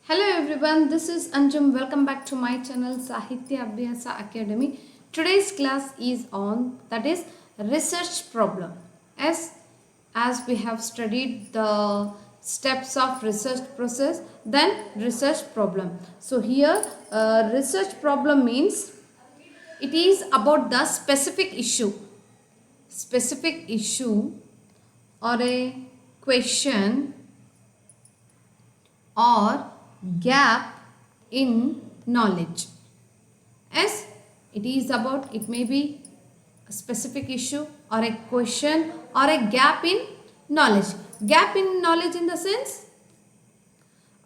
Hello everyone, this is Anjum. Welcome back to my channel Sahitya Abhyasa Academy. Today's class is on that is research problem. As we have studied the steps of research process, then research problem. So here research problem means it is about the specific issue or a question or gap in knowledge. As it is about, it may be a specific issue or a question or a gap in knowledge. Gap in knowledge in the sense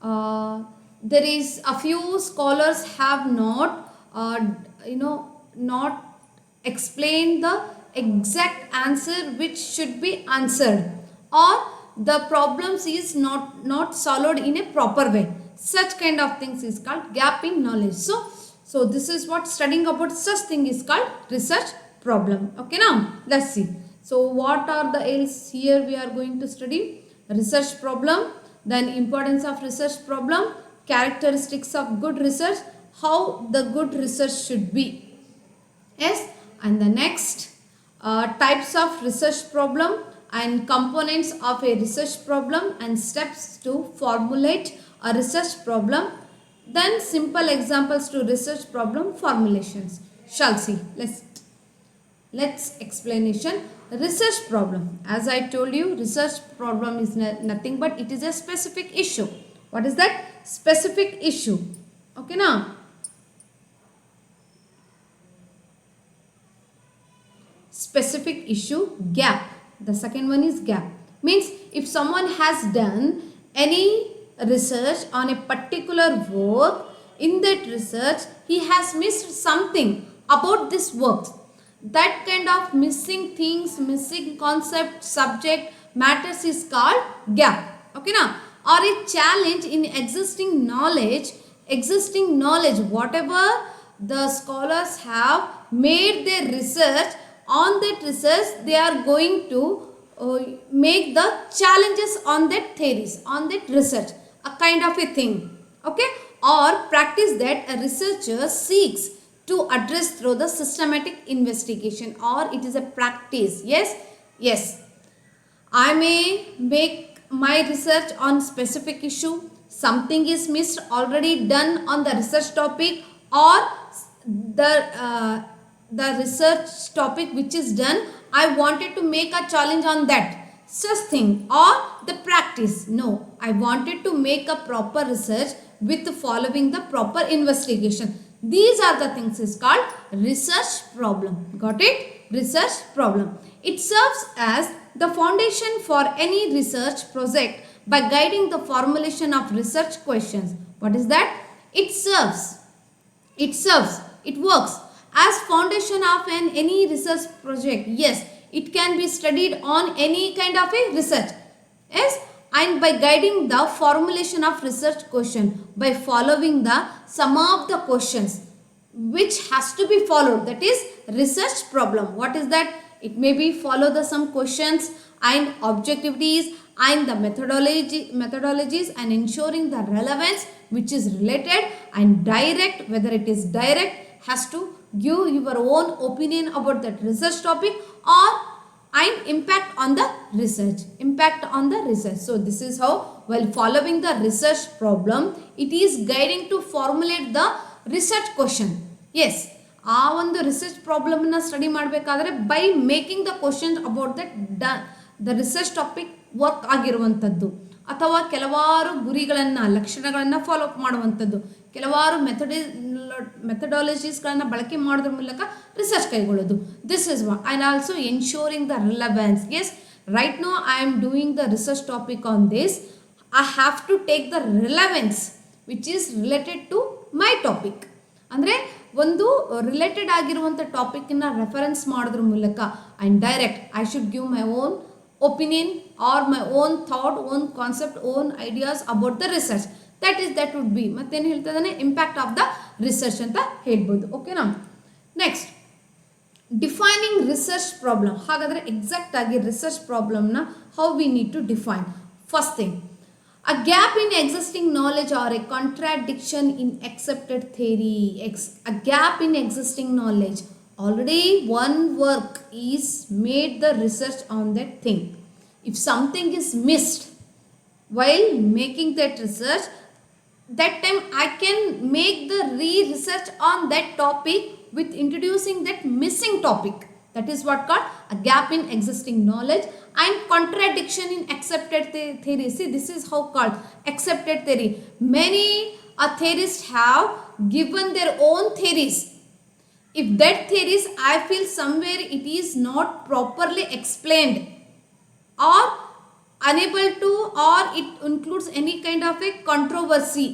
there is a few scholars have not not explained the exact answer which should be answered, or the problems is not solved in a proper way. Such kind of things is called gap in knowledge. So this is what studying about such thing is called research problem. Okay, now let's see. So what are the else here we are going to study? Research problem, then importance of research problem, characteristics of good research, how the good research should be. Yes, and the next types of research problem and components of a research problem and steps to formulate a research problem. Then simple examples to research problem formulations. Shall see. Let's explanation. Research problem. As I told you, research problem is nothing but it is a specific issue. What is that? Specific issue. Okay, now. Specific issue, gap. The second one is gap. Means if someone has done any research on a particular work, in that research he has missed something about this work. That kind of missing things, missing concept, subject, matters is called gap. Okay, now, or a challenge in existing knowledge, whatever the scholars have made their research, on that research they are going to make the challenges on that theories, on that research, a kind of a thing. Okay, or practice that a researcher seeks to address through the systematic investigation, or it is a practice. Yes, I may make my research on specific issue, something is missed, already done on the research topic, or the research topic which is done, I wanted to make a challenge on that such thing, or the practice. No, I wanted to make a proper research with following the proper investigation. These are the things is called research problem. Got it? Research problem. It serves as the foundation for any research project by guiding the formulation of research questions. What is that? It works as foundation of any research project. Yes, it can be studied on any kind of a research. Yes, and by guiding the formulation of research question by following the some of the questions which has to be followed, that is research problem. What is that? It may be follow the some questions and objectivities and the methodologies and ensuring the relevance which is related and direct, whether it is direct, has to give your own opinion about that research topic, or and impact on the research. So this is how, while following the research problem, it is guiding to formulate the research question. Yes, ಆ ಒಂದು research ಪ್ರಾಬ್ಲಮ್ನ study ಮಾಡಬೇಕಾದ್ರೆ by making the questions about the research topic work ಆಗಿರುವಂಥದ್ದು, ಅಥವಾ ಕೆಲವಾರು ಗುರಿಗಳನ್ನು, ಲಕ್ಷಣಗಳನ್ನು follow up ಮಾಡುವಂಥದ್ದು, ಕೆಲವಾರು ಮೆಥಡಾಲಜೀಸ್ಗಳನ್ನು ಬಳಕೆ ಮಾಡೋದ್ರ ಮೂಲಕ ರಿಸರ್ಚ್ ಕೈಗೊಳ್ಳೋದು. This is what. And also ensuring the relevance. Yes, right no I am doing the research topic on this. I have to take the relevance which is related to my topic. ಅಂದರೆ ಒಂದು related ಆಗಿರುವಂಥ ಟಾಪಿಕ್ನ reference ಮಾಡೋದ್ರ ಮೂಲಕ and direct I should give my own opinion or my own thought, own concept, own ideas about the research. that would be ಮತ್ತೇನು ಹೇಳ್ತಾ ಇದ್ದಾನೆ, impact of the research ಅಂತ ಹೇಳ್ಬೋದು. ಓಕೆನಾ, ನೆಕ್ಸ್ಟ್ ಡಿಫೈನಿಂಗ್ ರಿಸರ್ಚ್ ಪ್ರಾಬ್ಲಮ್. ಹಾಗಾದರೆ exact ಆಗಿ research ಪ್ರಾಬ್ಲಮ್ನ how we need to define. First thing, A gap in existing knowledge or a contradiction in accepted theory. A gap in existing knowledge. Already one work is made the research on that thing. If something is missed while making that research, that time I can make the research on that topic with introducing that missing topic. That is what called a gap in existing knowledge and contradiction in accepted theory. See, this is how called accepted theory. Many theorists have given their own theories. If that theories, I feel somewhere it is not properly explained or unable to, or it includes any kind of a controversy,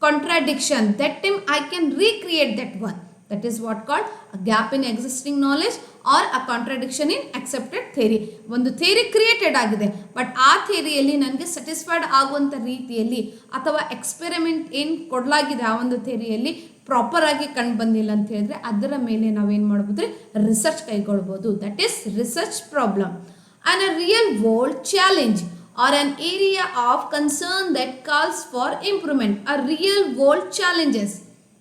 contradiction, that time I can recreate that one. That is what called a gap in existing knowledge or a contradiction in accepted theory. ಒಂದು theory created ಆಗಿದೆ, but ಆ ಥಿಯರಿಯಲ್ಲಿ ನನಗೆ satisfied ಆಗುವಂಥ ರೀತಿಯಲ್ಲಿ ಅಥವಾ experiment ಏನು ಕೊಡಲಾಗಿದೆ ಆ ಒಂದು ಥಿಯರಿಯಲ್ಲಿ ಪ್ರಾಪರ್ ಆಗಿ ಕಂಡು ಬಂದಿಲ್ಲ ಅಂತ ಹೇಳಿದ್ರೆ ಅದರ ಮೇಲೆ ನಾವೇನು ಮಾಡ್ಬೋದು, ರಿಸರ್ಚ್ ಕೈಗೊಳ್ಬೋದು. That is research problem. And a real world challenge or an area of concern that calls for improvement. A real world challenges.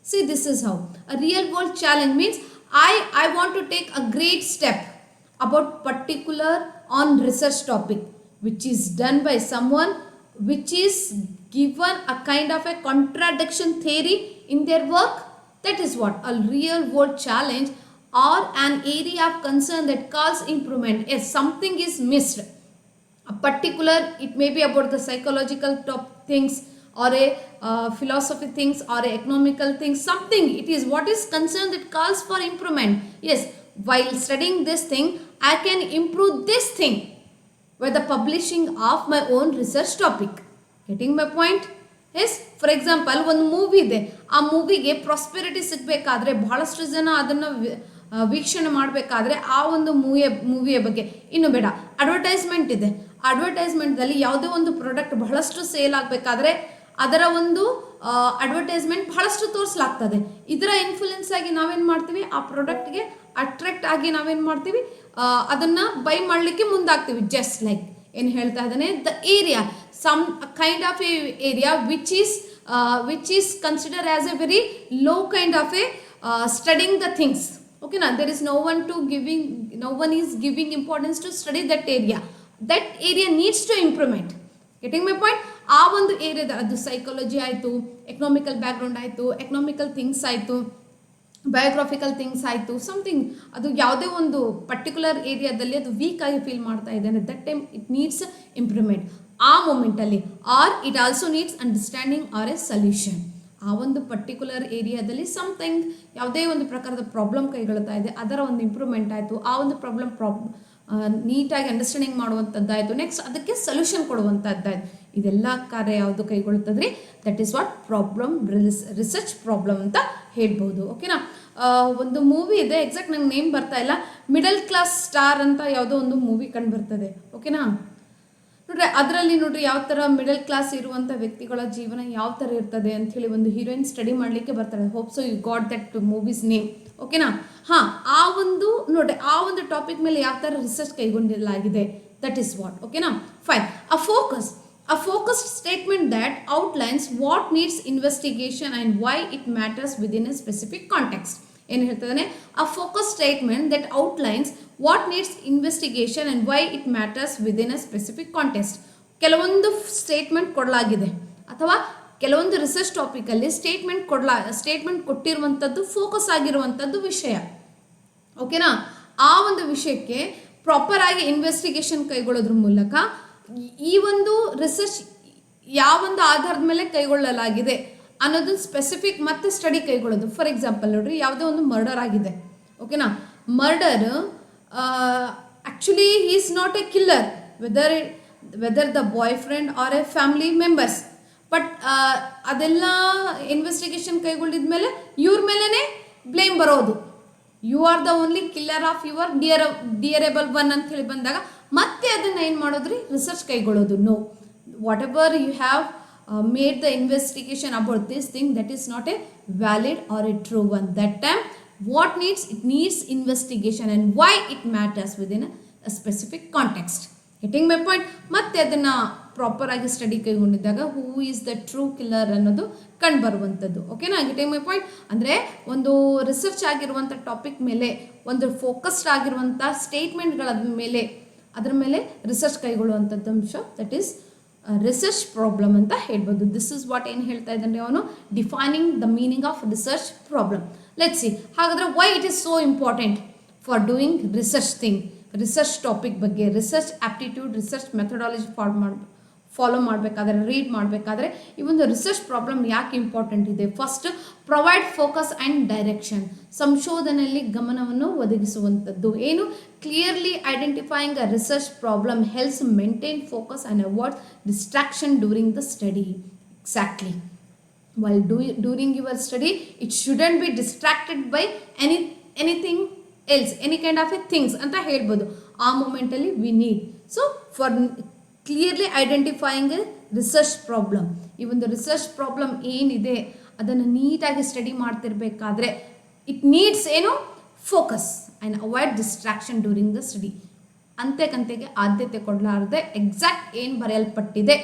See, this is how. A real world challenge means I want to take a great step about particular on research topic which is done by someone which is given a kind of a contradiction theory in their work. That is what a real world challenge or an area of concern that calls improvement. If something is missed, a particular, it may be about the psychological top things or a philosophy things or a economical things, something it is what is concerned that calls for improvement. Yes, while studying this thing I can improve this thing by the publishing of my own research topic. Getting my point? Yes, for example ಒಂದು movie ಇದೆ, ಆ ಮೂವಿಗೆ prosperity ಸಿಗಬೇಕಾದ್ರೆ ಬಹಳಷ್ಟು ಜನ ಅದನ್ನು ವೀಕ್ಷಣೆ ಮಾಡಬೇಕಾದ್ರೆ ಆ ಒಂದು ಮೂವಿಯ ಬಗ್ಗೆ, ಇನ್ನು ಬೇಡ ಅಡ್ವರ್ಟೈಸ್ಮೆಂಟ್ ಇದೆ, ಅಡ್ವರ್ಟೈಸ್ಮೆಂಟ್ದಲ್ಲಿ ಯಾವುದೇ ಒಂದು ಪ್ರಾಡಕ್ಟ್ ಬಹಳಷ್ಟು ಸೇಲ್ ಆಗಬೇಕಾದ್ರೆ ಅದರ ಒಂದು ಅಡ್ವರ್ಟೈಸ್ಮೆಂಟ್ ಬಹಳಷ್ಟು ತೋರಿಸಲಾಗ್ತದೆ. ಇದರ ಇನ್ಫ್ಲುಯೆನ್ಸ್ ಆಗಿ ನಾವೇನು ಮಾಡ್ತೀವಿ, ಆ ಪ್ರಾಡಕ್ಟ್ಗೆ ಅಟ್ರಾಕ್ಟ್ ಆಗಿ ನಾವೇನು ಮಾಡ್ತೀವಿ, ಅದನ್ನು ಬೈ ಮಾಡಲಿಕ್ಕೆ ಮುಂದಾಗ್ತೀವಿ. ಜಸ್ಟ್ ಲೈಕ್ ಏನು ಹೇಳ್ತಾ ಇದ್ದಾನೆ, the area, some kind of a area which is considered as a very low kind of a studying the things. Okay, now there is no one is giving importance to study that area. That area needs to improvement. Getting my point? ಆ ಒಂದು ಏರಿಯಾದ ಅದು psychology ಆಯಿತು, economical background ಆಯಿತು, economical things ಆಯಿತು, biographical things ಆಯಿತು, something ಅದು ಯಾವುದೇ ಒಂದು ಪರ್ಟಿಕ್ಯುಲರ್ ಏರಿಯಾದಲ್ಲಿ ಅದು ವೀಕ್ ಆಗಿ ಫೀಲ್ ಮಾಡ್ತಾ ಇದ್ದಾನೆ, that time it needs improvement ಆ ಮೂಮೆಂಟಲ್ಲಿ. Or it also needs understanding or a solution. ಆ ಒಂದು ಪರ್ಟಿಕ್ಯುಲರ್ ಏರಿಯಾದಲ್ಲಿ ಸಮಥಿಂಗ್ ಯಾವುದೇ ಒಂದು ಪ್ರಕಾರದ ಪ್ರಾಬ್ಲಮ್ ಕೈಗೊಳ್ತಾ ಇದೆ, ಅದರ ಒಂದು ಇಂಪ್ರೂವ್ಮೆಂಟ್ ಆಯಿತು, ಆ ಒಂದು ಪ್ರಾಬ್ಲಮ್ ನೀಟಾಗಿ ಅಂಡರ್ಸ್ಟ್ಯಾಂಡಿಂಗ್ ಮಾಡುವಂಥದ್ದಾಯಿತು, ನೆಕ್ಸ್ಟ್ ಅದಕ್ಕೆ ಸೊಲ್ಯೂಷನ್ ಕೊಡುವಂಥದ್ದಾಯಿತು. ಇದೆಲ್ಲ ಕಾರ್ಯ ಯಾವುದು ಕೈಗೊಳ್ಳುತ್ತದ್ರಿ, that is what problem research problem ಅಂತ ಹೇಳ್ಬೋದು. ಓಕೆನಾ, ಒಂದು ಮೂವಿ ಇದೆ, ಎಕ್ಸಾಕ್ಟ್ ನಂಗೆ ನೇಮ್ ಬರ್ತಾ ಇಲ್ಲ, ಮಿಡಲ್ ಕ್ಲಾಸ್ ಸ್ಟಾರ್ ಅಂತ ಯಾವುದೋ ಒಂದು ಮೂವಿ ಕಂಡು ಬರ್ತದೆ. ಓಕೆನಾ, ನೋಡ್ರಿ ಅದರಲ್ಲಿ ನೋಡ್ರಿ ಯಾವ ಥರ ಮಿಡಲ್ ಕ್ಲಾಸ್ ಇರುವಂಥ ವ್ಯಕ್ತಿಗಳ ಜೀವನ ಯಾವ ಥರ ಇರ್ತದೆ ಅಂಥೇಳಿ ಒಂದು ಹೀರೋಯಿನ್ ಸ್ಟಡಿ ಮಾಡಲಿಕ್ಕೆ ಬರ್ತಾರೆ. Hope so you got that movie's name. ಓಕೆನಾ, ಹಾಂ, ಆ ಒಂದು ನೋಡ್ರಿ ಆ ಒಂದು ಟಾಪಿಕ್ ಮೇಲೆ ಯಾವ ಥರ ರಿಸರ್ಚ್ ಕೈಗೊಂಡಿರಲಾಗಿದೆ, ದಟ್ ಈಸ್ ವಾಟ್. ಓಕೆನಾ, fine. A focused statement that outlines what needs investigation and why it matters within a specific context. ಏನು ಹೇಳ್ತಿದ್ದಾನೆ, a focused statement that outlines what needs investigation and why it matters within a specific context. ಕೆಲವೊಂದು statement ಕೊಡಲಾಗಿದೆ ಅಥವಾ ಕೆಲವೊಂದು research ಟಾಪಿಕಲ್ಲಿ statement ಕೊಟ್ಟಿರುವಂಥದ್ದು focus ಆಗಿರುವಂಥದ್ದು ವಿಷಯ. ಓಕೆನಾ, ಆ ಒಂದು ವಿಷಯಕ್ಕೆ ಪ್ರಾಪರ್ ಆಗಿ ಇನ್ವೆಸ್ಟಿಗೇಷನ್ ಕೈಗೊಳ್ಳೋದ್ರ ಮೂಲಕ ಈ ಒಂದು ರಿಸರ್ಚ್ ಯಾವೊಂದು ಆಧಾರದ ಮೇಲೆ ಕೈಗೊಳ್ಳಲಾಗಿದೆ ಅನ್ನೋದನ್ನು ಸ್ಪೆಸಿಫಿಕ್ ಮತ್ತೆ ಸ್ಟಡಿ ಕೈಗೊಳ್ಳೋದು. ಫಾರ್ ಎಕ್ಸಾಂಪಲ್ ನೋಡ್ರಿ, ಯಾವುದೋ ಒಂದು ಮರ್ಡರ್ ಆಗಿದೆ. ಓಕೆನಾ, murder actually he is not a killer, whether the boyfriend or a family members, but ಅದೆಲ್ಲ ಇನ್ವೆಸ್ಟಿಗೇಷನ್ ಕೈಗೊಂಡಿದ ಮೇಲೆ ಇವ್ರ ಮೇಲೇ ಬ್ಲೇಮ್ ಬರೋದು. You are the only killer of your dearable one ಅಂತ ಹೇಳಿ ಬಂದಾಗ ಮತ್ತೆ ಅದನ್ನು ಏನು ಮಾಡೋದ್ರಿ, ರಿಸರ್ಚ್ ಕೈಗೊಳ್ಳೋದು. No, whatever you have made the investigation about this thing, that is not a valid or a true one. That time what needs, it needs investigation and why it matters within a specific context. Getting my point. ಮತ್ತೆ ಅದನ್ನು proper ಆಗಿ study ಕೈಗೊಂಡಿದ್ದಾಗ who is the true killer ಅನ್ನೋದು ಕಂಡು ಬರುವಂಥದ್ದು. ಓಕೆನಾ, getting my point. ಅಂದರೆ ಒಂದು ರಿಸರ್ಚ್ ಆಗಿರುವಂಥ ಟಾಪಿಕ್ ಮೇಲೆ ಒಂದು ಫೋಕಸ್ಡ್ ಆಗಿರುವಂಥ ಸ್ಟೇಟ್ಮೆಂಟ್ಗಳ ಮೇಲೆ ಅದರ ಮೇಲೆ ರಿಸರ್ಚ್ ಕೈಗೊಳ್ಳುವಂಥದ್ದು ಅಂಶ, ದಟ್ ಈಸ್ ರಿಸರ್ಚ್ ಪ್ರಾಬ್ಲಮ್ ಅಂತ ಹೇಳ್ಬೋದು. ದಿಸ್ ಇಸ್ ವಾಟ್ ಏನು ಹೇಳ್ತಾ ಇದ್ದಾನೆ ಅವನು, defining the meaning of research problem. Let's see, ಹಾಗಾದರೆ why it is so important for doing research thing, research topic ಬಗ್ಗೆ, research aptitude, research methodology follow ಮಾಡಬೇಕಾದ್ರೆ, read ಮಾಡಬೇಕಾದ್ರೆ ಈ ಒಂದು ರಿಸರ್ಚ್ ಪ್ರಾಬ್ಲಮ್ ಯಾಕೆ ಇಂಪಾರ್ಟೆಂಟ್ ಇದೆ. First, provide focus and direction, ಸಂಶೋಧನೆಯಲ್ಲಿ ಗಮನವನ್ನು ಒದಗಿಸುವಂಥದ್ದು. ಏನು, clearly identifying a research problem helps maintain focus and avoid distraction during the study. Exactly, while during your study it shouldn't be distracted by anything else, any kind of a things ಅಂತ ಹೇಳ್ಬೋದು. ಆ ಮೂಮೆಂಟಲ್ಲಿ we need, so for clearly identifying research problem, ಈ ಒಂದು research problem ಏನಿದೆ ಅದನ್ನು ನೀಟಾಗಿ study ಮಾಡ್ತಿರ್ಬೇಕಾದ್ರೆ ಇಟ್ ನೀಡ್ಸ್ ಏನು, focus and avoid distraction during the study. ಅಂತೆಕಂತೆಗೆ ಆದ್ಯತೆ ಕೊಡಲಾರದೆ ಎಕ್ಸಾಕ್ಟ್ ಏನು ಬರೆಯಲ್ಪಟ್ಟಿದೆ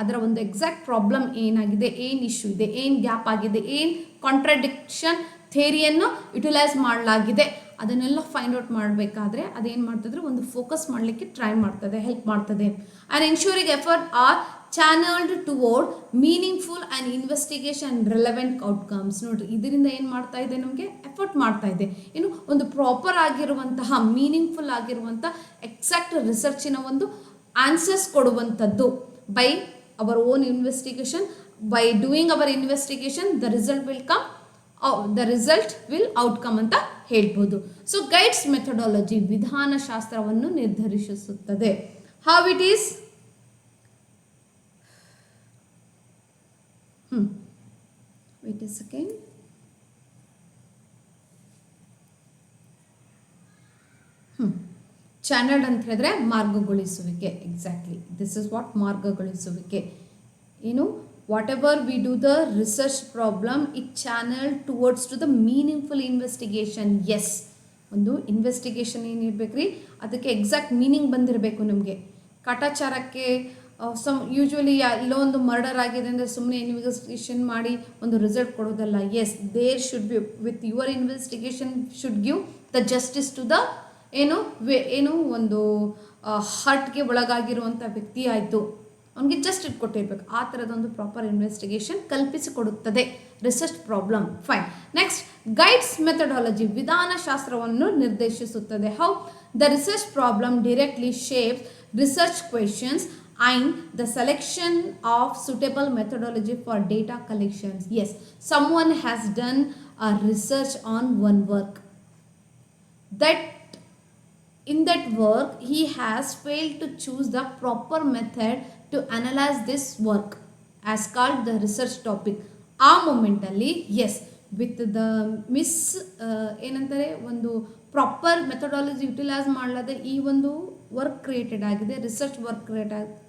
ಅದರ ಒಂದು ಎಕ್ಸಾಕ್ಟ್ ಪ್ರಾಬ್ಲಮ್ ಏನಾಗಿದೆ, ಏನು ಇಶ್ಯೂ ಇದೆ, ಏನು ಗ್ಯಾಪ್ ಆಗಿದೆ, ಏನು ಕಾಂಟ್ರಾಡಿಕ್ಷನ್ ಥಿಯರಿಯನ್ನು ಯುಟಿಲೈಸ್ ಮಾಡಲಾಗಿದೆ ಅದನ್ನೆಲ್ಲ ಫೈಂಡ್ ಔಟ್ ಮಾಡಬೇಕಾದ್ರೆ ಅದೇನು ಮಾಡ್ತದ್ರೆ ಒಂದು ಫೋಕಸ್ ಮಾಡಲಿಕ್ಕೆ ಟ್ರೈ ಮಾಡ್ತದೆ, ಹೆಲ್ಪ್ ಮಾಡ್ತದೆ. And ensuring effort are channelled toward meaningful and investigation relevant outcomes. ನೋಡಿರಿ, ಇದರಿಂದ ಏನು ಮಾಡ್ತಾ ಇದೆ, ನಮಗೆ ಎಫರ್ಟ್ ಮಾಡ್ತಾ ಇದೆ. ಏನು, ಒಂದು ಪ್ರಾಪರ್ ಆಗಿರುವಂತಹ ಮೀನಿಂಗ್ಫುಲ್ ಆಗಿರುವಂಥ ಎಕ್ಸಾಕ್ಟ್ ರಿಸರ್ಚಿನ ಒಂದು ಆನ್ಸರ್ಸ್ ಕೊಡುವಂಥದ್ದು by our own investigation. By doing our investigation the result will outcome ಅಂತ ಹೇಳ್ಬೋದು. ಸೊ ಗೈಡ್ಸ್ ಮೆಥಡಾಲಜಿ ವಿಧಾನ ಶಾಸ್ತ್ರವನ್ನು ನಿರ್ಧರಿಸುತ್ತದೆ. how it is wait a second. Channelled ಅಂತ ಹೇಳಿದ್ರೆ ಮಾರ್ಗಗೊಳಿಸುವಿಕೆ. ಎಕ್ಸಾಕ್ಟ್ಲಿ, ದಿಸ್ ಇಸ್ ವಾಟ್ ಮಾರ್ಗಗೊಳಿಸುವಿಕೆ. ಏನು, whatever we do the research problem it channel towards to the meaningful investigation. Yes, ಒಂದು ಇನ್ವೆಸ್ಟಿಗೇಷನ್ ಏನಿರ್ಬೇಕು ರೀ, ಅದಕ್ಕೆ ಎಕ್ಸಾಕ್ಟ್ ಮೀನಿಂಗ್ ಬಂದಿರಬೇಕು. ನಮಗೆ ಕಾಟಾಚಾರಕ್ಕೆ ಯೂಶ್ವಲಿ ಎಲ್ಲೋ ಒಂದು ಮರ್ಡರ್ ಆಗಿದೆ ಅಂದರೆ ಸುಮ್ಮನೆ ಇನ್ವೆಸ್ಟಿಗೇಷನ್ ಮಾಡಿ ಒಂದು ರಿಸಲ್ಟ್ ಕೊಡೋದಲ್ಲ. Yes, there should be with your investigation should give the justice to the ಏನು ಒಂದು ಹರ್ಟ್ಗೆ ಒಳಗಾಗಿರುವಂಥ ವ್ಯಕ್ತಿ ಆಯಿತು, ಅವನಿಗೆ ಜಸ್ಟ್ ಕೊಟ್ಟಿರ್ಬೇಕು. ಆ ಥರದೊಂದು ಪ್ರಾಪರ್ ಇನ್ವೆಸ್ಟಿಗೇಷನ್ ಕಲ್ಪಿಸಿಕೊಡುತ್ತದೆ research problem. Fine. Next, guides methodology ವಿಧಾನಶಾಸ್ತ್ರವನ್ನು ನಿರ್ದೇಶಿಸುತ್ತದೆ. How the research problem directly shapes research questions and the selection of suitable methodology for data collections. Yes, someone has done a research on one work. That in that work he has failed to choose the proper method to analyze this work as called the research topic. ಆ ಮೊಮೆಂಟಲ್ಲಿ S with the ಏನಂತಾರೆ ಒಂದು proper methodology utilise ಮಾಡಲಾದ ಈ ಒಂದು work created ಆಗಿದೆ, research work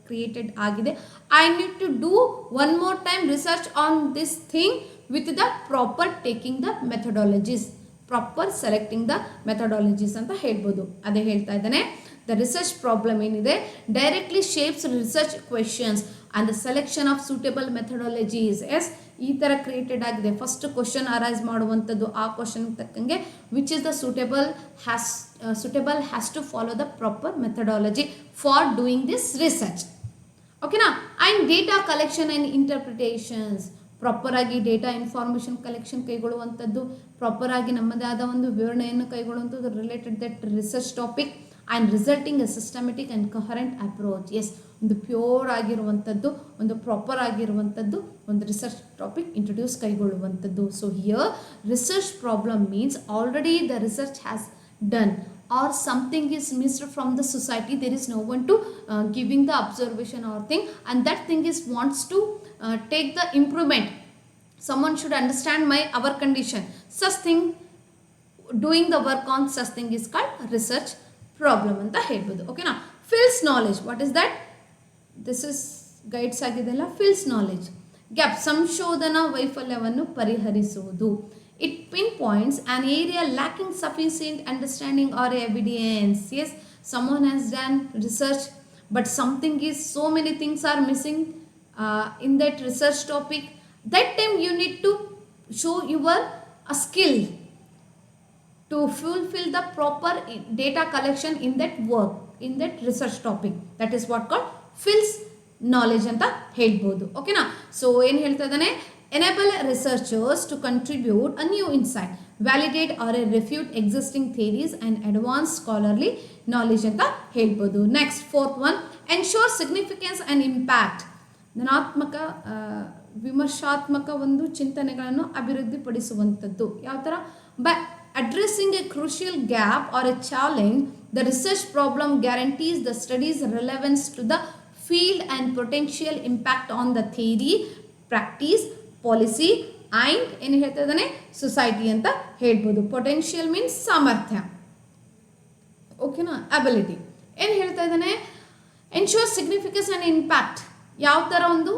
created ಆಗಿದೆ. I need to do one more time research on this thing with the proper taking the methodologies, proper selecting the methodologies ಅಂತ ಹೇಳ್ಬೋದು. ಅದೇ ಹೇಳ್ತಾ ಇದ್ದಾನೆ, ದ ರಿಸರ್ಚ್ ಪ್ರಾಬ್ಲಮ್ ಏನಿದೆ directly shapes research questions and the selection of suitable methodologies. Yes, ಈ ಥರ created ಆಗಿದೆ. First question arise ಮಾಡುವಂಥದ್ದು, ಆ ಕ್ವಶನ್ ತಕ್ಕಂಗೆ which is the suitable has to follow the proper methodology for doing this research. ಓಕೆನಾ. And data collection and interpretations, proper ಆಗಿ data information collection ಕೈಗೊಳ್ಳುವಂಥದ್ದು, proper ಆಗಿ ನಮ್ಮದೇ ಆದ ಒಂದು ವಿವರಣೆಯನ್ನು ಕೈಗೊಳ್ಳುವಂಥದ್ದು related that research topic and resulting a systematic and coherent approach. Yes, ಒಂದು ಪ್ಯೂರ್ ಆಗಿರುವಂಥದ್ದು, ಒಂದು ಪ್ರಾಪರ್ ಆಗಿರುವಂಥದ್ದು ಒಂದು ರಿಸರ್ಚ್ ಟಾಪಿಕ್ ಇಂಟ್ರೊಡ್ಯೂಸ್ ಕೈಗೊಳ್ಳುವಂಥದ್ದು. So here research problem means already the research has done or something is missed from the society, there is no one to giving the observation or thing, and that thing is wants to take the improvement. Someone should understand our condition, such thing doing the work on such thing is called research problem anta helbodu. Okay na. Fills knowledge, what is that? This is guides agidella. Fills knowledge gap, ಸಂಶೋಧನಾ ವೈಫಲ್ಯವನ್ನು ಪರಿಹರಿಸುವುದು. It pinpoints an area lacking sufficient understanding or evidence. Yes, someone has done research but something is, so many things are missing in that research topic. That time you need to show your a skill to fulfill the proper data collection in that work, in that research topic. That is what called fills knowledge ಅಂತ ಹೇಳ್ಬೋದು. ಓಕೆನಾ? So ಏನು ಹೇಳ್ತಾ ಇದ್ದಾನೆ, enable researchers to contribute a new insight, validate or refute existing theories and advance scholarly knowledge ಅಂತ ಹೇಳ್ಬೋದು. Next fourth one, ensure significance and impact, ಧನಾತ್ಮಕ ವಿಮರ್ಶಾತ್ಮಕ ಒಂದು ಚಿಂತನೆಗಳನ್ನು ಅಭಿವೃದ್ಧಿಪಡಿಸುವಂಥದ್ದು. ಯಾವ ಥರ? By addressing a crucial gap or a challenge, the research problem guarantees the study's relevance to the field and potential impact on the theory, practice, policy and ಏನು ಹೇಳ್ತಾ ಇದ್ದಾನೆ, society ಅಂತ ಹೇಳ್ಬೋದು. ಪೊಟೆನ್ಷಿಯಲ್ ಮೀನ್ಸ್ ಸಾಮರ್ಥ್ಯ, ಓಕೆನಾ, ಅಬಿಲಿಟಿ. ಏನು ಹೇಳ್ತಾ ಇದ್ದಾನೆ, ಎನ್ಶೋರ್ ಸಿಗ್ನಿಫಿಕೆನ್ಸ್ ಆ್ಯಂಡ್ ಇಂಪ್ಯಾಕ್ಟ್. ಯಾವ ಥರ ಒಂದು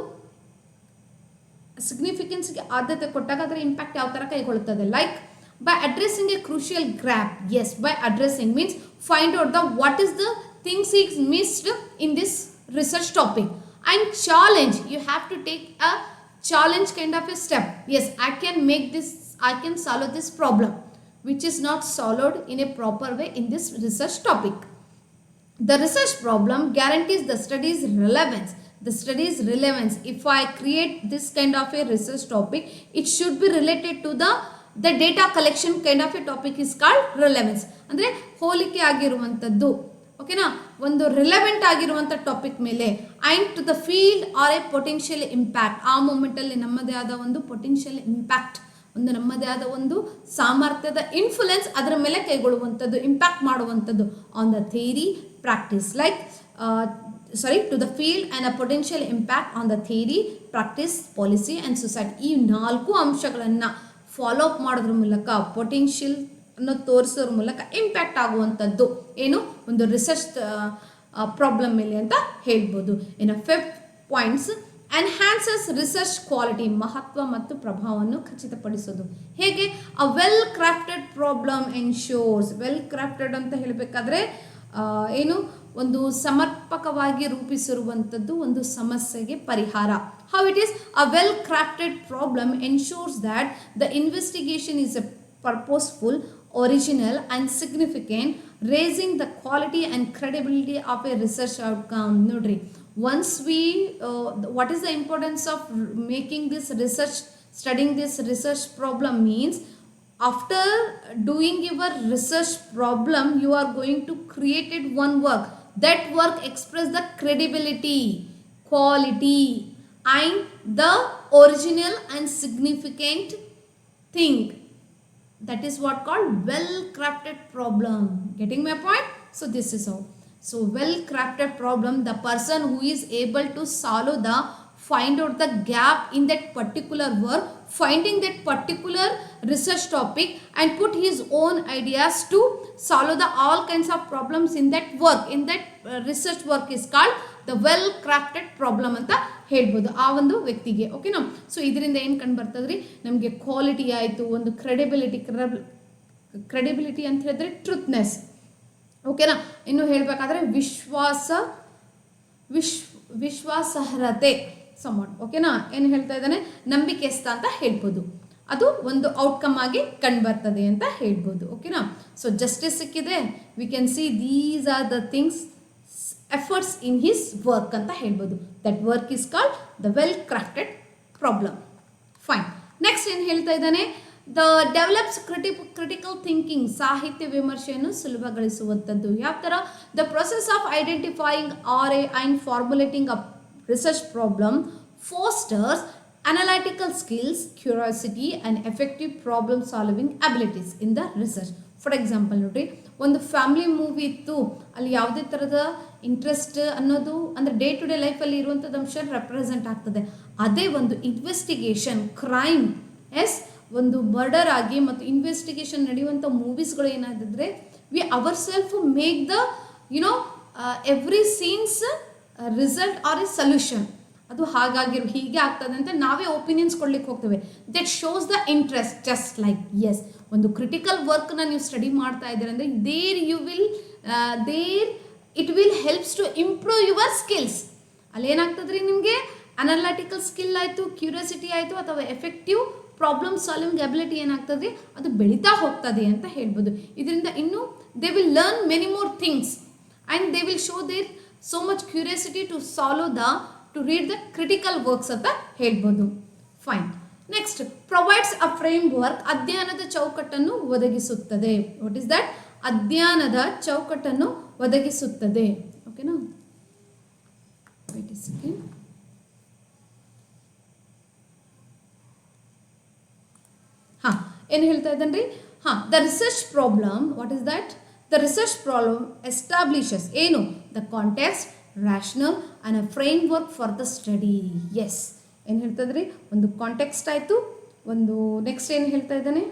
ಸಿಗ್ನಿಫಿಕೆನ್ಸ್ಗೆ ಆದ್ಯತೆ ಕೊಟ್ಟಾಗ ಅದರ ಇಂಪ್ಯಾಕ್ಟ್ ಯಾವ ಥರ ಕೈಗೊಳ್ಳುತ್ತದೆ. Like by addressing a crucial gap. Yes, by addressing means find out the what is the things is missed in this research topic. And challenge, you have to take a challenge kind of a step. Yes, I can make this, I can solve this problem which is not solved in a proper way in this research topic. The research problem guarantees the study's relevance. The study's relevance, if I create this kind of a research topic, it should be related to the data collection kind of a topic is called relevance. ಅಂದರೆ ಹೋಲಿಕೆ ಆಗಿರುವಂಥದ್ದು, ಓಕೆನಾ, ಒಂದು relevant ಆಗಿರುವಂಥ topic ಮೇಲೆ. And to the field or a potential impact, ಆ ಮೂಮೆಂಟಲ್ಲಿ ನಮ್ಮದೇ ಆದ ಒಂದು ಪೊಟೆನ್ಷಿಯಲ್ ಇಂಪ್ಯಾಕ್ಟ್, ಒಂದು ನಮ್ಮದೇ ಆದ ಒಂದು ಸಾಮರ್ಥ್ಯದ ಇನ್ಫ್ಲುಯೆನ್ಸ್ ಅದರ ಮೇಲೆ ಕೈಗೊಳ್ಳುವಂಥದ್ದು, ಇಂಪ್ಯಾಕ್ಟ್ ಮಾಡುವಂಥದ್ದು on the theory, practice. Like to the field and a potential impact on the theory, practice, policy and society. ಈ 4 ಅಂಶಗಳನ್ನು ಫಾಲೋ ಅಪ್ ಮಾಡೋದ್ರ ಮೂಲಕ, ಪೊಟೆನ್ಷಿಯಲ್ ಅನ್ನು ತೋರಿಸೋದ್ರ ಮೂಲಕ ಇಂಪ್ಯಾಕ್ಟ್ ಆಗುವಂಥದ್ದು ಏನು, ಒಂದು ರಿಸರ್ಚ್ ಪ್ರಾಬ್ಲಮ್ ಮೇಲೆ ಅಂತ ಹೇಳ್ಬೋದು. ಇನ್ನು 5th points, enhances research quality, ಮಹತ್ವ ಮತ್ತು ಪ್ರಭಾವವನ್ನು ಖಚಿತಪಡಿಸೋದು. ಹೇಗೆ? A well crafted problem ensures. Well crafted ಅಂತ ಹೇಳಬೇಕಾದ್ರೆ ಏನು, ಒಂದು ಸಮರ್ಪಕವಾಗಿ ರೂಪಿಸಿರುವಂಥದ್ದು ಒಂದು ಸಮಸ್ಯೆಗೆ ಪರಿಹಾರ. How it is? A well crafted problem ensures that the investigation is a purposeful, original and significant, raising the quality and credibility of a research outcome. Nodri, once we what is the importance of making this research, studying this research problem means, after doing your research problem you are going to create one work. That work express the credibility, quality and the original and significant thing. That is what called well crafted problem. Getting my point? So this is how. So well crafted problem, the person who is able to solve the, find out the gap in that particular work, finding that particular research topic and put his own ideas to solve the all kinds of problems in that work, in that research work is called the well crafted problem ಅಂತ ಹೇಳ್ಬೋದು ಆ ಒಂದು ವ್ಯಕ್ತಿಗೆ. ಓಕೆನಾ? So ಇದರಿಂದ ಏನು ಕಂಡು ಬರ್ತದ್ರಿ, ನಮಗೆ ಕ್ವಾಲಿಟಿ ಆಯಿತು, ಒಂದು ಕ್ರೆಡಿಬಿಲಿಟಿ ಅಂತ ಹೇಳಿದ್ರೆ ಟ್ರೂತ್ನೆಸ್, ಓಕೆನಾ. ಇನ್ನು ಹೇಳಬೇಕಾದ್ರೆ ವಿಶ್ವಾಸಾರ್ಹತೆ ಸಮೌಟ್, ಓಕೆನಾ. ಏನು ಹೇಳ್ತಾ ಇದ್ದಾನೆ, ನಂಬಿಕೆಸ್ತ ಅಂತ ಹೇಳ್ಬೋದು. ಅದು ಒಂದು ಔಟ್ಕಮ್ ಆಗಿ ಕಂಡು ಬರ್ತದೆ ಅಂತ ಹೇಳ್ಬೋದು, ಓಕೆನಾ. ಸೊ ಜಸ್ಟಿಸ್ ಸಿಕ್ಕಿದೆ, we can see these are the things, efforts in his work ಅಂತ ಹೇಳ್ಬೋದು. That work is called the well crafted problem. Fine. Next ಏನು ಹೇಳ್ತಾ ಇದ್ದಾನೆ, ದ ಡೆವಲಪ್ಸ್ ಕ್ರಿಟಿಕಲ್ ಥಿಂಕಿಂಗ್, ಸಾಹಿತ್ಯ ವಿಮರ್ಶೆಯನ್ನು ಸುಲಭಗೊಳಿಸುವಂಥದ್ದು. ಯಾವ ಥರ? The process of identifying or a and formulating a research problem fosters analytical skills, curiosity and effective problem solving abilities in the research. For example, ನೋಡಿ, ಒಂದು ಫ್ಯಾಮಿಲಿ ಮೂವಿ ಇತ್ತು, ಅಲ್ಲಿ ಯಾವುದೇ ಥರದ ಇಂಟ್ರೆಸ್ಟ್ ಅನ್ನೋದು ಅಂದರೆ ಡೇ ಟು ಡೇ ಲೈಫಲ್ಲಿ ಇರುವಂಥದ್ದು ಅಂಶ ರೆಪ್ರೆಸೆಂಟ್ ಆಗ್ತದೆ. ಅದೇ ಒಂದು ಇನ್ವೆಸ್ಟಿಗೇಷನ್, ಕ್ರೈಮ್, ಎಸ್, ಒಂದು ಮರ್ಡರ್ ಆಗಿ ಮತ್ತು ಇನ್ವೆಸ್ಟಿಗೇಷನ್ ನಡೆಯುವಂಥ ಮೂವೀಸ್ಗಳು ಏನಾದಿದ್ರೆ, we our self make the every scenes result are a solution. ಅದು ಹಾಗಾಗಿರೋ ಹೀಗೆ ಆಗ್ತದೆ ಅಂತ ನಾವೇ ಒಪಿನಿಯನ್ಸ್ ಕೊಡ್ಲಿಕ್ಕೆ ಹೋಗ್ತೇವೆ. That shows the interest. Just like yes, ಒಂದು ಕ್ರಿಟಿಕಲ್ ವರ್ಕ್ನ ನೀವು ಸ್ಟಡಿ ಮಾಡ್ತಾ ಇದ್ದೀರ ಅಂದರೆ there it will helps to improve your skills. ಅಲ್ಲಿ ಏನಾಗ್ತದ್ರಿ ನಿಮಗೆ ಅನಲಿಟಿಕಲ್ ಸ್ಕಿಲ್ ಆಯಿತು, ಕ್ಯೂರಿಯಾಸಿಟಿ ಆಯಿತು, ಅಥವಾ ಎಫೆಕ್ಟಿವ್ ಪ್ರಾಬ್ಲಮ್ ಸಾಲ್ವಿಂಗ್ ಎಬಿಲಿಟಿ ಏನಾಗ್ತದೆ ಅದು ಬೆಳೀತಾ ಹೋಗ್ತದೆ ಅಂತ ಹೇಳ್ಬೋದು. ಇದರಿಂದ ಇನ್ನೂ they will learn many more things and they will show their so much curiosity to read the critical works ಅಂತ ಹೇಳ್ಬೋದು. Fine. Next, provides a framework, ಅಧ್ಯಯನದ ಚೌಕಟ್ಟನ್ನು ಒದಗಿಸುತ್ತದೆ. What is that? ಅಧ್ಯಯನದ ಚೌಕಟ್ಟನ್ನು ಒದಗಿಸುತ್ತದೆ. ಓಕೆನಾ? Wait a second. ಏನು ಹೇಳ್ತಾ ಇದ್ದಾನೆ ರೀ? The research problem, what is that? The research problem establishes ಏನು? The context, rational and a framework for the study. S, ಏನು ಹೇಳ್ತದ್ರಿ? ಒಂದು ಕಾಂಟೆಕ್ಸ್ಟ್ ಆಯಿತು, ಒಂದು ನೆಕ್ಸ್ಟ್ ಏನು ಹೇಳ್ತಾ ಇದ್ದಾನೆ?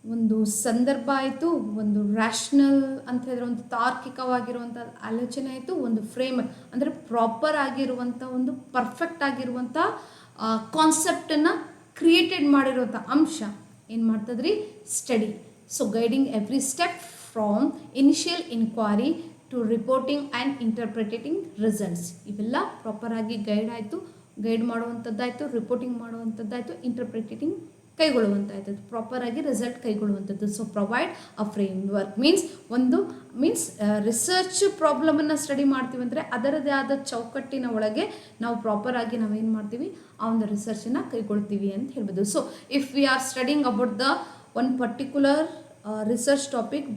ಒಂದು ಸಂದರ್ಭ ಆಯಿತು, ಒಂದು ರ್ಯಾಷನಲ್ ಅಂತ ಹೇಳಿದ್ರೆ ಒಂದು ತಾರ್ಕಿಕವಾಗಿರುವಂಥ ಆಲೋಚನೆ ಆಯಿತು, ಒಂದು ಫ್ರೇಮ್ ಅಂದರೆ ಪ್ರಾಪರ್ ಆಗಿರುವಂಥ ಒಂದು ಪರ್ಫೆಕ್ಟ್ ಆಗಿರುವಂಥ ಕಾನ್ಸೆಪ್ಟನ್ನು ಕ್ರಿಯೇಟೆಡ್ ಮಾಡಿರುವಂಥ ಅಂಶ ಏನು ಮಾಡ್ತದ್ರಿ? Study. So guiding every step from initial inquiry to reporting and interpretating results. ಇವೆಲ್ಲ ಪ್ರಾಪರಾಗಿ ಗೈಡ್ ಮಾಡುವಂಥದ್ದಾಯಿತು, ರಿಪೋರ್ಟಿಂಗ್ ಮಾಡುವಂಥದ್ದಾಯಿತು, ಇಂಟರ್ಪ್ರಿಟೇಟಿಂಗ್ ಕೈಗೊಳ್ಳುವಂಥದ್ದು, ಪ್ರಾಪರಾಗಿ ರಿಸಲ್ಟ್ ಕೈಗೊಳ್ಳುವಂಥದ್ದು. So provide a framework means research ಪ್ರಾಬ್ಲಮನ್ನು ಸ್ಟಡಿ ಮಾಡ್ತೀವಿ ಅಂದರೆ ಅದರದೇ ಆದ ಚೌಕಟ್ಟಿನ ಒಳಗೆ ನಾವು ಪ್ರಾಪರಾಗಿ ನಾವೇನು ಮಾಡ್ತೀವಿ, ಆ ಒಂದು ರಿಸರ್ಚನ್ನು ಕೈಗೊಳ್ತೀವಿ ಅಂತ ಹೇಳ್ಬೋದು. So if we are studying about the one particular research topic,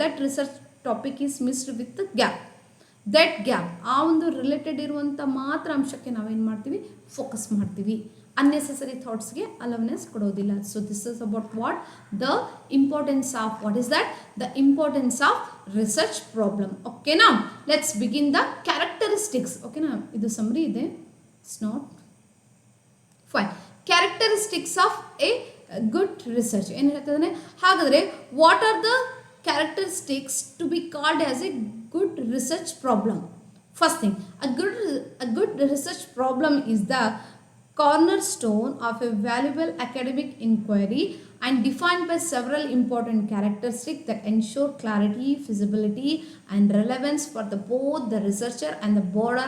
that research topic is missed with gap. ಆ ಒಂದು ರಿಲೇಟೆಡ್ ಇರುವಂಥ ಮಾತ್ರ ಅಂಶಕ್ಕೆ ನಾವೇನು ಮಾಡ್ತೀವಿ, ಫೋಕಸ್ ಮಾಡ್ತೀವಿ. unnecessary ಥಾಟ್ಸ್ಗೆ ಅಲವ್ನೆಸ್ ಕೊಡೋದಿಲ್ಲ. So this is about what? The importance of, what is that? The importance of research problem. ಓಕೆನಾ? Let's begin the characteristics. ಓಕೆನಾ? ಇದು ಸಮ್ರಿ ಇದೆ, it's not fine. Characteristics of a good research ಏನು ಹೇಳ್ತದೆ? ಹಾಗಾದರೆ what are the characteristics to be called as a good research problem? First thing, a good research problem is the cornerstone of a valuable academic inquiry and defined by several important characteristics that ensure clarity, feasibility and relevance for both the researcher and the broader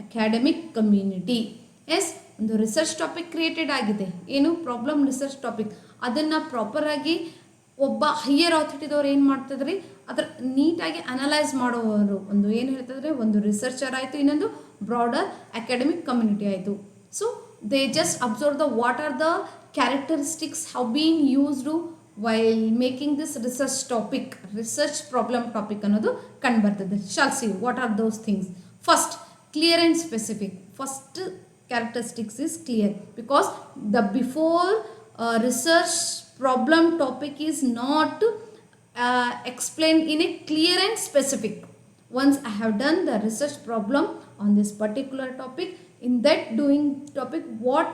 academic community. Yes, ಒಂದು research topic created ಆಗಿದೆ, ಏನು problem research topic, ಅದನ್ನು ಪ್ರಾಪರಾಗಿ ಒಬ್ಬ higher ಅಥಾರಿಟಿದವ್ರು ಏನು ಮಾಡ್ತಿದ್ರಿ, ಅದರ ನೀಟಾಗಿ analyse ಮಾಡೋರು ಒಂದು ಏನು ಹೇಳ್ತಿದ್ರೆ, ಒಂದು ರಿಸರ್ಚರ್ ಆಯಿತು, ಇನ್ನೊಂದು ಬ್ರಾಡರ್ ಅಕಾಡೆಮಿಕ್ ಕಮ್ಯುನಿಟಿ ಆಯಿತು. So they just observe the what are the characteristics how been used while making this research problem topic ಅನ್ನೋದು ಕಂಡು ಬರ್ತದೆ. Shall see what are those things. First, clear and specific. First characteristics is clear, because the before research problem topic is not explained in a clear and specific. Once I have done the research problem on this particular topic, in that doing topic what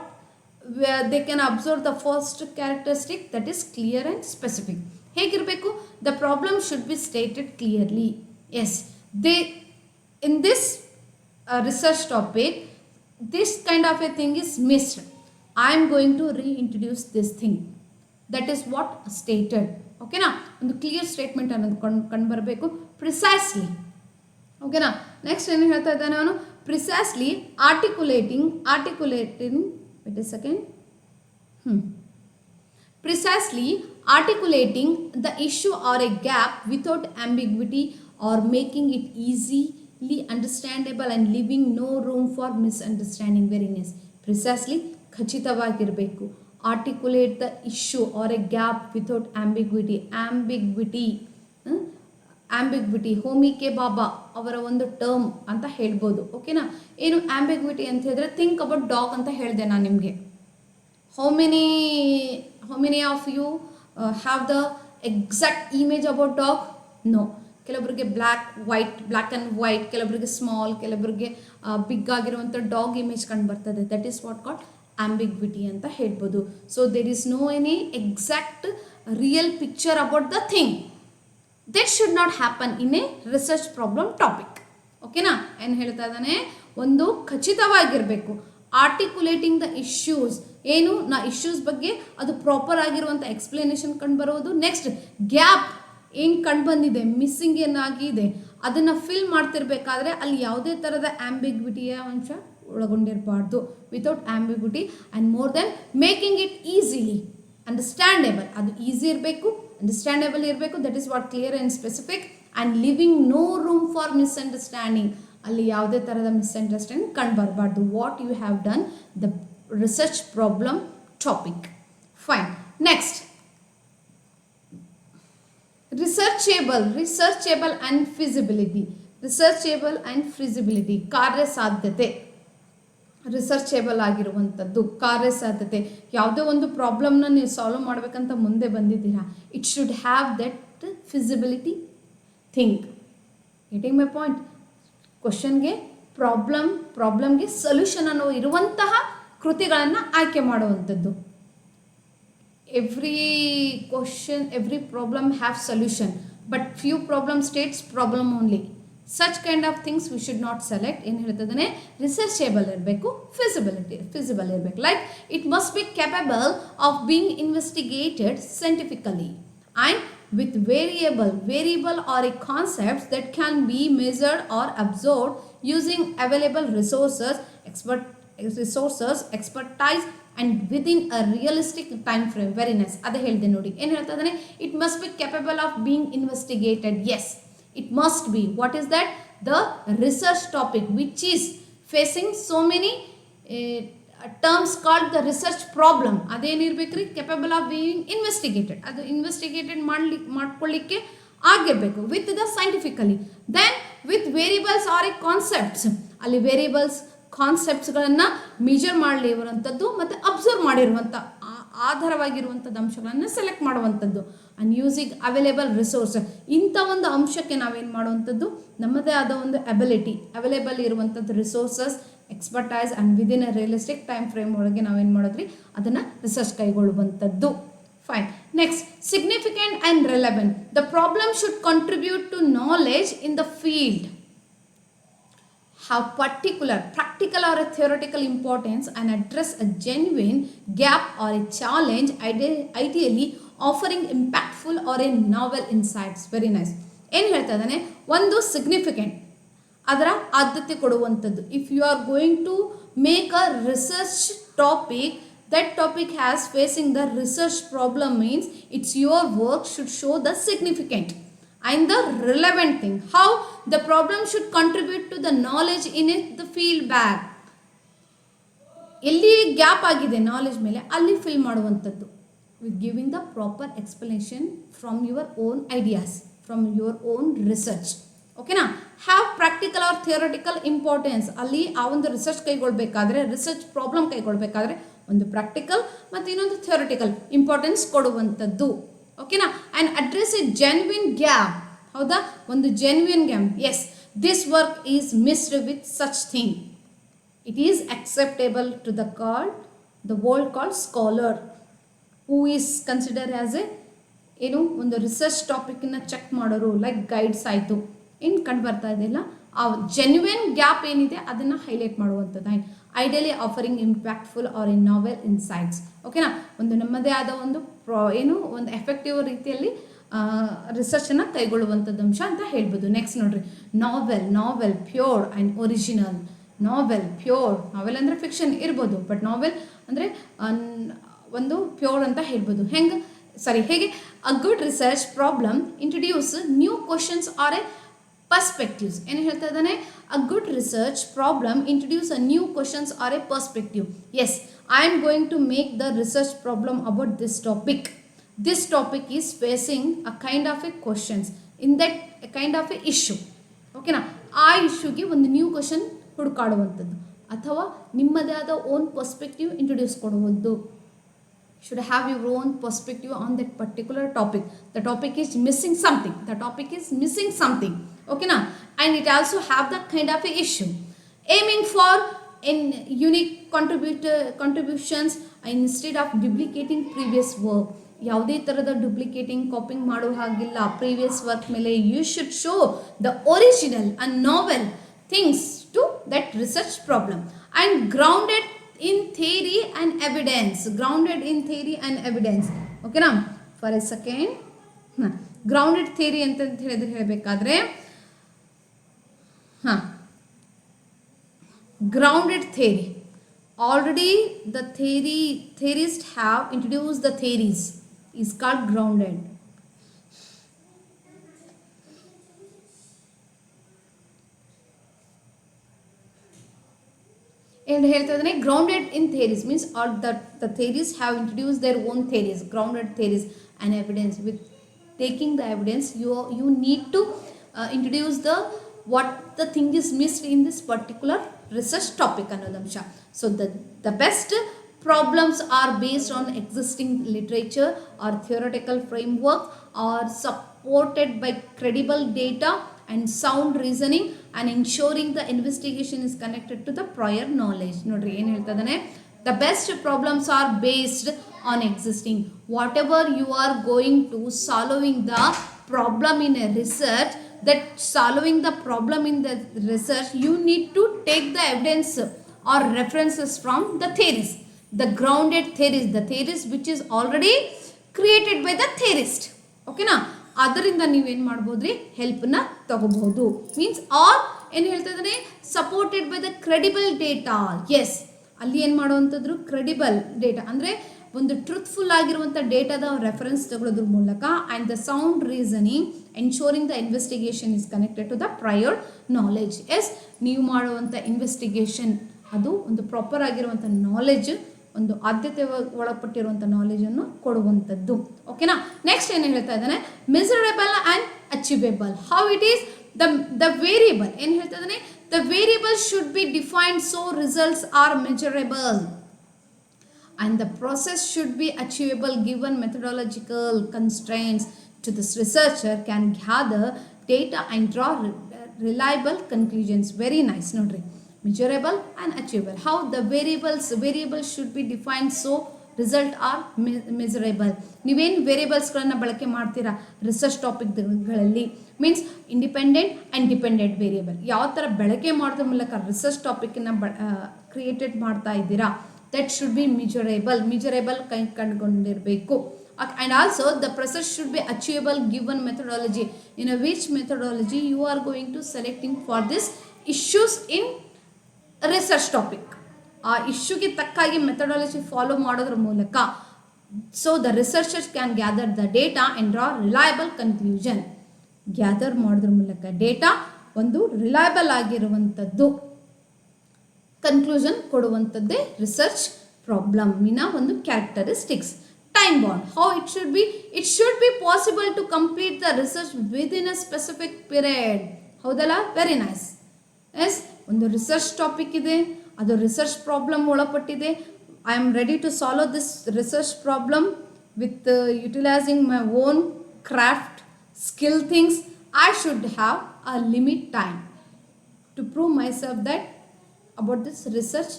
where they can observe the first characteristic, that is clear and specific. ಹೇಗಿರಬೇಕು? The problem should be stated clearly. Yes, they in this research topic this kind of a thing is missed. I am going to reintroduce this thing. That is what stated. Okay na? ಒಂದು clear statement ಅನ್ನೋದು ಕಂಡು ಬರಬೇಕು. Precisely. ಓಕೆನಾ? Next ಏನು ಹೇಳ್ತಾ ಇದ್ದಾನೆ ಅವನು? Precisely articulating wait a second. Precisely articulating the issue or a gap without ambiguity or making it easily understandable and leaving no room for misunderstanding. Very nice. Precisely ಖಚಿತವಾಗಿರಬೇಕು. Articulate the issue or a gap without ambiguity. Ambiguity ಹೋಮಿಕೆ ಬಾಬಾ ಅವರ ಒಂದು term ಅಂತ ಹೇಳ್ಬೋದು. ಓಕೆನಾ? ಏನು ambiguity ಅಂತ ಹೇಳಿದ್ರೆ, think about dog ಅಂತ ಹೇಳಿದೆ ನಾನು ನಿಮಗೆ. How many of you have the exact image about dog? No. ಕೆಲವರಿಗೆ ಬ್ಲ್ಯಾಕ್ ಆ್ಯಂಡ್ ವೈಟ್, ಕೆಲವರಿಗೆ ಸ್ಮಾಲ್, ಕೆಲವರಿಗೆ ಬಿಗ್ ಆಗಿರುವಂಥ ಡಾಗ್ ಇಮೇಜ್ ಕಂಡು ಬರ್ತದೆ. That is what called ambiguity ಅಂತ ಹೇಳ್ಬೋದು. So there is no any exact real picture about the thing. That should not happen in a research problem topic. ಓಕೆನಾ? ಏನು ಹೇಳ್ತಾ ಇದ್ದಾನೆ? ಒಂದು ಖಚಿತವಾಗಿರಬೇಕು. ಆರ್ಟಿಕ್ಯುಲೇಟಿಂಗ್ ದ ಇಶ್ಯೂಸ್, ಏನು ಇಶ್ಯೂಸ್ ಬಗ್ಗೆ ಅದು ಪ್ರಾಪರ್ ಆಗಿರುವಂಥ ಎಕ್ಸ್ಪ್ಲನೇಷನ್ ಕಂಡು ಬರೋದು. ನೆಕ್ಸ್ಟ್, ಗ್ಯಾಪ್, ಏನು ಕಂಡು ಬಂದಿದೆ, ಮಿಸ್ಸಿಂಗ್ ಏನಾಗಿದೆ, ಅದನ್ನು ಫಿಲ್ ಮಾಡ್ತಿರ್ಬೇಕಾದ್ರೆ ಅಲ್ಲಿ ಯಾವುದೇ ಥರದ ಆಂಬಿಗ್ವಿಟಿಯ ಅಂಶ ಒಳಗೊಂಡಿರಬಾರ್ದು. Without ambiguity and more than making it easily understandable. ಅದು ಈಸಿ ಇರಬೇಕು, ಅಂಡರ್ಸ್ಟ್ಯಾಂಡೇಬಲ್ ಇರಬೇಕು. That is what clear and specific and living no room for misunderstanding. ಅಲ್ಲಿ ಯಾವುದೇ ಥರದ ಮಿಸ್ಅಂಡರ್ಸ್ಟ್ಯಾಂಡಿಂಗ್ ಕಂಡು ಬರಬಾರ್ದು. What you have done the research problem topic. Fine. Next, researchable and feasibility. Researchable and feasibility, ಕಾರ್ಯಸಾಧ್ಯತೆ. Researchable ಆಗಿರುವಂಥದ್ದು ಕಾರ್ಯಸಾಧ್ಯತೆ. ಯಾವುದೇ ಒಂದು ಪ್ರಾಬ್ಲಮ್ನ ನೀವು ಸಾಲ್ವ್ ಮಾಡಬೇಕಂತ ಮುಂದೆ ಬಂದಿದ್ದೀರಾ, it should have that feasibility think. Getting my point? ಕ್ವಶನ್ಗೆ ಪ್ರಾಬ್ಲಮ್ಗೆ ಸೊಲ್ಯೂಷನ್ ಅನ್ನೋ ಇರುವಂತಹ ಕೃತಿಗಳನ್ನು ಆಯ್ಕೆ ಮಾಡುವಂಥದ್ದು. Every question, every problem have solution, but few problem states problem only. Such kind of things we should not select. ಏನು ಹೇಳ್ತದೆ, ರಿಸರ್ಚೇಬಲ್ ಇರಬೇಕು, ಫಿಸಿಬಲ್ ಇರಬೇಕು. Like it must be capable of being investigated scientifically and with variable or a concepts that can be measured or absorbed using available resources, expertise and within a realistic time frame. Very nice. Ade helde nodi. ಏನು ಹೇಳ್ತದಾನೆ, it must be capable of being investigated. Yes, it must be. What is that? The research topic which is facing so many terms called the research problem. ಅದೇನಿರ್ಬೇಕ್ರಿ, capable of being investigated. ಅದು investigated ಮಾಡ್ಕೊಳ್ಳಿಕ್ಕೆ ಆಗಿರಬೇಕು with the scientifically. Then with variables or a concepts. ಅಲ್ಲಿ variables ಕಾನ್ಸೆಪ್ಟ್ಸ್ಗಳನ್ನು measure ಮಾಡಲಿ ಇರುವಂಥದ್ದು ಮತ್ತು observe ಮಾಡಿರುವಂಥ ಆಧಾರವಾಗಿರುವಂಥದ್ದು ಅಂಶಗಳನ್ನು ಸೆಲೆಕ್ಟ್ ಮಾಡುವಂಥದ್ದು. And using available resource. ಇಂಥ ಒಂದು ಅಂಶಕ್ಕೆ ನಾವೇನು ಮಾಡುವಂಥದ್ದು, ನಮ್ಮದೇ ಆದ ಒಂದು ಅವೈಲೇಬಲ್ ಇರುವಂಥದ್ದು resources, expertise and within a realistic time frame ಒಳಗೆ ನಾವೇನು ಮಾಡೋದ್ರಿ, ಅದನ್ನು ರಿಸರ್ಚ್ ಕೈಗೊಳ್ಳುವಂಥದ್ದು. Fine. Next, significant and relevant. The problem should contribute to knowledge in the field, have particular practical or a theoretical importance and address a genuine gap or a challenge, ideally offering impactful or a novel insights. Very nice. ಏನು ಹೇಳ್ತಾ ಇದ್ದಾನೆ, ಒಂದು significant, ಅದರ ಆದ್ಯತೆ ಕೊಡುವಂಥದ್ದು. If you are going to make a research topic, that topic has facing the research problem means it's your work should show the significant and the relevant thing. How the problem should contribute to the knowledge in it, the field back. ಎಲ್ಲಿ gap ಆಗಿದೆ knowledge ಮೇಲೆ ಅಲ್ಲಿ fill ಮಾಡುವಂಥದ್ದು. With giving the proper explanation from your own ideas, from your own research. ಓಕೆನಾ? Have practical or theoretical importance. ಅಲ್ಲಿ ಆ ಒಂದು research ಕೈಗೊಳ್ಬೇಕಾದ್ರೆ, ರಿಸರ್ಚ್ ಪ್ರಾಬ್ಲಮ್ ಕೈಗೊಳ್ಬೇಕಾದ್ರೆ ಒಂದು ಪ್ರಾಕ್ಟಿಕಲ್ ಮತ್ತು ಇನ್ನೊಂದು ಥಿಯರಿಟಿಕಲ್ ಇಂಪಾರ್ಟೆನ್ಸ್ ಕೊಡುವಂಥದ್ದು. ಓಕೆನಾ? And address a genuine gap. ಹೌದಾ? ಒಂದು genuine gap. Yes, this work is missed with such thing. It is acceptable to the world called scholar who is consider as A ಏನು ಒಂದು research ಟಾಪಿಕನ್ನು check ಮಾಡೋರು, like guides ಆಯಿತು. ಏನು ಕಂಡು ಬರ್ತಾ ಇದೆಯಲ್ಲ, ಆ ಜೆನ್ಯುನ್ ಗ್ಯಾಪ್ ಏನಿದೆ ಅದನ್ನು ಹೈಲೈಟ್ ಮಾಡುವಂಥದ್ದು. And ideally offering impactful or a novel insights. ಓಕೆನಾ? ಒಂದು ನಮ್ಮದೇ ಆದ ಒಂದು ಒಂದು ಎಫೆಕ್ಟಿವ್ ರೀತಿಯಲ್ಲಿ ರಿಸರ್ಚನ್ನು ಕೈಗೊಳ್ಳುವಂಥದ್ದು ಅಂಶ ಅಂತ ಹೇಳ್ಬೋದು. ನೆಕ್ಸ್ಟ್ ನೋಡ್ರಿ, ನಾವೆಲ್ ಪ್ಯೂರ್ ಆ್ಯಂಡ್ ಒರಿಜಿನಲ್. ನಾವೆಲ್ ಅಂದರೆ ಫಿಕ್ಷನ್ ಇರ್ಬೋದು, ಬಟ್ ನಾವೆಲ್ ಅಂದರೆ ಒಂದು ಪ್ಯೂರ್ ಅಂತ ಹೇಳ್ಬೋದು. ಹೇಗೆ a good research problem introduce new questions or a perspectives. ಏನು ಹೇಳ್ತಾ ಇದ್ದಾನೆ, a good research problem introduce a new questions or a perspective. Yes, I am going to make the research problem about this topic. This topic is facing a kind of a questions in that a kind of a issue. ಓಕೆನಾ? ಆ ಇಶ್ಯೂಗೆ ಒಂದು new question ಹುಡುಕಾಡುವಂಥದ್ದು ಅಥವಾ ನಿಮ್ಮದೇ ಆದ own perspective introduce ಕೊಡುವುದು. should have your own perspective on that particular topic. The topic is missing something. Okay na? And it also have that kind of a issue. Aiming for in unique contributions instead of duplicating previous work. ಯಾವುದೇ ಥರದ ಡುಪ್ಲಿಕೇಟಿಂಗ್, copying ಮಾಡೋ ಹಾಗಿಲ್ಲ previous work ಮೇಲೆ. You should show the original and novel things to that research problem and grounded in theory and evidence. Okay na? For a second, grounded theory ಅಂತ ಹೇಳಬೇಕಾದ್ರೆ grounded theory. Already the theorists have introduced the theories is called grounded. And ಹೇಳ್ತಿದ್ದಾನೆ grounded in theories means all the theories have introduced their own theories, grounded theories and evidence. With taking the evidence, you need to introduce the what the thing is missed in this particular research topic ಅನ್ನೋದು ಅಂಶ. So the best problems are based on existing literature or theoretical framework or supported by credible data and sound reasoning and ensuring the investigation is connected to the prior knowledge. ನೋಡ್ರಿ ಏನು ಹೇಳ್ತದಾನೆ, the best problems are based on existing. Whatever you are going to solving the problem in a research, that solving the problem in the research, you need to take the evidence or references from the theories, the grounded theories, the theories which is already created by the theorist. ಓಕೆನಾ, ಅದರಿಂದ ನೀವೇನು ಮಾಡ್ಬೋದ್ರಿ, ಹೆಲ್ಪ್ನ ತಗೋಬಹುದು. Means R ಏನು ಹೇಳ್ತಾ ಇದ್ದಾನೆ, supported by the credible data. Yes, ಅಲ್ಲಿ ಏನು ಮಾಡುವಂಥದ್ದು ಕ್ರೆಡಿಬಲ್ ಡೇಟಾ ಅಂದರೆ ಒಂದು ಟ್ರೂತ್ಫುಲ್ ಆಗಿರುವಂಥ ಡೇಟಾದ ರೆಫರೆನ್ಸ್ ತಗೊಳ್ಳೋದ್ರ ಮೂಲಕ and the sound reasoning ensuring the investigation is connected to the prior knowledge. Yes, ನೀವು ಮಾಡುವಂಥ ಇನ್ವೆಸ್ಟಿಗೇಷನ್ ಅದು ಒಂದು ಪ್ರಾಪರ್ ಆಗಿರುವಂಥ ನಾಲೆಜ್, ಒಂದು ಆದ್ಯತೆ ಒಳಪಟ್ಟಿರುವಂಥ ನಾಲೆಜನ್ನು ಕೊಡುವಂಥದ್ದು. ಓಕೆನಾ, ನೆಕ್ಸ್ಟ್ ಏನು ಹೇಳ್ತಾ ಇದ್ದಾನೆ, measurable and achievable. How it is the variable ಏನು ಹೇಳ್ತಾ ಇದ್ದಾನೆ, the variable should be defined so results are measurable and the process should be achievable given methodological constraints. To this, researcher can gather data and draw reliable conclusions. Very nice, nodri, measurable and achievable. How the variables should be defined so result are measurable. ನೀವೇನು ವೇರಿಯಬಲ್ಸ್ಗಳನ್ನು ಬಳಕೆ ಮಾಡ್ತೀರಾ research ಟಾಪಿಕ್ಗಳಲ್ಲಿ, means independent and dependent variable ಯಾವ ಥರ ಬಳಕೆ ಮಾಡೋದ್ರ ಮೂಲಕ ರಿಸರ್ಚ್ ಟಾಪಿಕನ್ನು ಕ್ರಿಯೇಟೆಡ್ ಮಾಡ್ತಾ ಇದ್ದೀರಾ, that should be measurable ಕಂಡುಕೊಂಡಿರಬೇಕು. And also the process should be achievable given methodology, in a which methodology you are going to selecting for this issues in research topic. ಆ ಇಶ್ಯೂಗೆ ತಕ್ಕಾಗಿ methodology follow ಮಾಡೋದ್ರ ಮೂಲಕ so the researchers can gather the data and draw reliable conclusion. Gather ಮಾಡೋದ್ರ ಮೂಲಕ data ಒಂದು reliable ಆಗಿರುವಂಥದ್ದು conclusion ಕೊಡುವಂಥದ್ದೇ research ಪ್ರಾಬ್ಲಮ್ಮಿನ ಒಂದು characteristics. Time bound, how it should be possible to complete the research within a specific period. ಹೌದಲ್ಲ, very nice. Yes, ಒಂದು research topic ಇದೆ, ಅದು ರಿಸರ್ಚ್ ಪ್ರಾಬ್ಲಮ್ ಒಳಪಟ್ಟಿದೆ. I am ready to solve this research problem with utilising my own craft skill things. I should have a limit time to prove myself that about this research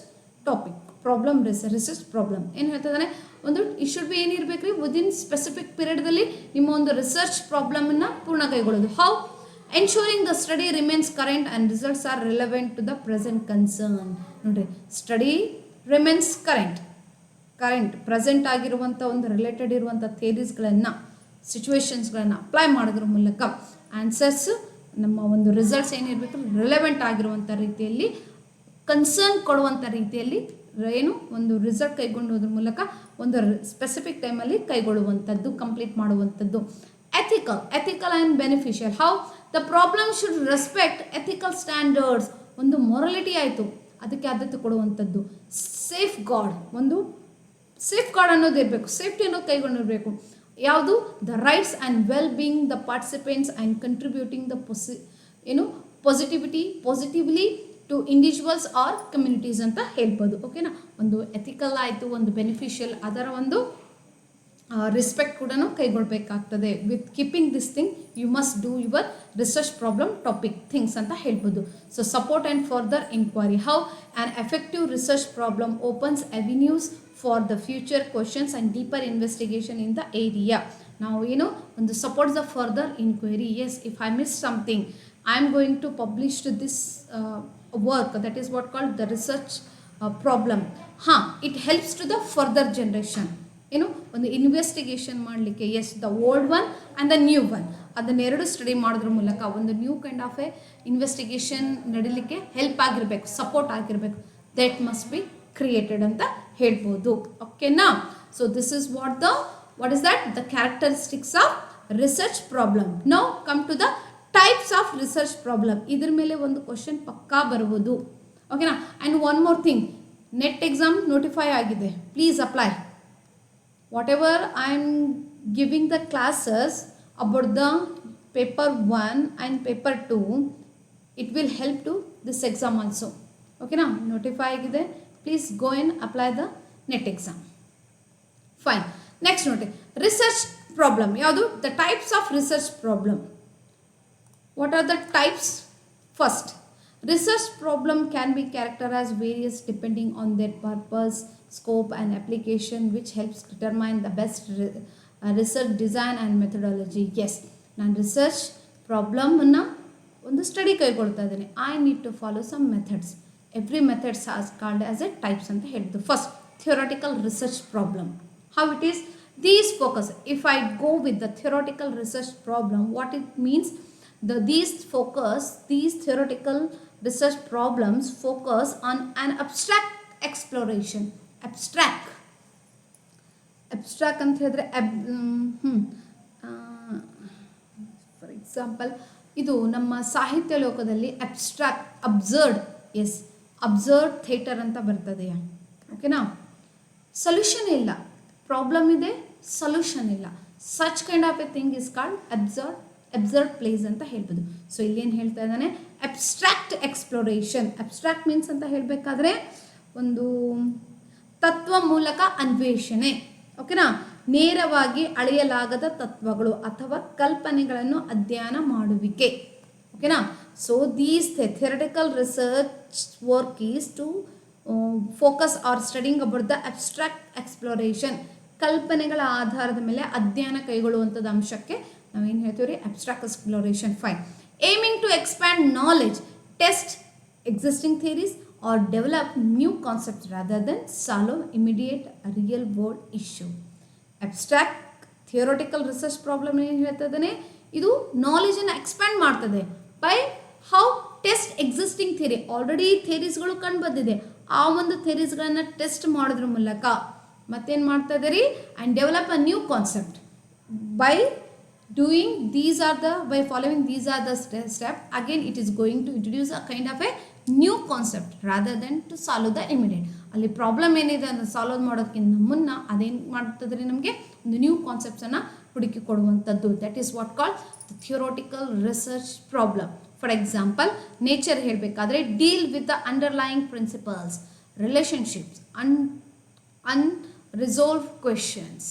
topic problem. Research problem ಏನು ಹೇಳ್ತಿದ್ದಾನೆ, ಒಂದು it should B ಏನಿರಬೇಕು ರೀ, within specific ಪೀರಿಯಡ್ದಲ್ಲಿ ನಿಮ್ಮ ಒಂದು research ಪ್ರಾಬ್ಲಮನ್ನು ಪೂರ್ಣ ಕೈಗೊಳ್ಳೋದು. How ensuring the study remains current and results are relevant to the present concern. ನೋಡಿರಿ, ಸ್ಟಡಿ ರಿಮೇನ್ಸ್ ಕರೆಂಟ್ ಪ್ರೆಸೆಂಟ್ ಆಗಿರುವಂಥ ಒಂದು ರಿಲೇಟೆಡ್ ಇರುವಂಥ ಥಿಯರೀಸ್ಗಳನ್ನು ಸಿಚುವೇಶನ್ಸ್ಗಳನ್ನು ಅಪ್ಲೈ ಮಾಡೋದ್ರ ಮೂಲಕ ಆನ್ಸರ್ಸ್ ನಮ್ಮ ಒಂದು ರಿಸಲ್ಟ್ಸ್ ಏನಿರಬೇಕು ರಿಲೆವೆಂಟ್ ಆಗಿರುವಂಥ ರೀತಿಯಲ್ಲಿ ಕನ್ಸರ್ನ್ ಕೊಡುವಂಥ ರೀತಿಯಲ್ಲಿ ಏನು ಒಂದು ರಿಸಲ್ಟ್ ಕೈಗೊಳ್ಳೋದ್ರ ಮೂಲಕ ಒಂದು ಸ್ಪೆಸಿಫಿಕ್ ಟೈಮಲ್ಲಿ ಕೈಗೊಳ್ಳುವಂಥದ್ದು, ಕಂಪ್ಲೀಟ್ ಮಾಡುವಂಥದ್ದು. ethical and beneficial. How the problem should respect ethical standards. ಒಂದು ಮೊರಾಲಿಟಿ ಆಯಿತು, ಅದಕ್ಕೆ ಆದ್ಯತೆ ಕೊಡುವಂಥದ್ದು. ಸೇಫ್ ಗಾರ್ಡ್ ಅನ್ನೋದು ಇರಬೇಕು, ಸೇಫ್ಟಿ ಅನ್ನೋದು ಕೈಗೊಂಡಿರಬೇಕು. ಯಾವುದು, the rights and well being the participants and contributing the positively to individuals or communities ಅಂತ ಹೇಳ್ಬೋದು. ಓಕೆನಾ, ಒಂದು ಎಥಿಕಲ್ ಆಯಿತು, ಒಂದು ಬೆನಿಫಿಷಿಯಲ್, ಅದರ ಒಂದು ರೆಸ್ಪೆಕ್ಟ್ ಕೂಡ ಕೈಗೊಳ್ಳಬೇಕಾಗ್ತದೆ. With keeping this thing you must do your research problem topic things ಅಂತ ಹೇಳ್ಬೋದು. So support and further inquiry. How an effective research problem opens avenues for the future questions and deeper investigation in the area. ನಾವು ಏನು ಒಂದು support the further inquiry. Yes, if I miss something, I am going to publish this work, that is what called the research problem. It helps to the further generation. ಏನು ಒಂದು investigation ಮಾಡಲಿಕ್ಕೆ yes the old one and the new one ಅದನ್ನೆರಡು study ಮಾಡೋದ್ರ ಮೂಲಕ ಒಂದು new kind of a investigation ನಡೀಲಿಕ್ಕೆ help ಆಗಿರಬೇಕು, support ಆಗಿರಬೇಕು. ದಟ್ ಮಸ್ಟ್ ಬಿ ಕ್ರಿಯೇಟೆಡ್ ಅಂತ ಹೇಳ್ಬೋದು. ಓಕೆನಾ? So this is what is that the characteristics of research problem. Now come to the types of research problem. ಇದ್ರ ಮೇಲೆ ಒಂದು ಕ್ವಶನ್ ಪಕ್ಕಾ ಬರ್ಬೋದು. ಓಕೆನಾ? And one more thing, NET exam notify ಆಗಿದೆ, please apply. Whatever I am giving the classes about the paper 1 and paper 2, it will help to this exam also. Okay na? Notify agide, please go and apply the net exam. Fine. Next note, research problem. Yadu the types of research problem. What are the types? First, research problem can be characterized various depending on their purpose, scope and application, which helps determine the best research design and methodology. Yes, ನಾನು research ಪ್ರಾಬ್ಲಮನ್ನು ಒಂದು study ಕೈಗೊಳ್ತಾ ಇದ್ದೀನಿ. I need to follow some methods. Every methods as called as a types ಅಂತ ಹೇಳಿದ್ದು. First, theoretical research problem. How it is? These focus. If I go with the theoretical research problem, what it means, these theoretical research problems focus on an abstract exploration. Abstract ಅಂತ ಹೇಳಿದ್ರೆ for example, ಇದು ನಮ್ಮ ಸಾಹಿತ್ಯ ಲೋಕದಲ್ಲಿ absurd theatre ಅಂತ ಬರ್ತದೆಯಾ? ಓಕೆನಾ? Solution ಇಲ್ಲ, problem ಇದೆ, ಸೊಲ್ಯೂಷನ್ ಇಲ್ಲ. Such kind of A thing is called absurd place ಅಂತ ಹೇಳ್ಬೋದು. ಸೊ ಇಲ್ಲೇನು ಹೇಳ್ತಾ ಇದ್ದಾನೆ? Abstract exploration. ಅಬ್ಸ್ಟ್ರಾಕ್ಟ್ ಮೀನ್ಸ್ ಅಂತ ಹೇಳಬೇಕಾದ್ರೆ ಒಂದು ತತ್ವ ಮೂಲಕ ಅನ್ವೇಷಣೆ. ಓಕೆನಾ? ನೇರವಾಗಿ ಅಳೆಯಲಾಗದ ತತ್ವಗಳು ಅಥವಾ ಕಲ್ಪನೆಗಳನ್ನು ಅಧ್ಯಯನ ಮಾಡುವಿಕೆ. ಓಕೆನಾ? So these theoretical research work is to focus or studying about the abstract exploration. ಕಲ್ಪನೆಗಳ ಆಧಾರದ ಮೇಲೆ ಅಧ್ಯಯನ ಕೈಗೊಳ್ಳುವಂಥದ್ದು ಅಂಶಕ್ಕೆ ನಾವೇನು ಹೇಳ್ತೀವಿ ರೀ? Abstract exploration. Fine. Aiming to expand knowledge, test existing theories or develop new concepts rather than solve immediate real world issue. Abstract theoretical research problem ಏನು ಹೇಳ್ತಾ ಇದ್ದಾನೆ? ಇದು ನಾಲೆಜನ್ನು ಎಕ್ಸ್ಪ್ಯಾಂಡ್ ಮಾಡ್ತದೆ. By how? Test existing theory. Already ಥಿಯರೀಸ್ಗಳು ಕಂಡು ಬಂದಿದೆ, ಆ ಒಂದು ಥಿಯರೀಸ್ಗಳನ್ನು ಟೆಸ್ಟ್ ಮಾಡೋದ್ರ ಮೂಲಕ ಮತ್ತೇನು ಮಾಡ್ತಾ ಇದ್ದೀರಿ? And develop a new concept. By following these are the steps, again it is going to introduce a kind of a new concept rather than to solve the immediate. ಅಲ್ಲಿ ಪ್ರಾಬ್ಲಮ್ ಏನಿದೆ ಅದನ್ನು solve ಮಾಡೋದಕ್ಕಿಂತ ಮುನ್ನ ಅದೇನು ಮಾಡ್ತದ್ರಿ? ನಮಗೆ ಒಂದು new ಕಾನ್ಸೆಪ್ಟ್ಸನ್ನು ಹುಡುಕಿ ಕೊಡುವಂಥದ್ದು. That is what called the theoretical research problem. For example, nature ಹೇಳಬೇಕಾದ್ರೆ deal with the underlying principles, relationships, unresolved questions.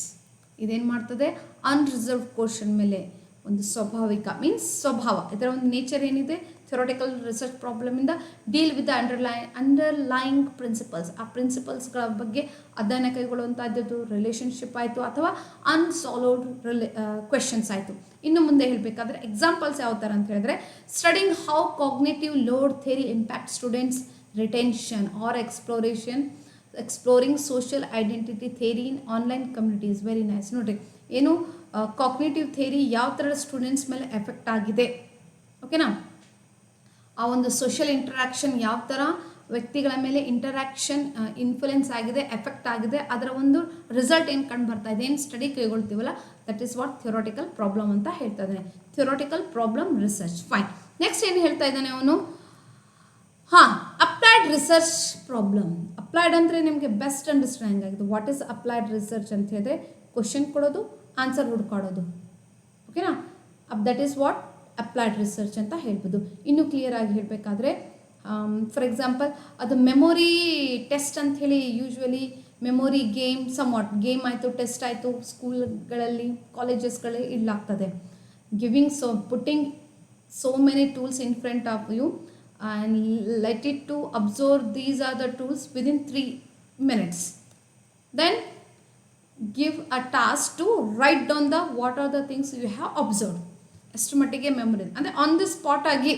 ಇದೇನು ಮಾಡ್ತದೆ? ಅನ್ರಿಸರ್ವ್ಡ್ ಕ್ವಶನ್ ಮೇಲೆ ಒಂದು ಸ್ವಾಭಾವಿಕ ಮೀನ್ಸ್ ಸ್ವಭಾವ, ಇದರ ಒಂದು ನೇಚರ್ ಏನಿದೆ ಥಿಯೋರಿಟಿಕಲ್ ರಿಸರ್ಚ್ ಪ್ರಾಬ್ಲಮಿಂದ deal with the underlying principles. ಆ ಪ್ರಿನ್ಸಿಪಲ್ಸ್ಗಳ ಬಗ್ಗೆ ಅಧ್ಯಯನ ಕೈಗೊಳ್ಳುವಂಥದ್ದು ರಿಲೇಷನ್ಶಿಪ್ ಆಯಿತು ಅಥವಾ ಅನ್ಸಾಲ್ವ್ಡ್ ಕ್ವೆಶನ್ಸ್ ಆಯಿತು. ಇನ್ನು ಮುಂದೆ ಹೇಳಬೇಕಾದ್ರೆ ಎಕ್ಸಾಂಪಲ್ಸ್ ಯಾವ ಥರ ಅಂತ ಹೇಳಿದ್ರೆ, studying how cognitive load theory impact students retention or exploring social identity theory in online communities. Very nice. ನೋಡಿರಿ, ಏನು ಕಾಗ್ನೇಟಿವ್ ಥಿಯರಿ ಯಾವ ಥರ ಸ್ಟೂಡೆಂಟ್ಸ್ ಮೇಲೆ ಎಫೆಕ್ಟ್ ಆಗಿದೆ. ಓಕೆನಾ? ಆ ಒಂದು ಸೋಷಿಯಲ್ ಇಂಟರಾಕ್ಷನ್ ಯಾವ ಥರ ವ್ಯಕ್ತಿಗಳ ಮೇಲೆ ಇನ್ಫ್ಲುಯೆನ್ಸ್ ಆಗಿದೆ, ಎಫೆಕ್ಟ್ ಆಗಿದೆ, ಅದರ ಒಂದು ರಿಸಲ್ಟ್ ಏನು ಕಂಡು ಬರ್ತಾ ಇದೆ, ಏನು ಸ್ಟಡಿ ಕೈಗೊಳ್ತೀವಲ್ಲ, that is what theoretical problem ಅಂತ ಹೇಳ್ತಾ ಇದ್ದಾನೆ. Theoretical problem research. Fine. Next ಏನು ಹೇಳ್ತಾ ಇದ್ದಾನೆ ಅವನು? Applied research problem. ಅಪ್ಲೈಡ್ ಅಂದರೆ ನಿಮಗೆ ಬೆಸ್ಟ್ ಅಂಡರ್ಸ್ಟ್ಯಾಂಡಿಂಗ್ ಆಗಿದೆ. ವಾಟ್ ಈಸ್ ಅಪ್ಲೈಡ್ ರಿಸರ್ಚ್ ಅಂತ ಹೇಳಿದ್ರೆ ಕ್ವಶನ್ ಕೊಡೋದು, ಆನ್ಸರ್ ಹುಡ್ಕಾಡೋದು. ಓಕೆನಾ? That is what applied research ಅಂತ ಹೇಳ್ಬೋದು. ಇನ್ನೂ ಕ್ಲಿಯರ್ ಆಗಿ ಹೇಳಬೇಕಾದ್ರೆ, ಫಾರ್ ಎಕ್ಸಾಂಪಲ್, ಅದು ಮೆಮೊರಿ ಟೆಸ್ಟ್ ಅಂಥೇಳಿ ಯೂಶ್ವಲಿ ಮೆಮೊರಿ ಗೇಮ್ ಗೇಮ್ ಆಯಿತು, ಟೆಸ್ಟ್ ಆಯಿತು, ಸ್ಕೂಲ್ಗಳಲ್ಲಿ ಕಾಲೇಜಸ್ಗಳಲ್ಲಿ ಇಡಲಾಗ್ತದೆ. Putting so many tools in front of you and let it to absorb these are the tools within 3 minutes. Then give a task to write down what are the things you have observed. ಎಷ್ಟು ಮಟ್ಟಿಗೆ memory ಅಂದರೆ on the spot ಆಗಿ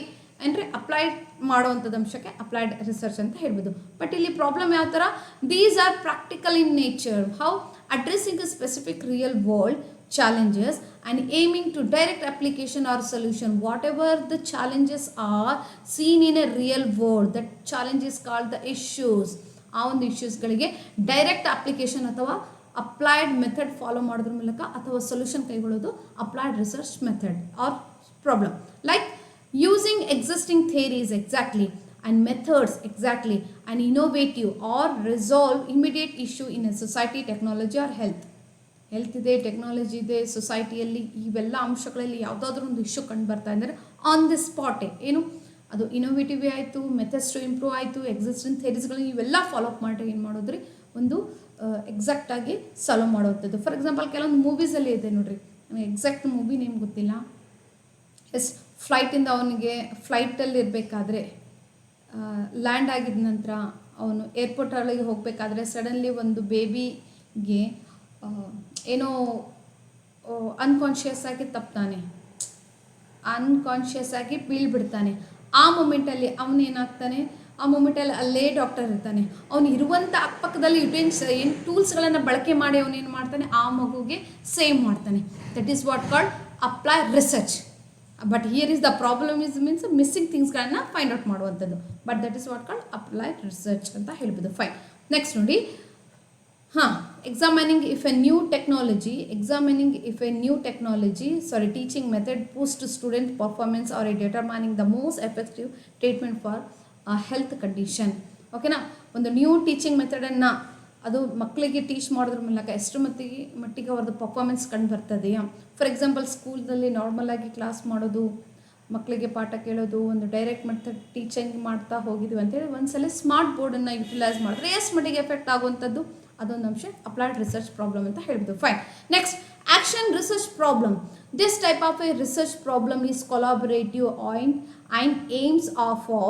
ಅಂದರೆ applied ಮಾಡುವಂಥದ್ದು ಅಂಶಕ್ಕೆ applied research ಅಂತ ಹೇಳ್ಬೋದು. But ಇಲ್ಲಿ ಪ್ರಾಬ್ಲಮ್ ಯಾವ ಥರ? These are practical in nature. How? addressing a specific real world challenges and aiming to direct application or solution. Whatever the challenges are seen in a real world, that challenge is called the issues. ಆ ಒಂದು ಇಶ್ಯೂಸ್ಗಳಿಗೆ direct application ಅಥವಾ applied method follow ಮಾಡೋದ್ರ ಮೂಲಕ ಅಥವಾ solution ಕೈಗೊಳ್ಳೋದು applied research method or problem. Like using existing theories exactly and methods exactly and innovative or resolve immediate issue in a society, technology or health. Health ಇದೆ, technology ಇದೆ, ಸೊಸೈಟಿಯಲ್ಲಿ ಇವೆಲ್ಲ ಅಂಶಗಳಲ್ಲಿ ಯಾವುದಾದ್ರೂ ಒಂದು ಇಶ್ಯೂ ಕಂಡು ಬರ್ತಾ ಇದ್ದಾರೆ ಆನ್ ದಿ ಸ್ಪಾಟೇ ಏನು ಅದು ಇನೋವೇಟಿವ್ ಆಯಿತು, ಮೆಥಡ್ಸ್ ಟು ಇಂಪ್ರೂವ್ ಆಯಿತು, ಎಕ್ಸಿಸ್ಟಿಂಗ್ ಥಿಯರೀಸ್ಗಳನ್ನ ಇವೆಲ್ಲ ಫಾಲೋ ಅಪ್ ಮಾಡಿ ಏನು ಮಾಡೋದ್ರಿ ಒಂದು ಎಕ್ಸಾಕ್ಟಾಗಿ ಸಾಲ್ವ್ ಮಾಡೋವಂಥದ್ದು. ಫಾರ್ ಎಕ್ಸಾಂಪಲ್ ಕೆಲವೊಂದು ಮೂವೀಸಲ್ಲಿ ಇದೆ ನೋಡ್ರಿ, ನನಗೆ ಎಕ್ಸಾಕ್ಟ್ ಮೂವಿ ನೇಮ್ ಗೊತ್ತಿಲ್ಲ. ಎಸ್, ಫ್ಲೈಟಿಂದ ಅವನಿಗೆ ಫ್ಲೈಟಲ್ಲಿ ಇರಬೇಕಾದ್ರೆ ಲ್ಯಾಂಡ್ ಆಗಿದ ನಂತರ ಅವನು ಏರ್ಪೋರ್ಟಲ್ಲಿಗೆ ಹೋಗಬೇಕಾದ್ರೆ ಸಡನ್ಲಿ ಒಂದು ಬೇಬಿಗೆ ಏನೋ ಅನ್ಕಾನ್ಷಿಯಸ್ ಆಗಿ ತಪ್ತಾನೆ, ಅನ್ಕಾನ್ಷಿಯಸ್ ಆಗಿ ಬೀಳ್ಬಿಡ್ತಾನೆ. ಆ ಮೂಮೆಂಟಲ್ಲಿ ಅವನೇನಾಗ್ತಾನೆ, ಆ ಮೂಮೆಂಟಲ್ಲಿ ಅಲ್ಲೇ ಡಾಕ್ಟರ್ ಇರ್ತಾನೆ. ಅವನು ಇರುವಂಥ ಅಕ್ಕಪಕ್ಕದಲ್ಲಿ ಏನು ಟೂಲ್ಸ್ಗಳನ್ನು ಬಳಕೆ ಮಾಡಿ ಅವನೇನು ಮಾಡ್ತಾನೆ, ಆ ಮಗುಗೆ ಸೇವ್ ಮಾಡ್ತಾನೆ. That is what called apply research. But here is the problem is means missing ಥಿಂಗ್ಸ್ಗಳನ್ನ ಫೈಂಡ್ ಔಟ್ ಮಾಡುವಂಥದ್ದು. But that is what called applied research ಅಂತ ಹೇಳ್ಬೋದು. ಫೈನ್. ನೆಕ್ಸ್ಟ್ ನೋಡಿ, examining if a new technology teaching method boosts student performance or determining the most effective treatment for a health condition. ಓಕೆನಾ, ಒಂದು new teaching ಮೆಥಡನ್ನು ಅದು ಮಕ್ಕಳಿಗೆ teach ಮಾಡೋದ್ರ ಮೂಲಕ ಎಷ್ಟು ಮಟ್ಟಿಗೆ ಅವ್ರದ್ದು ಪರ್ಫಾರ್ಮೆನ್ಸ್ ಕಂಡು ಬರ್ತದೆಯಾ. ಫಾರ್ ಎಕ್ಸಾಂಪಲ್ ಸ್ಕೂಲ್ನಲ್ಲಿ ನಾರ್ಮಲಾಗಿ ಕ್ಲಾಸ್ ಮಾಡೋದು, ಮಕ್ಕಳಿಗೆ ಪಾಠ ಕೇಳೋದು, ಒಂದು ಡೈರೆಕ್ಟ್ ಮೆಥಡ್ ಟೀಚಿಂಗ್ ಮಾಡ್ತಾ ಹೋಗಿದ್ವಿ ಅಂತೇಳಿ ಒಂದ್ಸಲ ಸ್ಮಾರ್ಟ್ ಬೋರ್ಡನ್ನು ಯುಟಿಲೈಸ್ ಮಾಡಿದ್ರೆ ಎಷ್ಟು ಮಟ್ಟಿಗೆ ಎಫೆಕ್ಟ್ ಆಗುವಂಥದ್ದು ಅದೊಂದು ಅಂಶ ಅಪ್ಲೈಡ್ ರಿಸರ್ಚ್ ಪ್ರಾಬ್ಲಮ್ ಅಂತ ಹೇಳ್ಬೋದು. Fine. Next, action research problem. This type of a research problem is collaborative and aims are for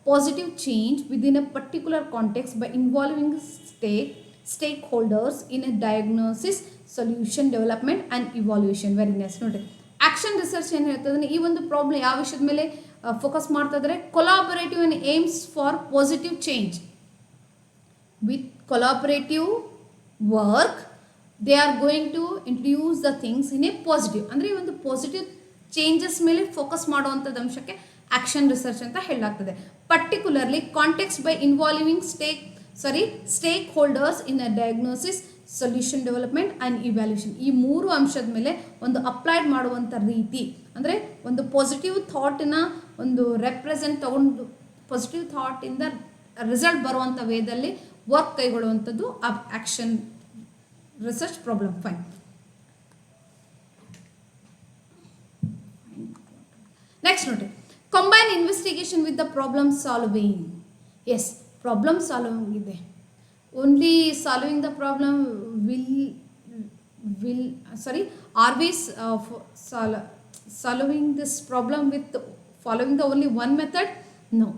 positive change within a particular context by involving stakeholders in a diagnosis, solution development and evaluation. Very nice. ನೋಡಿರಿ, action research ಏನು ಹೇಳ್ತದೆ, ಈ ಒಂದು problem ಯಾವ ವಿಷಯದ ಮೇಲೆ focus ಮಾಡ್ತಾ ಇದ್ದಾರೆ, collaborative and aims for positive change. With collaborative work they are going to introduce the things in a positive, ಅಂದರೆ ಈ ಒಂದು ಪಾಸಿಟಿವ್ ಚೇಂಜಸ್ ಮೇಲೆ ಫೋಕಸ್ ಮಾಡುವಂಥದ್ದು ಅಂಶಕ್ಕೆ ಆಕ್ಷನ್ ರಿಸರ್ಚ್ ಅಂತ ಹೇಳಲಾಗ್ತದೆ. Particularly context by involving stakeholders in a diagnosis, solution development and evaluation. ಈ ಮೂರು ಅಂಶದ ಮೇಲೆ ಒಂದು ಅಪ್ಲೈಡ್ ಮಾಡುವಂಥ ರೀತಿ, ಅಂದರೆ ಒಂದು ಪಾಸಿಟಿವ್ ಥಾಟಿನ ಒಂದು ರೆಪ್ರೆಸೆಂಟ್ ತಗೊಂಡು ಪಾಸಿಟಿವ್ ಥಾಟಿಂದ ರಿಸಲ್ಟ್ ಬರುವಂಥ ವೇದಲ್ಲಿ ವರ್ಕ್ ಕೈಗೊಳ್ಳುವಂಥದ್ದು action research problem. Fine. Next ನೋಡಿ, combine investigation with the problem solving. Yes, problem solving ಇದೆ. Only solving the problem are we solving this problem with following the only one method? No.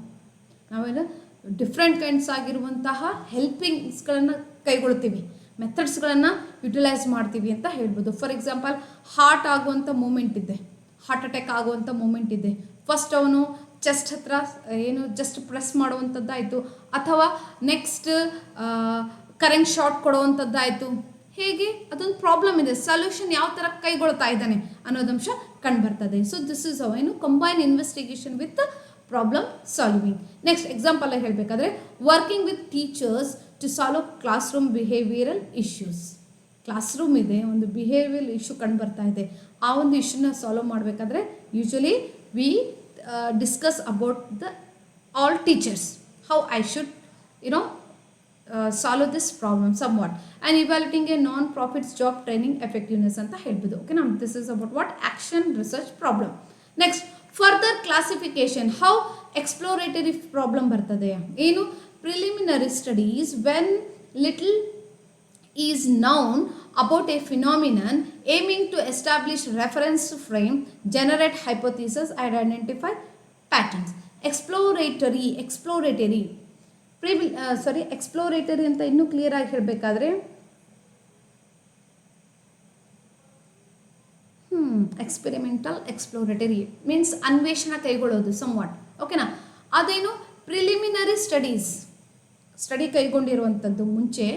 ನಾವೇನು different kinds ಆಗಿರುವಂತಹ ಹೆಲ್ಪಿಂಗ್ಸ್ಗಳನ್ನು ಕೈಗೊಳ್ತೀವಿ, ಮೆಥಡ್ಸ್ಗಳನ್ನು utilise ಮಾಡ್ತೀವಿ ಅಂತ ಹೇಳ್ಬೋದು. ಫಾರ್ ಎಕ್ಸಾಂಪಲ್, ಹಾರ್ಟ್ ಆಗುವಂಥ ಮೂಮೆಂಟ್ ಇದೆ, ಹಾರ್ಟ್ ಅಟ್ಯಾಕ್ ಆಗುವಂಥ ಮೂಮೆಂಟ್ ಇದೆ. ಫಸ್ಟ್ ಅವನು ಚೆಸ್ಟ್ ಹತ್ರ ಏನು ಜಸ್ಟ್ ಪ್ರೆಸ್ ಮಾಡುವಂಥದ್ದಾಯಿತು, ಅಥವಾ ನೆಕ್ಸ್ಟ್ ಕರೆಂಟ್ ಶಾಕ್ ಕೊಡುವಂಥದ್ದಾಯಿತು. ಹೇಗೆ ಅದೊಂದು ಪ್ರಾಬ್ಲಮ್ ಇದೆ, ಸೊಲ್ಯೂಷನ್ ಯಾವ ಥರ ಕೈಗೊಳ್ತಾ ಇದ್ದಾನೆ ಅನ್ನೋದಂಶ ಕಂಡು ಬರ್ತದೆ. ಸೊ ದಿಸ್ ಇಸ್ ಹೌ ಏನು combine investigation with problem solving. Next example ಹೇಳಬೇಕಾದ್ರೆ, working with teachers to solve classroom behavioural issues. Classroom ಇದೆ, ಒಂದು ಬಿಹೇವಿಯರಲ್ ಇಶ್ಯೂ ಕಂಡು ಬರ್ತಾ ಇದೆ, ಆ ಒಂದು ಇಶ್ಯೂನ ಸಾಲ್ವ್ ಮಾಡಬೇಕಾದ್ರೆ usually we discuss about the all teachers how I should solve this problem somewhat and evaluating a non profits job training effectiveness ಅಂತ ಹೇಳ್ಬೋದು. ಓಕೆನಾ, this is about what action research problem. Next, further classification. How exploratory problem ಬರ್ತದೆ ಏನು, preliminary studies when little is noun about a phenomenon, aiming to establish reference frame, generate hypothesis and identify patterns. Exploratory ಅಂತ ಇನ್ನೂ clear ಆಗಿ ಹೇಳಬೇಕಾದ್ರೆ experimental exploratory means ಅನ್ವೇಷಣೆ ಕೈಗೊಳ್ಳೋದು somewhat. ಓಕೆನಾ, ಅದೇನು preliminary study ಕೈಗೊಂಡಿರುವಂಥದ್ದು ಮುಂಚೆ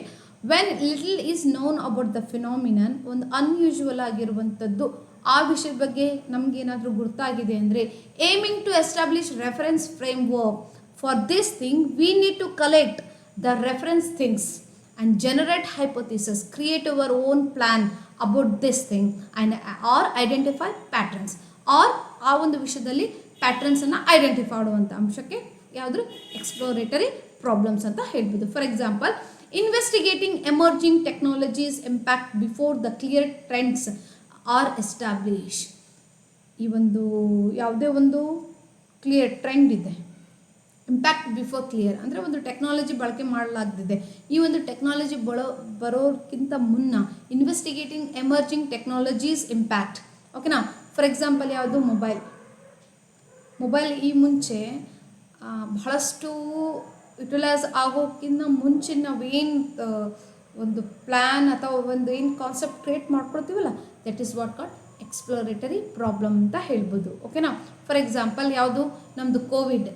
when little is known about the phenomenon, ಒಂದು ಅನ್ಯೂಶುವಲ್ ಆಗಿರುವಂಥದ್ದು ಆ ವಿಷಯದ ಬಗ್ಗೆ ನಮಗೇನಾದರೂ ಗೊತ್ತಾಗಿದೆ ಅಂದರೆ, aiming to establish reference framework for this thing we need to collect the reference things and generate hypothesis, create our own plan about this thing and or identify patterns, or ಆ ಒಂದು ವಿಷಯದಲ್ಲಿ patterns ಅನ್ನು identify ಮಾಡುವಂಥ ಅಂಶಕ್ಕೆ ಯಾವುದು exploratory problems ಅಂತ ಹೇಳ್ಬೋದು. For example, investigating emerging technologies impact before the clear trends are establish. ಈ ಒಂದು ಯಾವುದೇ ಒಂದು ಕ್ಲಿಯರ್ ಟ್ರೆಂಡ್ ಇದೆ, ಇಂಪ್ಯಾಕ್ಟ್ ಬಿಫೋರ್ ಕ್ಲಿಯರ್ ಅಂದರೆ ಒಂದು ಟೆಕ್ನಾಲಜಿ ಬಳಕೆ ಮಾಡಲಾಗ್ತಿದೆ, ಈ ಒಂದು ಟೆಕ್ನಾಲಜಿ ಬರೋಕ್ಕಿಂತ ಮುನ್ನ ಇನ್ವೆಸ್ಟಿಗೇಟಿಂಗ್ ಎಮರ್ಜಿಂಗ್ ಟೆಕ್ನಾಲಜೀಸ್ ಇಂಪ್ಯಾಕ್ಟ್. ಓಕೆನಾ? ಫಾರ್ ಎಕ್ಸಾಂಪಲ್ ಯಾವುದು, ಮೊಬೈಲ್ ಈ ಮುಂಚೆ ಬಹಳಷ್ಟು ಯುಟಿಲೈಸ್ ಆಗೋಕ್ಕಿಂತ ಮುಂಚೆ ನಾವೇನು ಒಂದು ಪ್ಲ್ಯಾನ್ ಅಥವಾ ಒಂದು ಏನು ಕಾನ್ಸೆಪ್ಟ್ ಕ್ರಿಯೇಟ್ ಮಾಡ್ಕೊಳ್ತೀವಲ್ಲ, that is what called exploratory problem ಅಂತ ಹೇಳ್ಬೋದು. ಓಕೆನಾ? ಫಾರ್ ಎಕ್ಸಾಂಪಲ್ ಯಾವುದು, ನಮ್ಮದು ಕೋವಿಡ್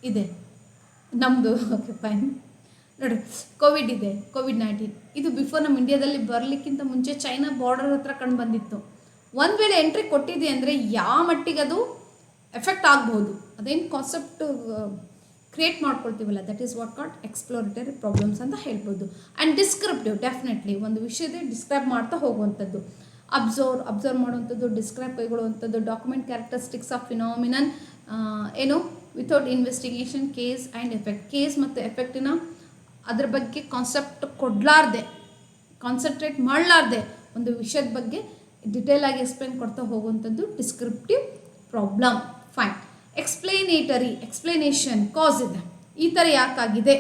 ಇದೆ, ನಮ್ಮದು ಓಕೆ ಫೈನ್ ನೋಡಿ, ಕೋವಿಡ್ ಇದೆ, ಕೋವಿಡ್-19 ಇದು ಬಿಫೋರ್ ನಮ್ಮ ಇಂಡಿಯಾದಲ್ಲಿ ಬರಲಿಕ್ಕಿಂತ ಮುಂಚೆ ಚೈನಾ ಬಾರ್ಡರ್ ಹತ್ರ ಕಂಡು ಬಂದಿತ್ತು. ಒಂದು ವೇಳೆ ಎಂಟ್ರಿ ಕೊಟ್ಟಿದೆ ಅಂದರೆ ಯಾವ ಮಟ್ಟಿಗೆ ಅದು ಎಫೆಕ್ಟ್ ಆಗ್ಬೋದು, ಅದೇನು ಕಾನ್ಸೆಪ್ಟ್ ಕ್ರಿಯೇಟ್ ಮಾಡ್ಕೊಳ್ತೀವಲ್ಲ, that is what called exploratory problems ಅಂತ ಹೇಳ್ಬೋದು. ಆ್ಯಂಡ್ ಡಿಸ್ಕ್ರಿಪ್ಟಿವ್, ಡೆಫಿನೆಟ್ಲಿ ಒಂದು ವಿಷಯದ ಡಿಸ್ಕ್ರೈಬ್ ಮಾಡ್ತಾ ಹೋಗುವಂಥದ್ದು, ಅಬ್ಸರ್ವ್ ಮಾಡುವಂಥದ್ದು, ಡಿಸ್ಕ್ರೈಬ್ ಕೈಗೊಳ್ಳುವಂಥದ್ದು, ಡಾಕ್ಯುಮೆಂಟ್ ಕ್ಯಾರೆಕ್ಟರಿಸ್ಟಿಕ್ಸ್ ಆಫ್ ಫಿನಾಮಿನನ್, ಏನು without investigation, case and effect. Case ಮತ್ತು ಎಫೆಕ್ಟಿನ ಅದ್ರ ಬಗ್ಗೆ ಕಾನ್ಸೆಪ್ಟ್ ಕೊಡಲಾರ್ದೆ, ಕಾನ್ಸಂಟ್ರೇಟ್ ಮಾಡಲಾರ್ದೆ ಒಂದು ವಿಷಯದ ಬಗ್ಗೆ ಡಿಟೇಲ್ ಆಗಿ ಎಕ್ಸ್ಪ್ಲೇನ್ ಕೊಡ್ತಾ ಹೋಗುವಂಥದ್ದು descriptive problem. Fine. Explanatory, explanation, cause ಇದೆ, ಈ ಥರ ಯಾಕಾಗಿದೆ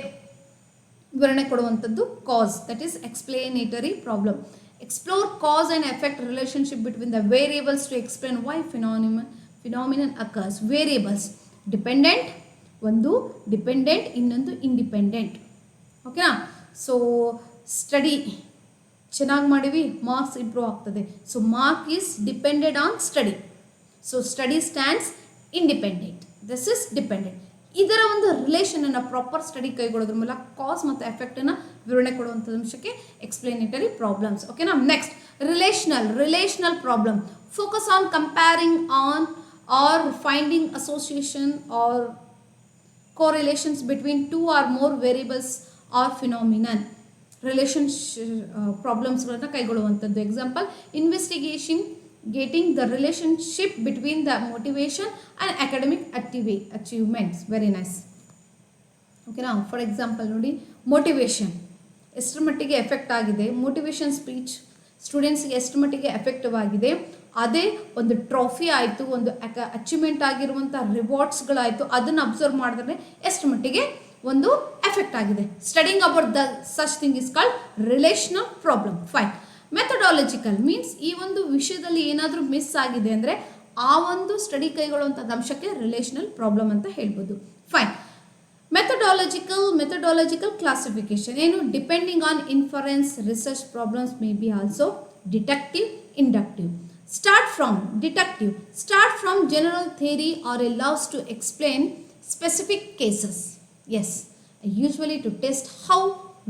ವಿವರಣೆ ಕೊಡುವಂಥದ್ದು cause, that is explanatory problem. Explore cause and effect relationship between the variables to explain why phenomenon occurs. Variables dependent, ಒಂದು ಡಿಪೆಂಡೆಂಟ್, ಇನ್ನೊಂದು ಇಂಡಿಪೆಂಡೆಂಟ್. ಓಕೆನಾ? ಸೊ ಸ್ಟಡಿ ಚೆನ್ನಾಗಿ ಮಾಡಿವಿ, ಮಾರ್ಕ್ಸ್ ಇಂಪ್ರೂವ್ ಆಗ್ತದೆ. So mark is depended on study. So study stands independent, this is dependent. ಇದರ ಒಂದು ರಿಲೇಷನನ್ನು proper study ಕೈಗೊಳ್ಳೋದ್ರ ಮೂಲಕ ಕಾಸ್ ಮತ್ತು ಎಫೆಕ್ಟನ್ನು ವಿವರಣೆ ಕೊಡುವಂಥ ಅಂಶಕ್ಕೆ ಎಕ್ಸ್ಪ್ಲೇನೇಟರಿ ಪ್ರಾಬ್ಲಮ್ಸ್. ಓಕೆನಾ? Next, relational problem. Focus on comparing on or finding association or correlations between two or more variables or phenomenon. ಪ್ರಾಬ್ಲಮ್ಸ್ಗಳನ್ನು ಕೈಗೊಳ್ಳುವಂಥದ್ದು. Example, investigating the relationship between the motivation and academic achievements. Very nice. ಓಕೆನಾ? For example ನೋಡಿ, motivation ಎಷ್ಟರ ಮಟ್ಟಿಗೆ effect ಆಗಿದೆ, motivation speech ಸ್ಟೂಡೆಂಟ್ಸ್ಗೆ ಎಷ್ಟು ಮಟ್ಟಿಗೆ ಎಫೆಕ್ಟಿವ್ ಆಗಿದೆ, ಅದೇ ಒಂದು ಟ್ರಾಫಿ ಆಯಿತು, ಒಂದು ಅಚೀವ್ಮೆಂಟ್ ಆಗಿರುವಂಥ ರಿವಾರ್ಡ್ಸ್ಗಳಾಯಿತು, ಅದನ್ನು ಅಬ್ಸರ್ವ್ ಮಾಡಿದ್ರೆ ಎಷ್ಟು ಮಟ್ಟಿಗೆ ಒಂದು ಎಫೆಕ್ಟ್ ಆಗಿದೆ. Studying about the such thing is called relational problem. Fine. Methodological means ಈ ಒಂದು ವಿಷಯದಲ್ಲಿ ಏನಾದರೂ ಮಿಸ್ ಆಗಿದೆ ಅಂದರೆ ಆ ಒಂದು ಸ್ಟಡಿ ಕೈಗೊಳ್ಳುವಂಥದ್ದು ಅಂಶಕ್ಕೆ ರಿಲೇಷನಲ್ ಪ್ರಾಬ್ಲಮ್ ಅಂತ ಹೇಳ್ಬೋದು. ಫೈನ್. ಮೆಥಡಾಲಜಿಕಲ್ ಕ್ಲಾಸಿಫಿಕೇಶನ್ ಏನು, depending on inference research problems may be also deductive, inductive. Start from general theory or allows to explain specific cases. Yes, usually to test how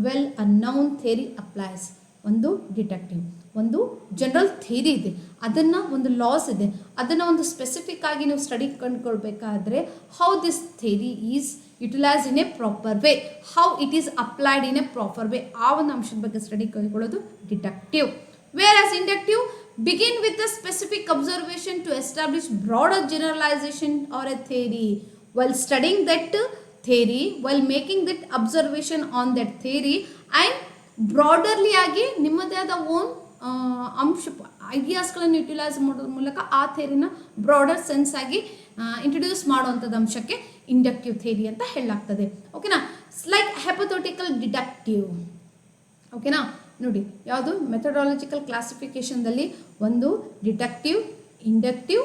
well a known theory applies. ಒಂದು detective, ಒಂದು general theory ಇದೆ, ಅದನ್ನು ಒಂದು loss ಇದೆ, ಅದನ್ನು ಒಂದು specific ಆಗಿ ನೀವು ಸ್ಟಡಿ ಕಂಡುಕೊಳ್ಬೇಕಾದ್ರೆ how this theory is utilised in a proper way, how it is applied in a proper way, ಆ ಒಂದು ಅಂಶದ ಬಗ್ಗೆ ಸ್ಟಡಿ ಕೈಗೊಳ್ಳೋದು deductive. Whereas inductive begin with a specific observation to establish broader generalization or a theory. While studying that theory, while making that observation on that theory and broaderly ಆಗಿ ನಿಮ್ಮದೇ ಆದ own ಅಂಶ ಐಡಿಯಾಸ್ಗಳನ್ನು utilise ಮಾಡೋದ್ರ ಮೂಲಕ ಆ ಥಿಯರಿನ broader sense ಆಗಿ introduce ಮಾಡುವಂಥದ್ದು ಅಂಶಕ್ಕೆ ಇಂಡಕ್ಟಿವ್ ಥಿಯರಿ ಅಂತ ಹೇಳಲಾಗ್ತದೆ. ಓಕೆನಾ? Like hypothetical deductive. ಓಕೆನಾ? ನೋಡಿ, ಯಾವುದು ಮೆಥಡಾಲಜಿಕಲ್ ಕ್ಲಾಸಿಫಿಕೇಶನ್ದಲ್ಲಿ ಒಂದು ಡಿಟೆಕ್ಟಿವ್, ಇಂಡಕ್ಟಿವ್,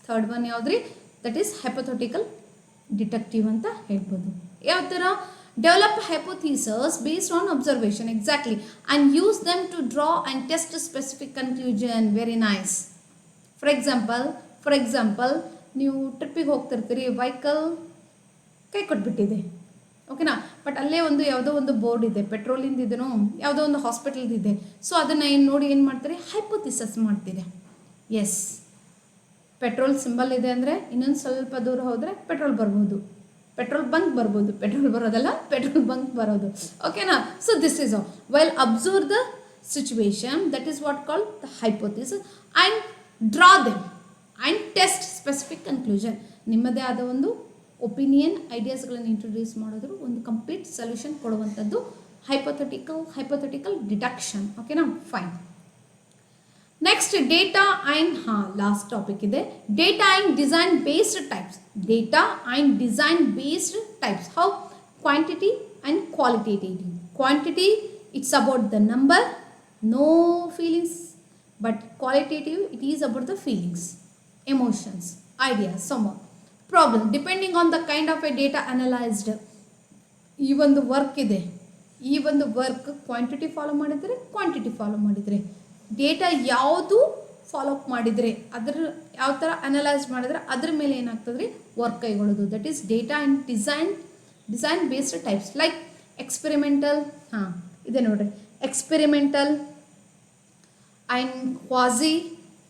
ಥರ್ಡ್ ಒನ್ ಯಾವುದ್ರಿ, ದಟ್ ಈಸ್ ಹೈಪೋಥೆಟಿಕಲ್ ಡಿಟೆಕ್ಟಿವ್ ಅಂತ ಹೇಳ್ಬೋದು. ಯಾವ ಥರ, develop hypotheses based on observation, exactly, and use them to draw and test specific conclusion. Very nice. For example ನೀವು ಟ್ರಿಪ್ಪಿಗೆ ಹೋಗ್ತಿರ್ತೀರಿ, ವೆಹಿಕಲ್ ಕೈ ಕೊಟ್ಬಿಟ್ಟಿದೆ, ಓಕೆನಾ. ಬಟ್ ಅಲ್ಲೇ ಒಂದು ಯಾವುದೋ ಒಂದು ಬೋರ್ಡ್ ಇದೆ, ಪೆಟ್ರೋಲಿಂದ ಇದೆನೋ ಯಾವುದೋ ಒಂದು ಹಾಸ್ಪಿಟಲ್ದು ಇದೆ. ಸೊ ಅದನ್ನು ಏನು ನೋಡಿ ಏನು ಮಾಡ್ತಾರೆ, ಹೈಪೋಥಿಸಸ್ ಮಾಡ್ತೀರಿ. ಎಸ್, ಪೆಟ್ರೋಲ್ ಸಿಂಬಲ್ ಇದೆ ಅಂದರೆ ಇನ್ನೊಂದು ಸ್ವಲ್ಪ ದೂರ ಹೋದರೆ ಪೆಟ್ರೋಲ್ ಬರ್ಬೋದು, ಪೆಟ್ರೋಲ್ ಬಂಕ್ ಬರ್ಬೋದು, ಪೆಟ್ರೋಲ್ ಬರೋದಲ್ಲ ಪೆಟ್ರೋಲ್ ಬಂಕ್ ಬರೋದು. ಓಕೆನಾ. So this is all while observe the situation, that is what called the hypothesis and draw them and test specific conclusion. ನಿಮ್ಮದೇ ಆದ ಒಂದು ಒಪಿನಿಯನ್ ಐಡಿಯಾಸ್ಗಳನ್ನು ಇಂಟ್ರೊಡ್ಯೂಸ್ ಮಾಡಿದ್ರು ಒಂದು ಕಂಪ್ಲೀಟ್ ಸೊಲ್ಯೂಷನ್ ಕೊಡುವಂಥದ್ದು ಹೈಪೋಥೆಟಿಕಲ್ ಡಿಡಕ್ಷನ್. ಓಕೆನಾ, fine. Next data and last topic ಇದೆ data and design based types. Data and design based types. How? Quantity and qualitative. Quantity, it's about the number, no feelings. But qualitative, it is about the feelings, emotions, ideas, some problem depending on the kind of a data analysed. ಈ ಒಂದು work ಇದೆ, ಈ ಒಂದು work quantity follow ಮಾಡಿದರೆ, quantity follow ಮಾಡಿದರೆ, data ಯಾವುದು follow up ಮಾಡಿದರೆ, ಅದರ ಯಾವ ಥರ ಅನಲೈಸ್ ಮಾಡಿದರೆ ಅದ್ರ ಮೇಲೆ ಏನಾಗ್ತದೆ ರೀ, ವರ್ಕ್ ಕೈಗೊಳ್ಳೋದು. That is data and design based types. Like experimental, ಇದೆ ನೋಡ್ರಿ, experimental and quasi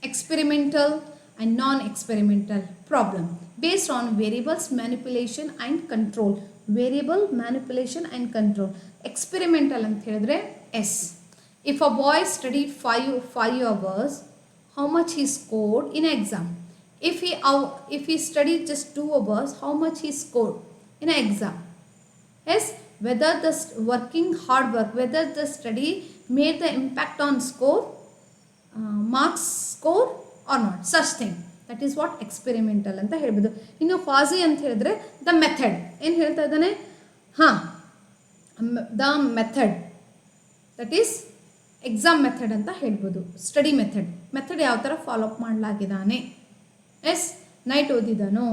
experimental and non-experimental problem based on variables manipulation and control. Variable manipulation and control. Experimental ಅಂತ ಹೇಳಿದ್ರೆ S. If a boy studied 5 hours, how much he scored in exam? If he studied just 2 hours, how much he scored in an exam? Yes, whether the working hard work, whether the study made the impact on score, marks score or not, such thing. That is what experimental ಅಂತ ಹೇಳ್ಬೋದು. ಇನ್ನು quasi ಅಂತ ಹೇಳಿದ್ರೆ the method. ಏನು ಹೇಳ್ತಾ ಇದ್ದಾನೆ, the method, that is exam method ಅಂತ ಹೇಳ್ಬೋದು. ಸ್ಟಡಿ ಮೆಥಡ್ ಯಾವ ಥರ ಫಾಲೋ ಅಪ್ ಮಾಡಲಾಗಿದ್ದಾನೆ. ಎಸ್, ನೈಟ್ ಓದಿದ್ದಾನೋ,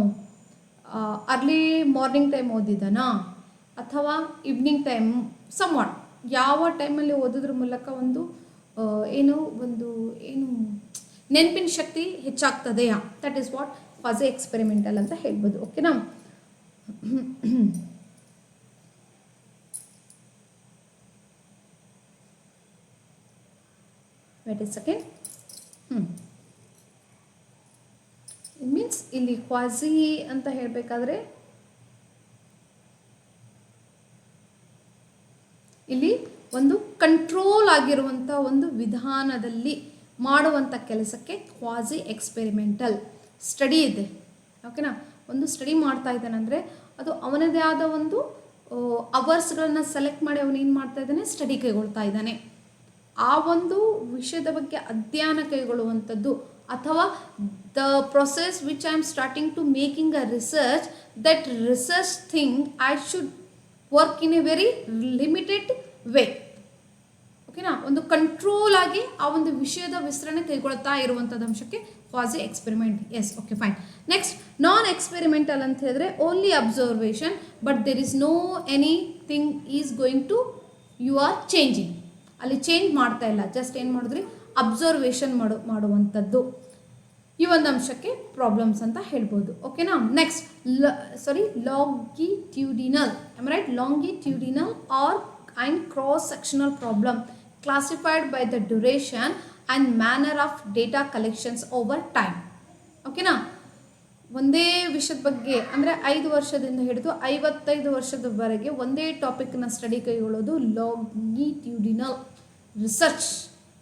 ಅರ್ಲಿ ಮಾರ್ನಿಂಗ್ ಟೈಮ್ ಓದಿದ್ದಾನಾ, ಅಥವಾ ಈವ್ನಿಂಗ್ ಟೈಮ್, ಸಮ್ ವಾಟ್ ಯಾವ ಟೈಮಲ್ಲಿ ಓದೋದ್ರ ಮೂಲಕ ಒಂದು ಏನು ನೆನಪಿನ ಶಕ್ತಿ ಹೆಚ್ಚಾಗ್ತದೆಯಾ, that is what quasi experimental ಅಂತ ಹೇಳ್ಬೋದು. ಓಕೆನಾ. Wait a second. ಮೀನ್ಸ್ ಇಲ್ಲಿ ಕ್ವಾಸಿ ಅಂತ ಹೇಳಬೇಕಾದ್ರೆ ಇಲ್ಲಿ ಒಂದು ಕಂಟ್ರೋಲ್ ಆಗಿರುವಂಥ ಒಂದು ವಿಧಾನದಲ್ಲಿ ಮಾಡುವಂಥ ಕೆಲಸಕ್ಕೆ ಕ್ವಾಸಿ ಎಕ್ಸ್ಪೆರಿಮೆಂಟಲ್ ಸ್ಟಡಿ ಇದೆ. ಓಕೆನಾ. ಒಂದು ಸ್ಟಡಿ ಮಾಡ್ತಾ ಇದ್ದಾನಂದರೆ ಅದು ಅವನದೇ ಆದ ಒಂದು ಅವರ್ಸ್ಗಳನ್ನು ಸೆಲೆಕ್ಟ್ ಮಾಡಿ ಅವನೇನು ಮಾಡ್ತಾ ಇದ್ದಾನೆ, ಸ್ಟಡಿ ಕೈಗೊಳ್ತಾ ಇದ್ದಾನೆ. ಆ ಒಂದು ವಿಷಯದ ಬಗ್ಗೆ ಅಧ್ಯಯನ ಕೈಗೊಳ್ಳುವಂಥದ್ದು, ಅಥವಾ the process which I am starting to making a research, that research thing I should work in a very limited way. ಓಕೆನಾ. ಒಂದು ಕಂಟ್ರೋಲ್ ಆಗಿ ಆ ಒಂದು ವಿಷಯದ ವಿಸ್ತರಣೆ ಕೈಗೊಳ್ತಾ ಇರುವಂಥದ್ದು ಅಂಶಕ್ಕೆ quasi experiment. Yes, okay, fine. Next non experimental ಅಂತ ಹೇಳಿದ್ರೆ only observation, but there is no anything is going to you are changing. ಅಲ್ಲಿ ಚೇಂಜ್ ಮಾಡ್ತಾ ಇಲ್ಲ, ಜಸ್ಟ್ ಏನು ಮಾಡಿದ್ರಿ, ಅಬ್ಸರ್ವೇಷನ್ ಮಾಡುವಂಥದ್ದು. ಈ ಒಂದು ಅಂಶಕ್ಕೆ ಪ್ರಾಬ್ಲಮ್ಸ್ ಅಂತ ಹೇಳ್ಬೋದು. ಓಕೆನಾ. Next longitudinal, right, longitudinal or and cross-sectional problem classified by the duration and manner of data collections over time. ಓಕೆನಾ. ಒಂದೇ ವಿಷಯದ ಬಗ್ಗೆ ಅಂದರೆ 5 ವರ್ಷದಿಂದ ಹಿಡಿದು 55 ವರ್ಷದವರೆಗೆ ಒಂದೇ ಟಾಪಿಕ್ನ ಸ್ಟಡಿ ಕೈಗೊಳ್ಳೋದು ಲಾಂಗಿಟ್ಯೂಡಿನಲ್ ರಿಸರ್ಚ್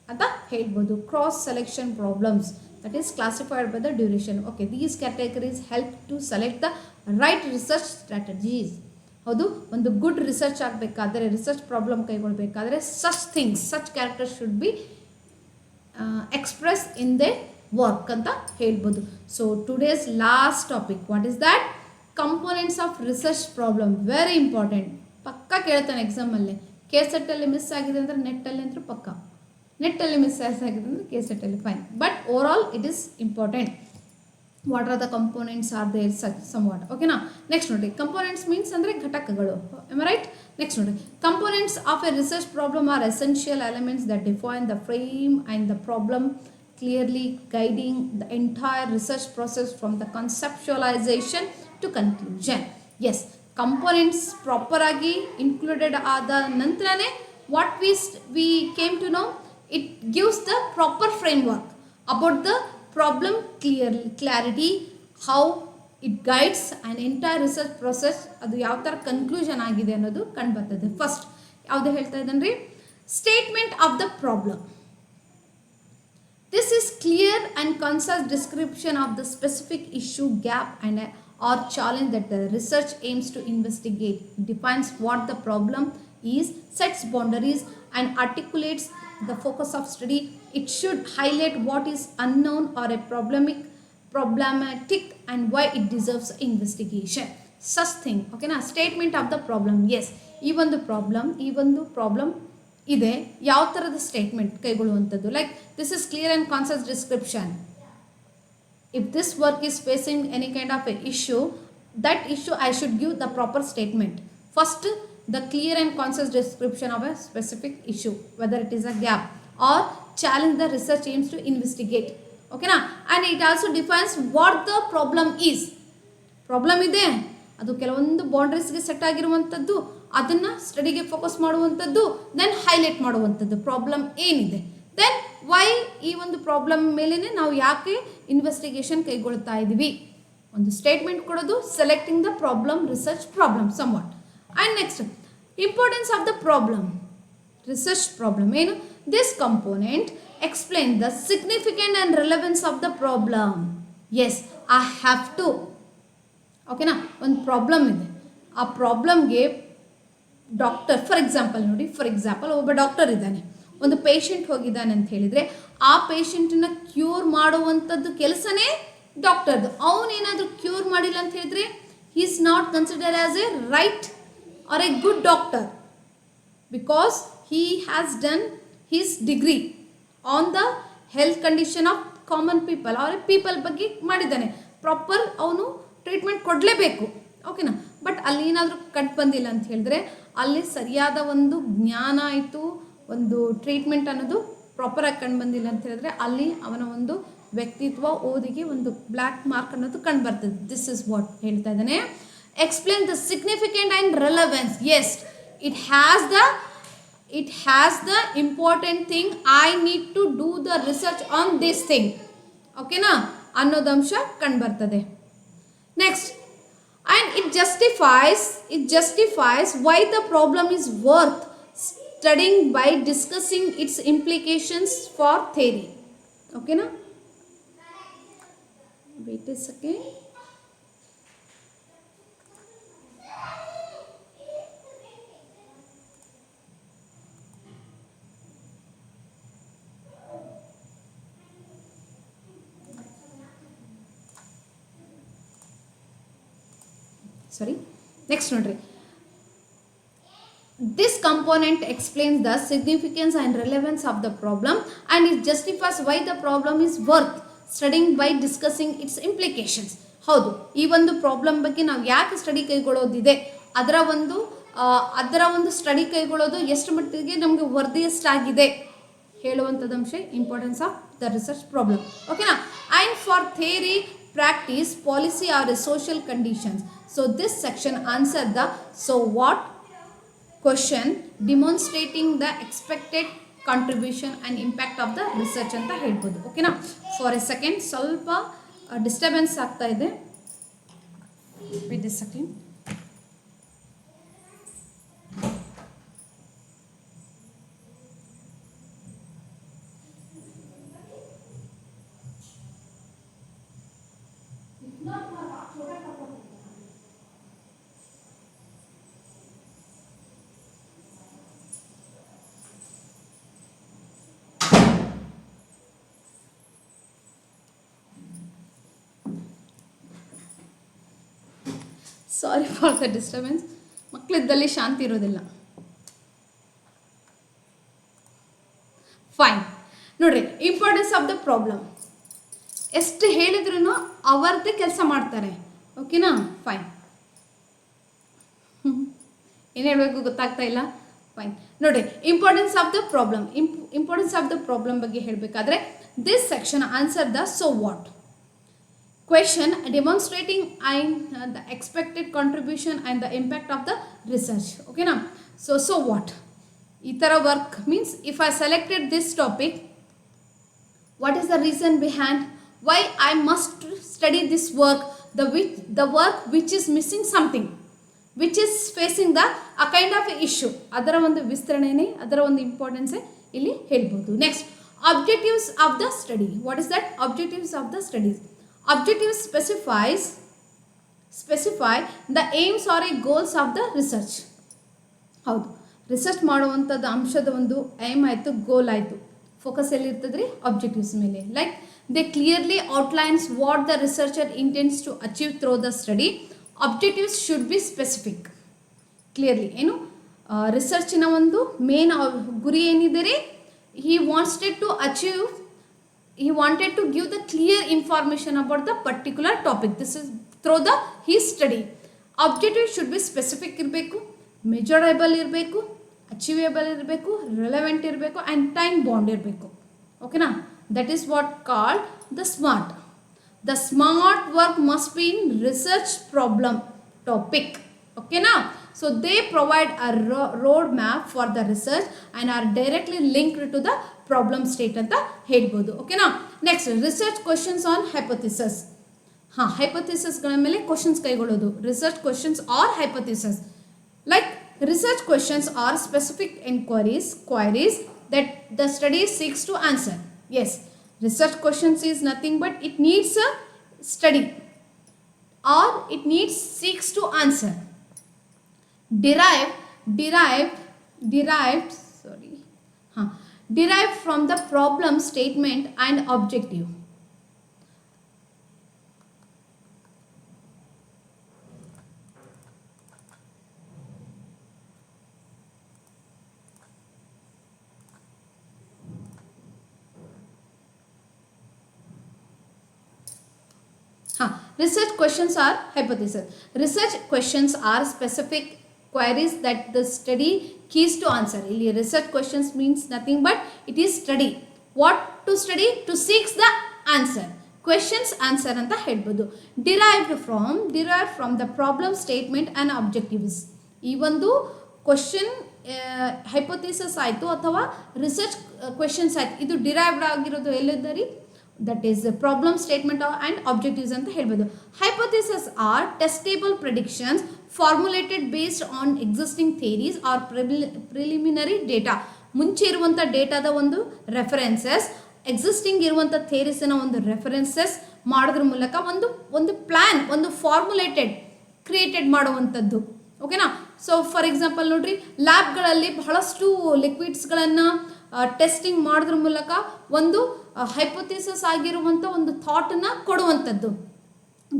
ಅಂತ ಹೇಳ್ಬೋದು. Cross selection problems, that is classified by the duration. Okay, these categories help to select the right research strategies. ಹೌದು, ಒಂದು ಗುಡ್ ರಿಸರ್ಚ್ ಆಗಬೇಕಾದ್ರೆ, ರಿಸರ್ಚ್ ಪ್ರಾಬ್ಲಮ್ ಕೈಗೊಳ್ಳಬೇಕಾದ್ರೆ such character should be express in the work ಅಂತ ಹೇಳ್ಬೋದು. So today's last topic, what is that? Components of research problem. Very important, ಪಕ್ಕ ಕೇಳ್ತಾನೆ ಎಕ್ಸಾಮಲ್ಲಿ. ಕೆಸೆಟ್ಟಲ್ಲಿ miss ಆಗಿದೆ ಅಂದರೆ ನೆಟ್ಟಲ್ಲಿ ಅಂತೂ ಪಕ್ಕ, ನೆಟ್ಟಲ್ಲಿ ಮಿಸ್ ಆಗಿದೆ ಅಂದರೆ ಕೆಸೆಟ್ಟಲ್ಲಿ, fine. But overall it is important. What are the components are there somewhat. ಓಕೆನಾ. ನೆಕ್ಸ್ಟ್ ನೋಡಿ, ಕಂಪೋನೆಂಟ್ಸ್ ಮೀನ್ಸ್ ಅಂದರೆ ಘಟಕಗಳು, ರೈಟ್. ನೆಕ್ಸ್ಟ್ ನೋಡಿ, components of a research problem are essential elements that define the frame and the problem, clearly guiding the entire research process from the conceptualization to conclusion. Yes, components proper ಆಗಿ included ಆದ ನಂತರನೇ what we came to know, it gives the proper framework about the problem clarity, how it guides and entire research process, ಅದು ಯಾವ ಥರ conclusion ಆಗಿದೆ ಅನ್ನೋದು ಕಂಡು ಬರ್ತದೆ. ಫಸ್ಟ್ ಯಾವುದು ಹೇಳ್ತಾ ಇದ್ದಾನೆ ರೀ, statement of the problem. This is clear and concise description of the specific issue, gap and or challenge that the research aims to investigate. It defines what the problem is, sets boundaries and articulates the focus of study. It should highlight what is unknown or a problematic and why it deserves investigation. Such thing. Okay na, statement of the problem. Yes, even the problem ಇದೆ, ಯಾವ ಥರದ statement ಕೈಗೊಳ್ಳುವಂಥದ್ದು, like this is clear and concise description. If this work is facing any kind of a issue, that issue I should give the proper statement. First the clear and concise description of a specific issue, whether it is a gap or challenge the research aims to investigate. ಓಕೆನಾ, and it also defines what the problem is. Problem ಇದೆ, ಅದು ಕೆಲವೊಂದು ಬೌಂಡ್ರೀಸ್ಗೆ set ಆಗಿರುವಂಥದ್ದು, ಅದನ್ನು ಸ್ಟಡಿಗೆ focus ಮಾಡುವಂಥದ್ದು, then highlight ಮಾಡುವಂಥದ್ದು problem ಏನಿದೆ, ದೆನ್ ವೈ ಈ ಒಂದು ಪ್ರಾಬ್ಲಮ್ ಮೇಲೇ ನಾವು ಯಾಕೆ ಇನ್ವೆಸ್ಟಿಗೇಷನ್ ಕೈಗೊಳ್ತಾ ಇದ್ದೀವಿ, ಒಂದು ಸ್ಟೇಟ್ಮೆಂಟ್ ಕೊಡೋದು, selecting the problem, research problem somewhat. And next importance of the problem, research problem ಏನು, this component explain the significant and relevance of the problem. Yes, I have to. ಓಕೆನಾ, ಒಂದು problem ಇದೆ, ಆ ಪ್ರಾಬ್ಲಮ್ಗೆ doctor, for example ಒಬ್ಬ doctor ಇದ್ದಾನೆ, ಒಂದು patient ಹೋಗಿದ್ದಾನೆ ಅಂತ ಹೇಳಿದರೆ ಆ ಪೇಷಂಟನ್ನ ಕ್ಯೂರ್ ಮಾಡುವಂಥದ್ದು ಕೆಲಸನೇ ಡಾಕ್ಟರ್ದು. ಅವನೇನಾದರೂ ಕ್ಯೂರ್ ಮಾಡಿಲ್ಲ ಅಂತ ಹೇಳಿದರೆ he is not consider as a right or a good doctor, because he has done his degree on the health condition of common people or people ಬಗ್ಗೆ ಮಾಡಿದ್ದಾನೆ, ಪ್ರಾಪರ್ ಅವನು ಟ್ರೀಟ್ಮೆಂಟ್ ಕೊಡಲೇಬೇಕು. ಓಕೆನಾ, ಬಟ್ ಅಲ್ಲಿ ಏನಾದರೂ ಕಂಡು ಬಂದಿಲ್ಲ ಅಂತ ಹೇಳಿದ್ರೆ, ಅಲ್ಲಿ ಸರಿಯಾದ ಒಂದು ಜ್ಞಾನ ಆಯಿತು, ಒಂದು ಟ್ರೀಟ್ಮೆಂಟ್ ಅನ್ನೋದು ಪ್ರಾಪರಾಗಿ ಕಂಡು ಬಂದಿಲ್ಲ ಅಂತ ಹೇಳಿದ್ರೆ ಅಲ್ಲಿ ಅವನ ಒಂದು ವ್ಯಕ್ತಿತ್ವ, ಓದಿಗೆ ಒಂದು ಬ್ಲ್ಯಾಕ್ ಮಾರ್ಕ್ ಅನ್ನೋದು ಕಂಡು ಬರ್ತದೆ. ದಿಸ್ ಇಸ್ ವಾಟ್ ಹೇಳ್ತಾ ಇದ್ದಾನೆ, explain the significant and relevance. Yes, it has the important thing, I need to do the research on this thing. ಓಕೆನಾ, ಅನ್ನೋದು ಅಂಶ ಕಂಡು ಬರ್ತದೆ. Next, and it justifies why the problem is worth studying by discussing its implications for theory. Okay na, wait a second. Sorry, next note. This component explains the significance and relevance of the problem and it justifies why the problem is worth studying by discussing its implications. ಹೌದು, ಈ ಒಂದು problem ಬಗ್ಗೆ ನಾವು ಯಾಕೆ study ಕೈಗೊಳ್ಳೋದಿದೆ, ಅದರ ಒಂದು study ಕೈಗೊಳ್ಳೋದು ಎಷ್ಟು ಮಟ್ಟಿಗೆ ನಮಗೆ ವರ್ದಿಯಷ್ಟಾಗಿದೆ ಹೇಳುವಂಥದ್ದು ಅಂಶ importance of the research problem. ಓಕೆನಾ, and for theory, practice, policy or social conditions. So this section answer the so what question, demonstrating the expected contribution and impact of the research ಅಂತ ಹೇಳ್ಬೋದು. ಓಕೆನಾ, ಫಾರ್ ಎ ಸೆಕೆಂಡ್ ಸ್ವಲ್ಪ disturbance ಆಗ್ತಾ ಇದೆ, with a second. Sorry for the disturbance. ಮಕ್ಕಳಿದ್ದಲ್ಲಿ ಶಾಂತಿ ಇರೋದಿಲ್ಲ. Fine, ನೋಡ್ರಿ, ಇಂಪಾರ್ಟೆನ್ಸ್ ಆಫ್ ದ ಪ್ರಾಬ್ಲಮ್ ಎಷ್ಟು ಹೇಳಿದ್ರು ಅವರದ್ದೇ ಕೆಲಸ ಮಾಡ್ತಾರೆ. ಓಕೆನಾ, ಫೈನ್. ಏನು ಹೇಳಬೇಕು ಗೊತ್ತಾಗ್ತಾ ಇಲ್ಲ. ಫೈನ್, ನೋಡ್ರಿ, ಇಂಪಾರ್ಟೆನ್ಸ್ ಆಫ್ ದ ಪ್ರಾಬ್ಲಮ್ ಬಗ್ಗೆ ಹೇಳಬೇಕಾದ್ರೆ this section answer the so what question demonstrating and the expected contribution and the impact of the research. Okay now, so what ಈ ಥರ work means if I selected this topic, what is the reason behind why I must study this work, the work which is missing something, which is facing the a kind of issue, ಅದರ ಒಂದು ವಿಸ್ತರಣೆನೇ, ಅದರ ಒಂದು ಇಂಪಾರ್ಟೆನ್ಸೇ ಇಲ್ಲಿ ಹೇಳ್ಬೋದು. Next, objectives of the study. What is that? Objectives of the studies. Objectives specify the aims or goals of the research. ಹೌದು, research ಮಾಡುವಂಥದ್ದು ಅಂಶದ ಒಂದು ಏಮ್ ಆಯಿತು, ಗೋಲ್ ಆಯಿತು. ಫೋಕಸ್ ಎಲ್ಲಿರ್ತದೆ ರೀ? ಆಬ್ಜೆಕ್ಟಿವ್ಸ್ ಮೇಲೆ. Like they clearly outlines what the researcher intends to achieve through the study. Objectives should be specific. Clearly ಏನು ರಿಸರ್ಚಿನ ಒಂದು ಮೇನ್ ಗುರಿ ಏನಿದೆ ರೀ? he wanted to give the clear information about the particular topic. This is through the his study. Objective should be specific ಇರಬೇಕು, measurable ಇರಬೇಕು, achievable ಇರಬೇಕು, relevant ಇರಬೇಕು ಆ್ಯಂಡ್ ಟೈಮ್ ಬಾಂಡ್ ಇರಬೇಕು. ಓಕೆನಾ? That is what called the smart. The smart work must be in research problem topic. ಓಕೆನಾ? So they provide a road map for the research and are directly linked to the problem state ಅಂತ ಹೇಳ್ಬೋದು. ಓಕೆನಾ? Next, research questions on hypotheses. ಹೈಪೋಥಿಸಸ್ಗಳ ಮೇಲೆ questions ಕೈಗೊಳ್ಳೋದು. Research questions or hypotheses. Like research questions are specific queries that the study seeks to answer. Yes, research questions is nothing but it needs a study or it needs seeks to answer. Derived from the problem statement and objective. Research questions are hypothesis. Research questions are specific queries that the study keys to answer. ಇಲ್ಲಿ research questions means nothing but it is study. What to study? To seek the answer. Questions answer ಅಂತ ಹೇಳ್ಬೋದು. Derived from the problem statement and objectives. ಈ ಒಂದು question hypothesis ಆಯಿತು ಅಥವಾ research questions ಆಯಿತು, ಇದು derived ಆಗಿರೋದು ಎಲ್ಲಿದ್ದಾರೆ? That is problem statement and objectives ಅಂತ ಹೇಳ್ಬೋದು. Hypothesis are testable predictions formulated based on existing theories or preliminary data. ಮುಂಚೆ ಇರುವಂಥ ಡೇಟಾದ ಒಂದು ರೆಫರೆನ್ಸಸ್, ಎಕ್ಸಿಸ್ಟಿಂಗ್ ಇರುವಂಥ ಥಿಯರೀಸಿನ ಒಂದು ರೆಫರೆನ್ಸಸ್ ಮಾಡೋದ್ರ ಮೂಲಕ ಒಂದು ಪ್ಲ್ಯಾನ್, ಒಂದು ಫಾರ್ಮುಲೇಟೆಡ್ ಕ್ರಿಯೇಟೆಡ್ ಮಾಡುವಂಥದ್ದು. ಓಕೆನಾ? ಸೊ ಫಾರ್ ಎಕ್ಸಾಂಪಲ್ ನೋಡ್ರಿ, ಲ್ಯಾಬ್ಗಳಲ್ಲಿ ಬಹಳಷ್ಟು ಲಿಕ್ವಿಡ್ಸ್ಗಳನ್ನು ಟೆಸ್ಟಿಂಗ್ ಮಾಡೋದ್ರ ಮೂಲಕ ಒಂದು ಹೈಪೋಥಿಸಿಸ್ ಆಗಿರುವಂಥ ಒಂದು ಥಾಟನ್ನು ಕೊಡುವಂಥದ್ದು.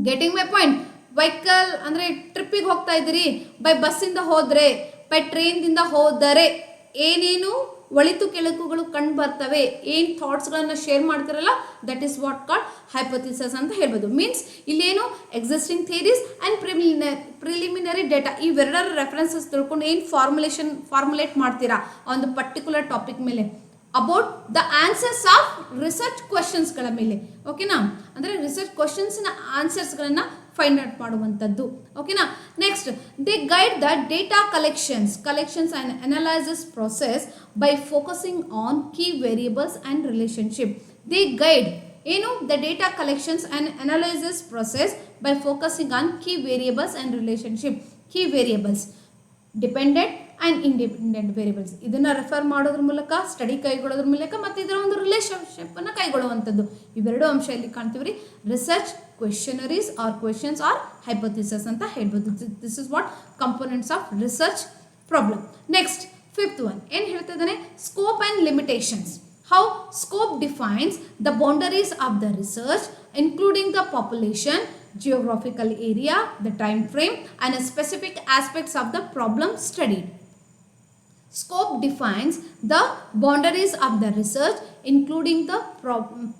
Getting my point? ವೆಹಿಕಲ್ ಅಂದರೆ ಟ್ರಿಪ್ಪಿಗೆ ಹೋಗ್ತಾ ಇದ್ದೀರಿ, ಬೈ ಬಸ್ಸಿಂದ ಹೋದರೆ, ಬೈ ಟ್ರೈನ್ದಿಂದ ಹೋದರೆ ಏನೇನು ಒಳಿತು ಕೆಳಕುಗಳು ಕಂಡು ಬರ್ತವೆ, ಏನು ಥಾಟ್ಸ್ಗಳನ್ನು ಶೇರ್ ಮಾಡ್ತಾರಲ್ಲ, that is what called hypothesis ಅಂತ ಹೇಳ್ಬೋದು. ಮೀನ್ಸ್ ಇಲ್ಲೇನು existing theories and preliminary data ಇವೆರಡರ ರೆಫರೆನ್ಸಸ್ ತಿಳ್ಕೊಂಡು ಏನು ಫಾರ್ಮುಲೇಟ್ ಮಾಡ್ತೀರಾ ಒಂದು ಪರ್ಟಿಕ್ಯುಲರ್ ಟಾಪಿಕ್ ಮೇಲೆ, about the answers of research ಕ್ವಶನ್ಸ್ಗಳ ಮೇಲೆ. ಓಕೆನಾ? ಅಂದರೆ ರಿಸರ್ಚ್ ಕ್ವಶನ್ಸ್ನ ಆನ್ಸರ್ಸ್ಗಳನ್ನು ಫೈಂಡ್ ಔಟ್ ಮಾಡುವಂಥದ್ದು. ಓಕೆನಾ? Next, they guide the data collections and analysis process by focusing on key variables and relationship. They guide ಏನು? The data collections and analysis process by focusing on key variables and relationship. Key variables, dependent and independent variables, ಇದನ್ನು refer ಮಾಡೋದ್ರ ಮೂಲಕ, study ಕೈಗೊಳ್ಳೋದ್ರ ಮೂಲಕ ಮತ್ತು ಇದರ ಒಂದು ರಿಲೇಷನ್ಶಿಪ್ಪನ್ನು ಕೈಗೊಳ್ಳುವಂಥದ್ದು. ಇವೆರಡು ಅಂಶ ಇಲ್ಲಿ ಕಾಣ್ತೀವಿ ರೀ. Research questionnaires or questions or hypothesis ಅಂತ ಹೇಳ್ಬೋದು. This is what components of research problem. Next, fifth one ಏನು ಹೇಳ್ತಾ ಇದ್ದಾನೆ? Scope and limitations. How scope defines the boundaries of the research including the population, geographical area, the time frame and specific aspects of the problem studied. Scope defines the boundaries of the research including the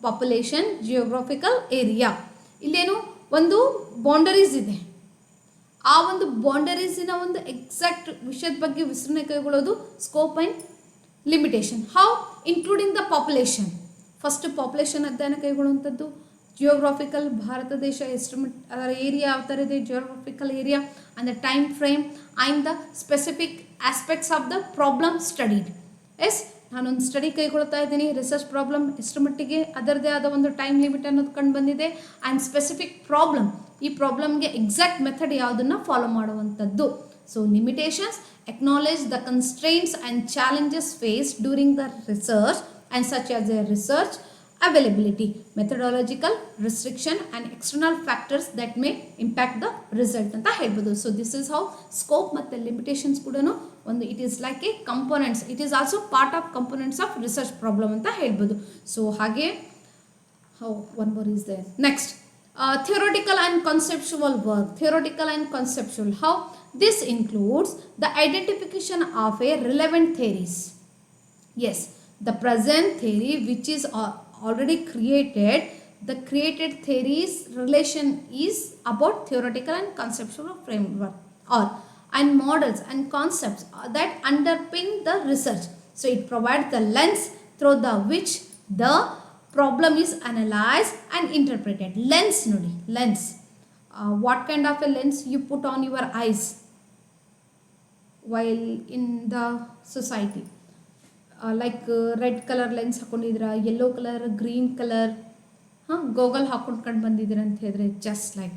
population, geographical area. ಇಲ್ಲೇನು ಒಂದು boundaries ಇದೆ, ಆ ಒಂದು ಬೌಂಡರೀಸಿನ ಒಂದು exact ವಿಷಯದ ಬಗ್ಗೆ ವಿಸ್ತರಣೆ ಕೈಗೊಳ್ಳೋದು scope and limitation. How? Including the population. First population ಅಧ್ಯಯನ ಕೈಗೊಳ್ಳುವಂಥದ್ದು, ಜಿಯೋಗ್ರಾಫಿಕಲ್ ಭಾರತ ದೇಶ ಎಷ್ಟು ಅದರ ಏರಿಯಾ ಯಾವ ಥರ ಇದೆ, geographical area and the time frame and the specific aspects of the problem studied. Yes, ನಾನೊಂದು ಸ್ಟಡಿ ಕೈಗೊಳ್ತಾ ಇದ್ದೀನಿ, ರಿಸರ್ಚ್ ಪ್ರಾಬ್ಲಮ್ ಎಷ್ಟು ಮಟ್ಟಿಗೆ ಅದರದೇ ಆದ ಒಂದು ಟೈಮ್ ಲಿಮಿಟ್ ಅನ್ನೋದು ಕಂಡು ಬಂದಿದೆ ಆ್ಯಂಡ್ ಸ್ಪೆಸಿಫಿಕ್ ಪ್ರಾಬ್ಲಮ್, ಈ ಪ್ರಾಬ್ಲಮ್ಗೆ ಎಕ್ಸಾಕ್ಟ್ ಮೆಥಡ್ ಯಾವುದನ್ನು ಫಾಲೋ ಮಾಡುವಂಥದ್ದು. So limitations, acknowledge the constraints and challenges faced during the research and such as a research availability, methodological restriction and external factors that may impact the result ಅಂತ ಹೇಳ್ಬೋದು. So this is how scope ಮತ್ತು limitations ಕೂಡ ಒಂದು it is like a components, it is also part of components of research problem ಅಂತ ಹೇಳ್ಬೋದು. So ಹಾಗೆ how one more is there. Next theoretical and conceptual work. Theoretical and conceptual, how this includes the identification of a relevant theories. Yes, the present theory which is already created, the created theories relation is about theoretical and conceptual framework or and models and concepts that underpin the research. So it provides the lens through the which the problem is analyzed and interpreted. Lens nodi, lens, what kind of a lens you put on your eyes while in the society, like red color lens ಹಾಕೊಂಡಿದ್ದೀರಾ, yellow color, green color, goggle ಹಾಕೊಂಡು ಕಂಡು ಬಂದಿದ್ದೀರಾ ಅಂತ ಹೇಳಿದ್ರೆ, just like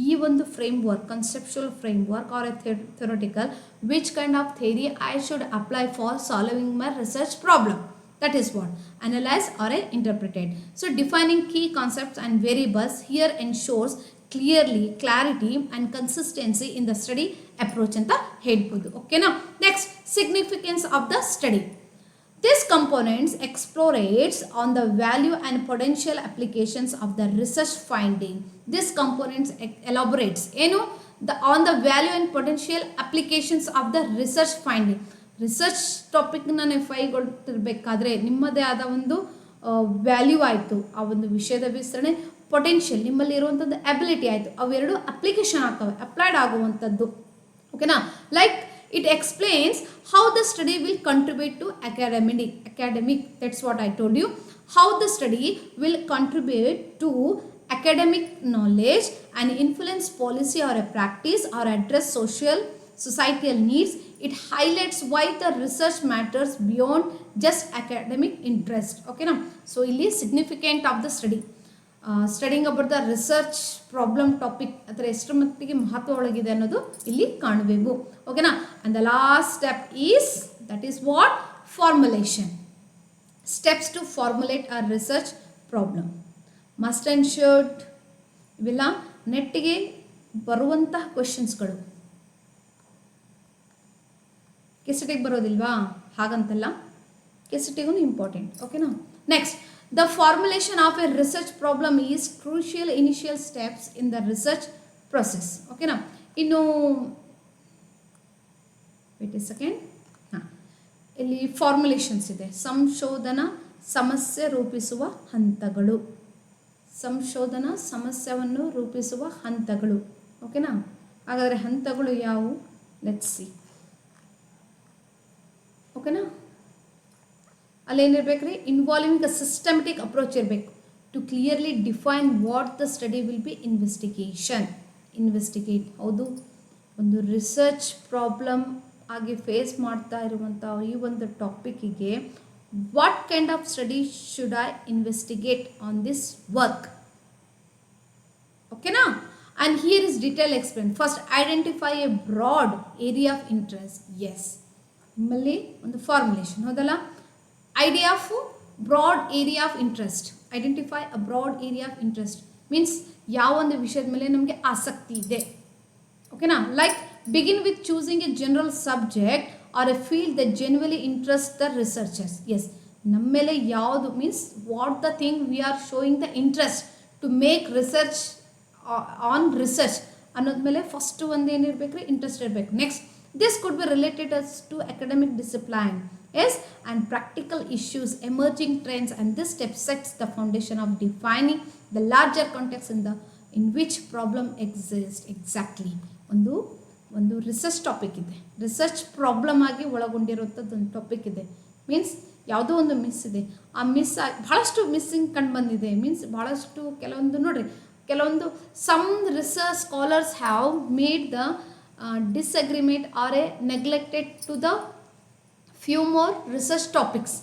ಈ ಒಂದು framework, conceptual framework or a theoretical, which kind of theory I should apply for solving my research problem. That is what analyze or interpreted. So defining key concepts and variables here ensures clarity and consistency in the study approach anta helbodu. Okay na. Next, significance of the study. This components explorates on the value and potential applications of the research finding. This components elaborates on the value and potential applications of the research finding. Research ಟಾಪಿಕ್ನ ನೀವು ಕೈಗೊಳ್ತಿರ್ಬೇಕಾದ್ರೆ ನಿಮ್ಮದೇ ಆದ ಒಂದು value ಆಯಿತು, ಆ ಒಂದು ವಿಷಯದ ವಿಸ್ತರಣೆ, ಪೊಟೆನ್ಷಿಯಲ್ ನಿಮ್ಮಲ್ಲಿ ಇರುವಂಥದ್ದು ಎಬಿಲಿಟಿ ಆಯಿತು, ಅವೆರಡು ಅಪ್ಲಿಕೇಶನ್ ಆಗ್ತವೆ, ಅಪ್ಲೈಡ್ ಆಗುವಂಥದ್ದು. ಓಕೆನಾ. Like it explains how the study will contribute to academic, that's what I told you, how the study will contribute to academic knowledge and influence policy or a practice or address societal needs. It highlights why the research matters beyond just academic interest. Okay na. So illi significant of the study, studying about the research problem topic ಅದರ ಎಷ್ಟು ಮಟ್ಟಿಗೆ ಮಹತ್ವ ಒಳಗಿದೆ ಅನ್ನೋದು ಇಲ್ಲಿ ಕಾಣಬೇಕು. Okay ನಾ. and the last step is, that is what, formulation. Steps to formulate a research problem. Must and should ಇವೆಲ್ಲ ನೆಟ್ಟಿಗೆ ಬರುವಂತಹ ಕ್ವೆಶನ್ಸ್ಗಳು, ಕೆಸಿಟಿಗೆ ಬರೋದಿಲ್ವಾ ಹಾಗಂತಲ್ಲ, ಕೆಸಿಟಿಗೂ ಇಂಪಾರ್ಟೆಂಟ್. ಓಕೆನಾ. Next, the formulation of a research problem is crucial initial steps in the research process. ಓಕೆನಾ. ಇನ್ನು wait a second, ಇಲ್ಲಿ formulations ಇದೆ. ಸಂಶೋಧನಾ ಸಮಸ್ಯೆ ರೂಪಿಸುವ ಹಂತಗಳು, ಸಂಶೋಧನಾ ಸಮಸ್ಯೆಯನ್ನು ರೂಪಿಸುವ ಹಂತಗಳು. ಓಕೆನಾ. ಹಾಗಾದರೆ ಹಂತಗಳು ಯಾವುವು? Let's see. ಓಕೆನಾ. ಅಲ್ಲೇನಿರ್ಬೇಕು ರೀ, ಇನ್ವಾಲ್ವಿಂಗ್ ಅ ಸಿಸ್ಟಮೆಟಿಕ್ ಅಪ್ರೋಚ್ ಇರಬೇಕು to clearly define what the study will be investigate. ಹೌದು, ಒಂದು ರಿಸರ್ಚ್ ಪ್ರಾಬ್ಲಮ್ ಆಗಿ ಫೇಸ್ ಮಾಡ್ತಾ ಇರುವಂಥ ಈ ಒಂದು ಟಾಪಿಕ್ಕಿಗೆ what kind of study should I investigate on this work. ಓಕೆನಾ. And here is detail explain. First, identify a broad area of interest. Yes, ನಿಮ್ಮಲ್ಲಿ ಒಂದು ಫಾರ್ಮುಲೇಷನ್ ಹೌದಲ್ಲ, idea of broad area of interest. Identify a broad area of interest means ಯಾವ ಒಂದು ವಿಷಯದ ಮೇಲೆ ನಮಗೆ ಆಸಕ್ತಿ ಇದೆ. ಓಕೆನಾ. Like begin with choosing a general subject or a field that genuinely interest the researchers. S, ನಮ್ಮ ಮೇಲೆ ಯಾವುದು means what the thing we are showing the interest to make research on research ಅನ್ನೋದ ಮೇಲೆ ಫಸ್ಟ್ ಒಂದು ಏನಿರಬೇಕು ರೀ, interest ಇರಬೇಕು. Next, this could be related to academic discipline, yes, and practical issues, emerging trends, and this step sets the foundation of defining the larger context in which problem exists. Exactly. ಒಂದು research topic ಇದೆ, research problem ಆಗಿ ಒಳಗೊಂಡಿರುವಂಥದ್ದು ಒಂದು topic ಇದೆ. Means ಯಾವುದೋ ಒಂದು miss ಇದೆ, ಆ miss ಭಾಳಷ್ಟು ಮಿಸ್ಸಿಂಗ್ ಕಂಡು ಬಂದಿದೆ. ಮೀನ್ಸ್ ಭಾಳಷ್ಟು ಕೆಲವೊಂದು ನೋಡ್ರಿ, ಕೆಲವೊಂದು some research scholars have made the disagreement or a neglected to the few more research topics.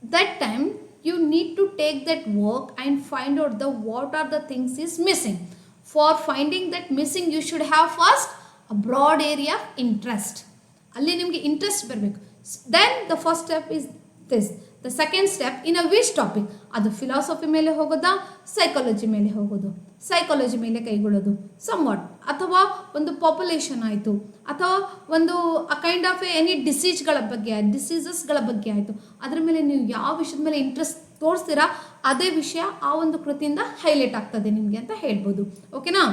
That time you need to take that work and find out the what are the things is missing. For finding that missing you should have first a broad area of interest. ಅಲ್ಲಿ ನಿಮಗೆ interest ಬರಬೇಕು. Then the first step is this. The second step in a which topic, ಅದು philosophy ಮೇಲೆ ಹೋಗೋದಾ, psychology ಮೇಲೆ ಹೋಗೋದು, psychology ಮೇಲೆ ಕೈಗೊಳ್ಳೋದು somewhat, ಅಥವಾ ಒಂದು ಪಾಪ್ಯುಲೇಷನ್ ಆಯಿತು, ಅಥವಾ ಒಂದು ಕೈಂಡ್ ಆಫ್ ಎನಿ ಡಿಸೀಸಸ್ಗಳ ಬಗ್ಗೆ ಆಯಿತು. ಅದ್ರ ಮೇಲೆ ನೀವು ಯಾವ ವಿಷಯದ ಮೇಲೆ ಇಂಟ್ರೆಸ್ಟ್ ತೋರಿಸ್ತೀರಾ ಅದೇ ವಿಷಯ ಆ ಒಂದು ಕೃತಿಯಿಂದ ಹೈಲೈಟ್ ಆಗ್ತದೆ ನಿಮಗೆ ಅಂತ ಹೇಳ್ಬೋದು. ಓಕೆನಾ?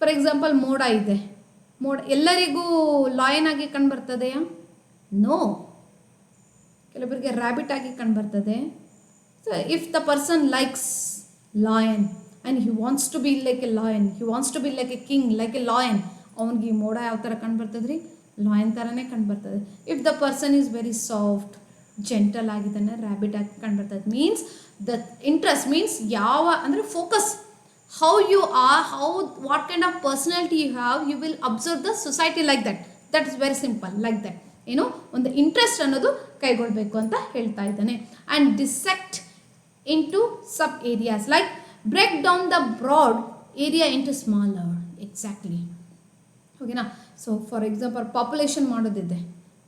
ಫಾರ್ ಎಕ್ಸಾಂಪಲ್ ಮೋಡ ಇದೆ. ಮೋಡ ಎಲ್ಲರಿಗೂ ಲಾಯನ್ ಆಗಿ ಕಂಡುಬರ್ತದೆಯಾ? ನೋ. ಕೆಲವರಿಗೆ ರ್ಯಾಬಿಟ್ ಆಗಿ ಕಂಡುಬರ್ತದೆ. So if the person likes lion and he wants to be like a lion, he wants to be like a king, like a lion, ಅವ್ನಿಗೆ ಈ ಮೋಡ ಯಾವ ಥರ ಕಂಡುಬರ್ತದೆ ರೀ? ಲಾಯನ್ ಥರನೇ ಕಂಡುಬರ್ತದೆ. If the person is very soft, gentle ಆಗಿದ್ದಾನೆ, ರ್ಯಾಬಿಟ್ ಆಗಿ ಕಂಡುಬರ್ತದೆ. ಮೀನ್ಸ್ ದ ಇಂಟ್ರೆಸ್ಟ್ ಮೀನ್ಸ್ ಯಾವ ಅಂದರೆ focus, how you are, what kind of personality you have, you will observe the society like that. That is very simple, like that. ಏನು ಒಂದು interest ಅನ್ನೋದು ಕೈಗೊಳ್ಳಬೇಕು ಅಂತ ಹೇಳ್ತಾ ಇದ್ದಾನೆ. And dissect into sub areas, like break down the broad area into smaller. Exactly. ಓಕೆನಾ? So for example population ಮಾಡೋದಿದೆ,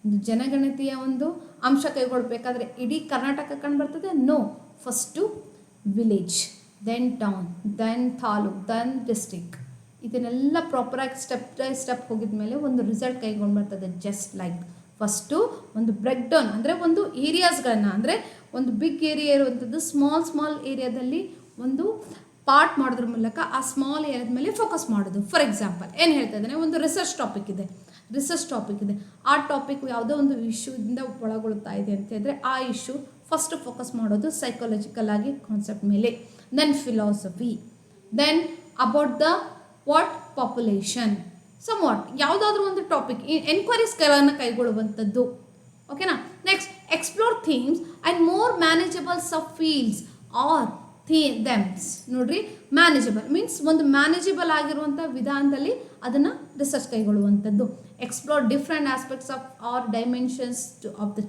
ಒಂದು ಜನಗಣತಿಯ ಒಂದು ಅಂಶ ಕೈಗೊಳ್ಳಬೇಕಾದ್ರೆ ಇಡೀ ಕರ್ನಾಟಕ ಕಂಡುಬರ್ತದೆ? No. First village, then town, then taluk, then district. ಇದನ್ನೆಲ್ಲ ಪ್ರಾಪರಾಗಿ ಸ್ಟೆಪ್ ಬೈ ಸ್ಟೆಪ್ ಹೋಗಿದ ಮೇಲೆ ಒಂದು ರಿಸಲ್ಟ್ ಕೈಗೊಂಡು ಬರ್ತದೆ. ಜಸ್ಟ್ ಲೈಕ್ ಫಸ್ಟು ಒಂದು ಬ್ರೇಕ್ ಡೌನ್ ಅಂದರೆ ಒಂದು ಏರಿಯಾಸ್ಗಳನ್ನ, ಅಂದರೆ ಒಂದು ಬಿಗ್ ಏರಿಯಾ ಇರುವಂಥದ್ದು ಸ್ಮಾಲ್ ಏರಿಯಾದಲ್ಲಿ ಒಂದು ಪಾರ್ಟ್ ಮಾಡೋದ್ರ ಮೂಲಕ ಆ ಸ್ಮಾಲ್ ಏರಿಯಾದ ಮೇಲೆ ಫೋಕಸ್ ಮಾಡೋದು. ಫಾರ್ ಎಕ್ಸಾಂಪಲ್ ಏನು ಹೇಳ್ತಾ ಇದ್ದಾನೆ, ಒಂದು ರಿಸರ್ಚ್ ಟಾಪಿಕ್ ಇದೆ, ಆ ಟಾಪಿಕ್ ಯಾವುದೋ ಒಂದು ಇಶ್ಯೂದಿಂದ ಒಳಗೊಳ್ತಾ ಇದೆ ಅಂತ ಹೇಳಿದ್ರೆ ಆ ಇಶ್ಯೂ ಫಸ್ಟ್ ಫೋಕಸ್ ಮಾಡೋದು ಸೈಕಾಲಜಿಕಲ್ ಆಗಿ ಕಾನ್ಸೆಪ್ಟ್ ಮೇಲೆ, then philosophy, then about the what population, somewhat ಯಾವುದಾದ್ರೂ ಒಂದು ಟಾಪಿಕ್ ಎನ್ಕ್ವೈರೀಸ್ಗಳನ್ನು ಕೈಗೊಳ್ಳುವಂಥದ್ದು. ಓಕೆನಾ? Next explore themes and more manageable subfields or themes. ನೋಡ್ರಿ, ಮ್ಯಾನೇಜಬಲ್ ಮೀನ್ಸ್ ಒಂದು ಮ್ಯಾನೇಜಬಲ್ ಆಗಿರುವಂಥ ವಿಧಾನದಲ್ಲಿ ಅದನ್ನು ರಿಸರ್ಚ್ ಕೈಗೊಳ್ಳುವಂಥದ್ದು. Explore different aspects of or dimensions of the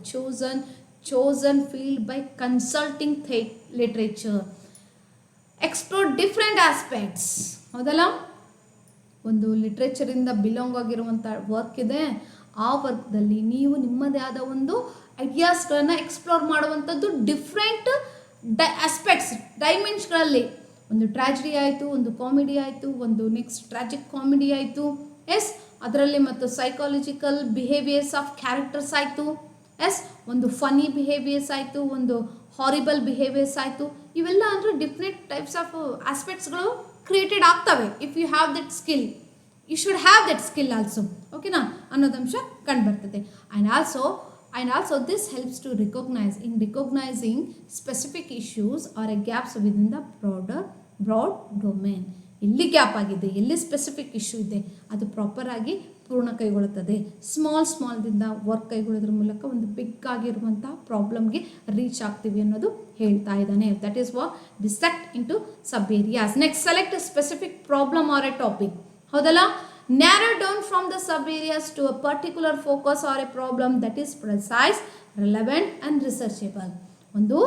chosen field by consulting literature. Explore different aspects. ಹೌದಲ್ಲ? ಒಂದು ಲಿಟ್ರೇಚರಿಂದ ಬಿಲಾಂಗ್ ಆಗಿರುವಂಥ work ಇದೆ, ಆ ವರ್ಕ್ದಲ್ಲಿ ನೀವು ನಿಮ್ಮದೇ ಆದ ಒಂದು ಐಡಿಯಾಸ್ಗಳನ್ನು ಎಕ್ಸ್ಪ್ಲೋರ್ ಮಾಡುವಂಥದ್ದು ಡಿಫ್ರೆಂಟ್ ಆಸ್ಪೆಕ್ಟ್ಸ್, ಡೈಮೆನ್ಷನ್ಗಳಲ್ಲಿ. ಒಂದು ಟ್ರಾಜಿಡಿ ಆಯಿತು, ಒಂದು ಕಾಮಿಡಿ ಆಯಿತು, ಒಂದು ನೆಕ್ಸ್ಟ್ ಟ್ರಾಜಿಕ್ ಕಾಮಿಡಿ ಆಯಿತು, ಎಸ್, ಅದರಲ್ಲಿ ಮತ್ತು ಸೈಕಾಲಜಿಕಲ್ ಬಿಹೇವಿಯರ್ಸ್ ಆಫ್ ಕ್ಯಾರೆಕ್ಟರ್ಸ್ ಆಯಿತು, ಎಸ್, ಒಂದು ಫನಿ ಬಿಹೇವಿಯರ್ಸ್ ಆಯಿತು, ಒಂದು ಹಾರಿಬಲ್ ಬಿಹೇವಿಯರ್ಸ್ ಆಯಿತು. ಇವೆಲ್ಲ ಅಂದರೆ ಡಿಫ್ರೆಂಟ್ ಟೈಪ್ಸ್ ಆಫ್ ಆಸ್ಪೆಕ್ಟ್ಸ್ಗಳು ಕ್ರಿಯೇಟೆಡ್ ಆಗ್ತವೆ. If you have that skill, you should have that skill also. ಓಕೆನಾ? ಅನ್ನೋದಂಶ ಕಂಡುಬರ್ತದೆ. And also this helps to recognising specific issues or a gaps within the broad domain. ಎಲ್ಲಿ gap ಆಗಿದೆ, ಎಲ್ಲಿ specific issue ಇದೆ, ಅದು ಪ್ರಾಪರಾಗಿ ಪೂರ್ಣ ಕೈಗೊಳ್ಳುತ್ತದೆ. ಸ್ಮಾಲ್ದಿಂದ ವರ್ಕ್ ಕೈಗೊಳ್ಳೋದ್ರ ಮೂಲಕ ಒಂದು ಬಿಗ್ ಆಗಿರುವಂಥ ಪ್ರಾಬ್ಲಮ್ಗೆ ರೀಚ್ ಆಗ್ತೀವಿ ಅನ್ನೋದು ಹೇಳ್ತಾ ಇದ್ದಾನೆ. That is what dissect into sub areas. Next select a specific problem or a topic. ಹೌದಲ್ಲ? Narrow down from the sub areas to a particular focus or a problem that is precise, relevant and researchable. ಒಂದು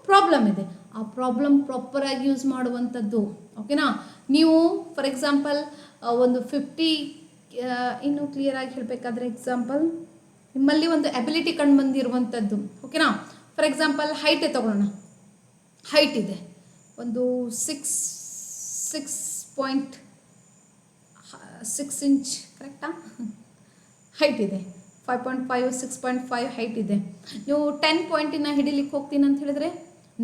problem ಇದೆ, ಆ problem ಪ್ರಾಪರಾಗಿ use ಮಾಡುವಂಥದ್ದು. ಓಕೆನಾ? ನೀವು for example ಒಂದು 50 ಇನ್ನೂ ಕ್ಲಿಯರಾಗಿ ಹೇಳಬೇಕಾದ್ರೆ ಎಕ್ಸಾಂಪಲ್, ನಿಮ್ಮಲ್ಲಿ ಒಂದು ಎಬಿಲಿಟಿ ಕಂಡು ಬಂದಿರುವಂಥದ್ದು. ಓಕೆನಾ? ಫಾರ್ ಎಕ್ಸಾಂಪಲ್ ಹೈಟೇ ತಗೊಳ್ಳೋಣ. ಹೈಟ್ ಇದೆ, ಒಂದು 6.6 ಇಂಚ್, ಕರೆಕ್ಟಾ? ಹೈಟ್ ಇದೆ. 5.5 6.5 ಹೈಟ್ ಇದೆ. ನೀವು 10 ಪಾಯಿಂಟಿನ ಹಿಡಿಲಿಕ್ಕೆ ಹೋಗ್ತೀನಿ ಅಂತ ಹೇಳಿದ್ರೆ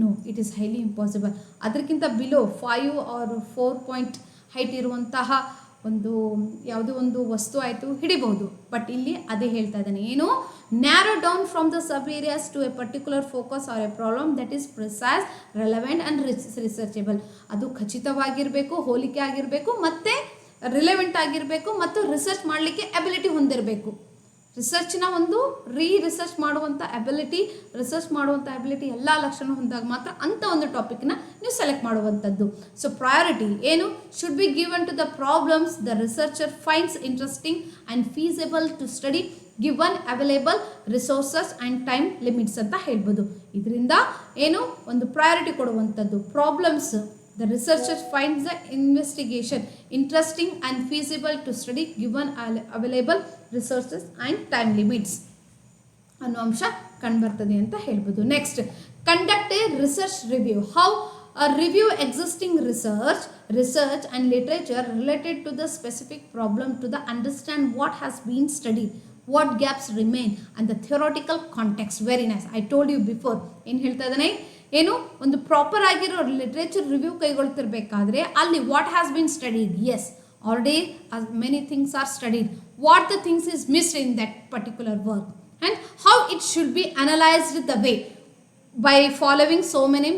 no, it is highly impossible. ಅದಕ್ಕಿಂತ ಬಿಲೋ 5 ಆರ್ 4 ಪಾಯಿಂಟ್ ಹೈಟ್ ಇರುವಂತಹ ಒಂದು ಯಾವುದೋ ಒಂದು ವಸ್ತು ಆಯಿತು ಹಿಡಿಬಹುದು. ಬಟ್ ಇಲ್ಲಿ ಅದೇ ಹೇಳ್ತಾ ಇದ್ದಾನೆ, ಏನು, narrow down from the sub areas to a particular focus or a problem that is precise, relevant and researchable. ಅದು ಖಚಿತವಾಗಿರಬೇಕು, ಹೋಲಿಕೆ ಆಗಿರಬೇಕು, ಮತ್ತು ರಿಲೆವೆಂಟ್ ಆಗಿರಬೇಕು, ಮತ್ತು ರಿಸರ್ಚ್ ಮಾಡಲಿಕ್ಕೆ ಎಬಿಲಿಟಿ ಹೊಂದಿರಬೇಕು. ರಿಸರ್ಚ್ನ ಒಂದು ರಿಸರ್ಚ್ ಮಾಡುವಂಥ ಅಬಿಲಿಟಿ, ಎಲ್ಲ ಲಕ್ಷಣ ಹೊಂದಾಗ ಮಾತ್ರ ಅಂಥ ಒಂದು ಟಾಪಿಕ್ನ ನೀವು ಸೆಲೆಕ್ಟ್ ಮಾಡುವಂಥದ್ದು. ಸೊ ಪ್ರಯಾರಿಟಿ ಏನು, should be given to the problems the researcher finds interesting and feasible to study given available resources and time limits ಅಂತ ಹೇಳ್ಬೋದು. ಇದರಿಂದ ಏನು ಒಂದು ಪ್ರಯಾರಿಟಿ ಕೊಡುವಂಥದ್ದು. Problems the researcher finds the investigation interesting and feasible to study given available resources and time limits ಅನ್ನೋ ಅಂಶ ಕಂಡುಬರ್ತದೆ ಅಂತ ಹೇಳ್ಬೋದು. Next, conduct A research review. How review existing research and literature related to the specific problem to the understand what has been studied, what gaps remain and the theoretical context. Very nice. I told you before. ಏನು ಹೇಳ್ತಾ ಇದ್ದಾನೆ, ಏನು ಒಂದು proper ಆಗಿರೋ literature review ಕೈಗೊಳ್ತಿರ್ಬೇಕಾದ್ರೆ ಅಲ್ಲಿ what has been studied, as already many things are studied, what the things is missed in that particular work and how it should be analysed the way by following so many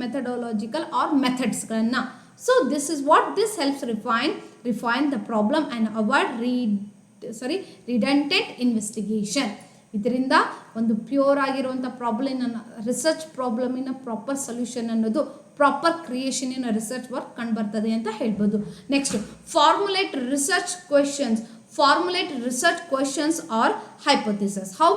methodological or ಮೆಥಡ್ಸ್ಗಳನ್ನು. So this is what this helps refine the problem and avoid redundant investigation. ಇದರಿಂದ ಒಂದು pure ಆಗಿರುವಂಥ research ಪ್ರಾಬ್ಲಮಿನ proper solution ಅನ್ನೋದು, proper ಕ್ರಿಯೇಷನಿನ research work ಕಂಡುಬರ್ತದೆ ಅಂತ ಹೇಳ್ಬೋದು. Next, formulate research questions or hypothesis. How?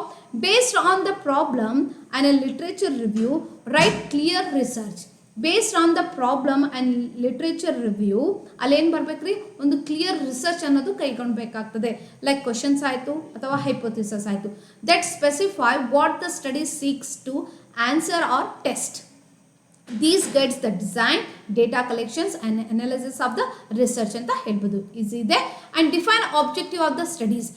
Based on the problem and a literature review, write clear research. Based on the problem and literature review ಅಲ್ಲೇನು ಬರ್ಬೇಕ್ರಿ, ಒಂದು clear research ಅನ್ನೋದು ಕೈಗೊಳ್ಬೇಕಾಗ್ತದೆ. Like questions ಆಯಿತು ಅಥವಾ hypotheses ಆಯಿತು, that specify what the study seeks to answer or test. These guides the design, data collections and analysis of the research ಅಂತ ಹೇಳ್ಬೋದು. Easy ಇದೆ. And define objective of the studies.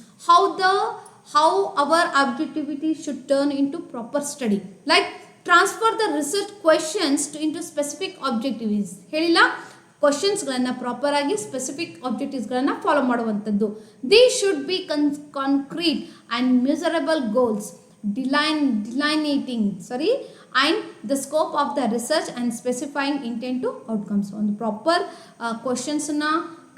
how our objectivity should turn into proper study. Like transfer the research questions into specific objectives. ಹೇಳಿಲ್ಲ, ಕ್ವಶನ್ಸ್ಗಳನ್ನು ಪ್ರಾಪರಾಗಿ specific ಆಬ್ಜೆಕ್ಟಿವ್ಸ್ಗಳನ್ನು follow ಮಾಡುವಂಥದ್ದು. The should be concrete and measurable goals, delineating and the scope of the research and specifying intent to outcomes. ಒಂದು proper ಕ್ವಶನ್ಸನ್ನ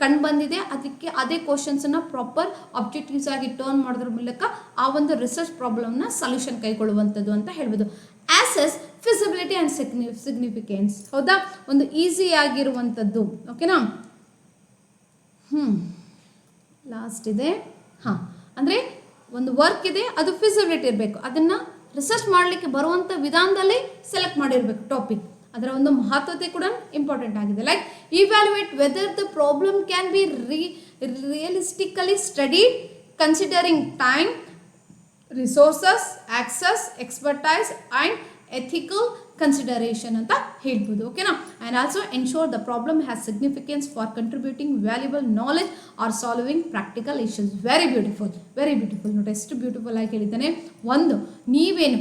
ಕಂಡು ಬಂದಿದೆ, ಅದಕ್ಕೆ ಅದೇ ಕ್ವಶನ್ಸನ್ನು ಪ್ರಾಪರ್ ಆಬ್ಜೆಕ್ಟಿವ್ಸ್ ಆಗಿ ಟರ್ನ್ ಮಾಡೋದ್ರ ಮೂಲಕ ಆ ಒಂದು ರಿಸರ್ಚ್ ಪ್ರಾಬ್ಲಮ್ನ ಸೊಲ್ಯೂಷನ್ ಕೈಗೊಳ್ಳುವಂಥದ್ದು ಅಂತ ಹೇಳ್ಬೋದು. Asus feasibility and significance. ಹೌದಾ, ಒಂದು ಈಸಿ ಆಗಿರುವಂಥದ್ದು. ಓಕೆನಾ, ಲಾಸ್ಟ್ ಇದೆ. ಅಂದರೆ ಒಂದು ವರ್ಕ್ ಇದೆ, ಅದು ಫಿಸಿಬಿಲಿಟಿ ಇರಬೇಕು, ಅದನ್ನು ರಿಸರ್ಚ್ ಮಾಡಲಿಕ್ಕೆ ಬರುವಂಥ ವಿಧಾನದಲ್ಲಿ ಸೆಲೆಕ್ಟ್ ಮಾಡಿರಬೇಕು ಟಾಪಿಕ್. ಅದರ ಒಂದು ಮಹತ್ವತೆ ಕೂಡ ಇಂಪಾರ್ಟೆಂಟ್ ಆಗಿದೆ. Like evaluate whether the problem can be realistically studied considering time, resources, access, expertise and ethical consideration ಅಂತ ಹೇಳ್ಬೋದು. ಓಕೆನಾ. And also ensure the problem has significance for contributing valuable knowledge or solving practical issues. Very beautiful ನೋಡಿ, ಎಷ್ಟು beautiful ಆಗಿ ಹೇಳಿದ್ದಾನೆ. ಒಂದು, ನೀವೇನು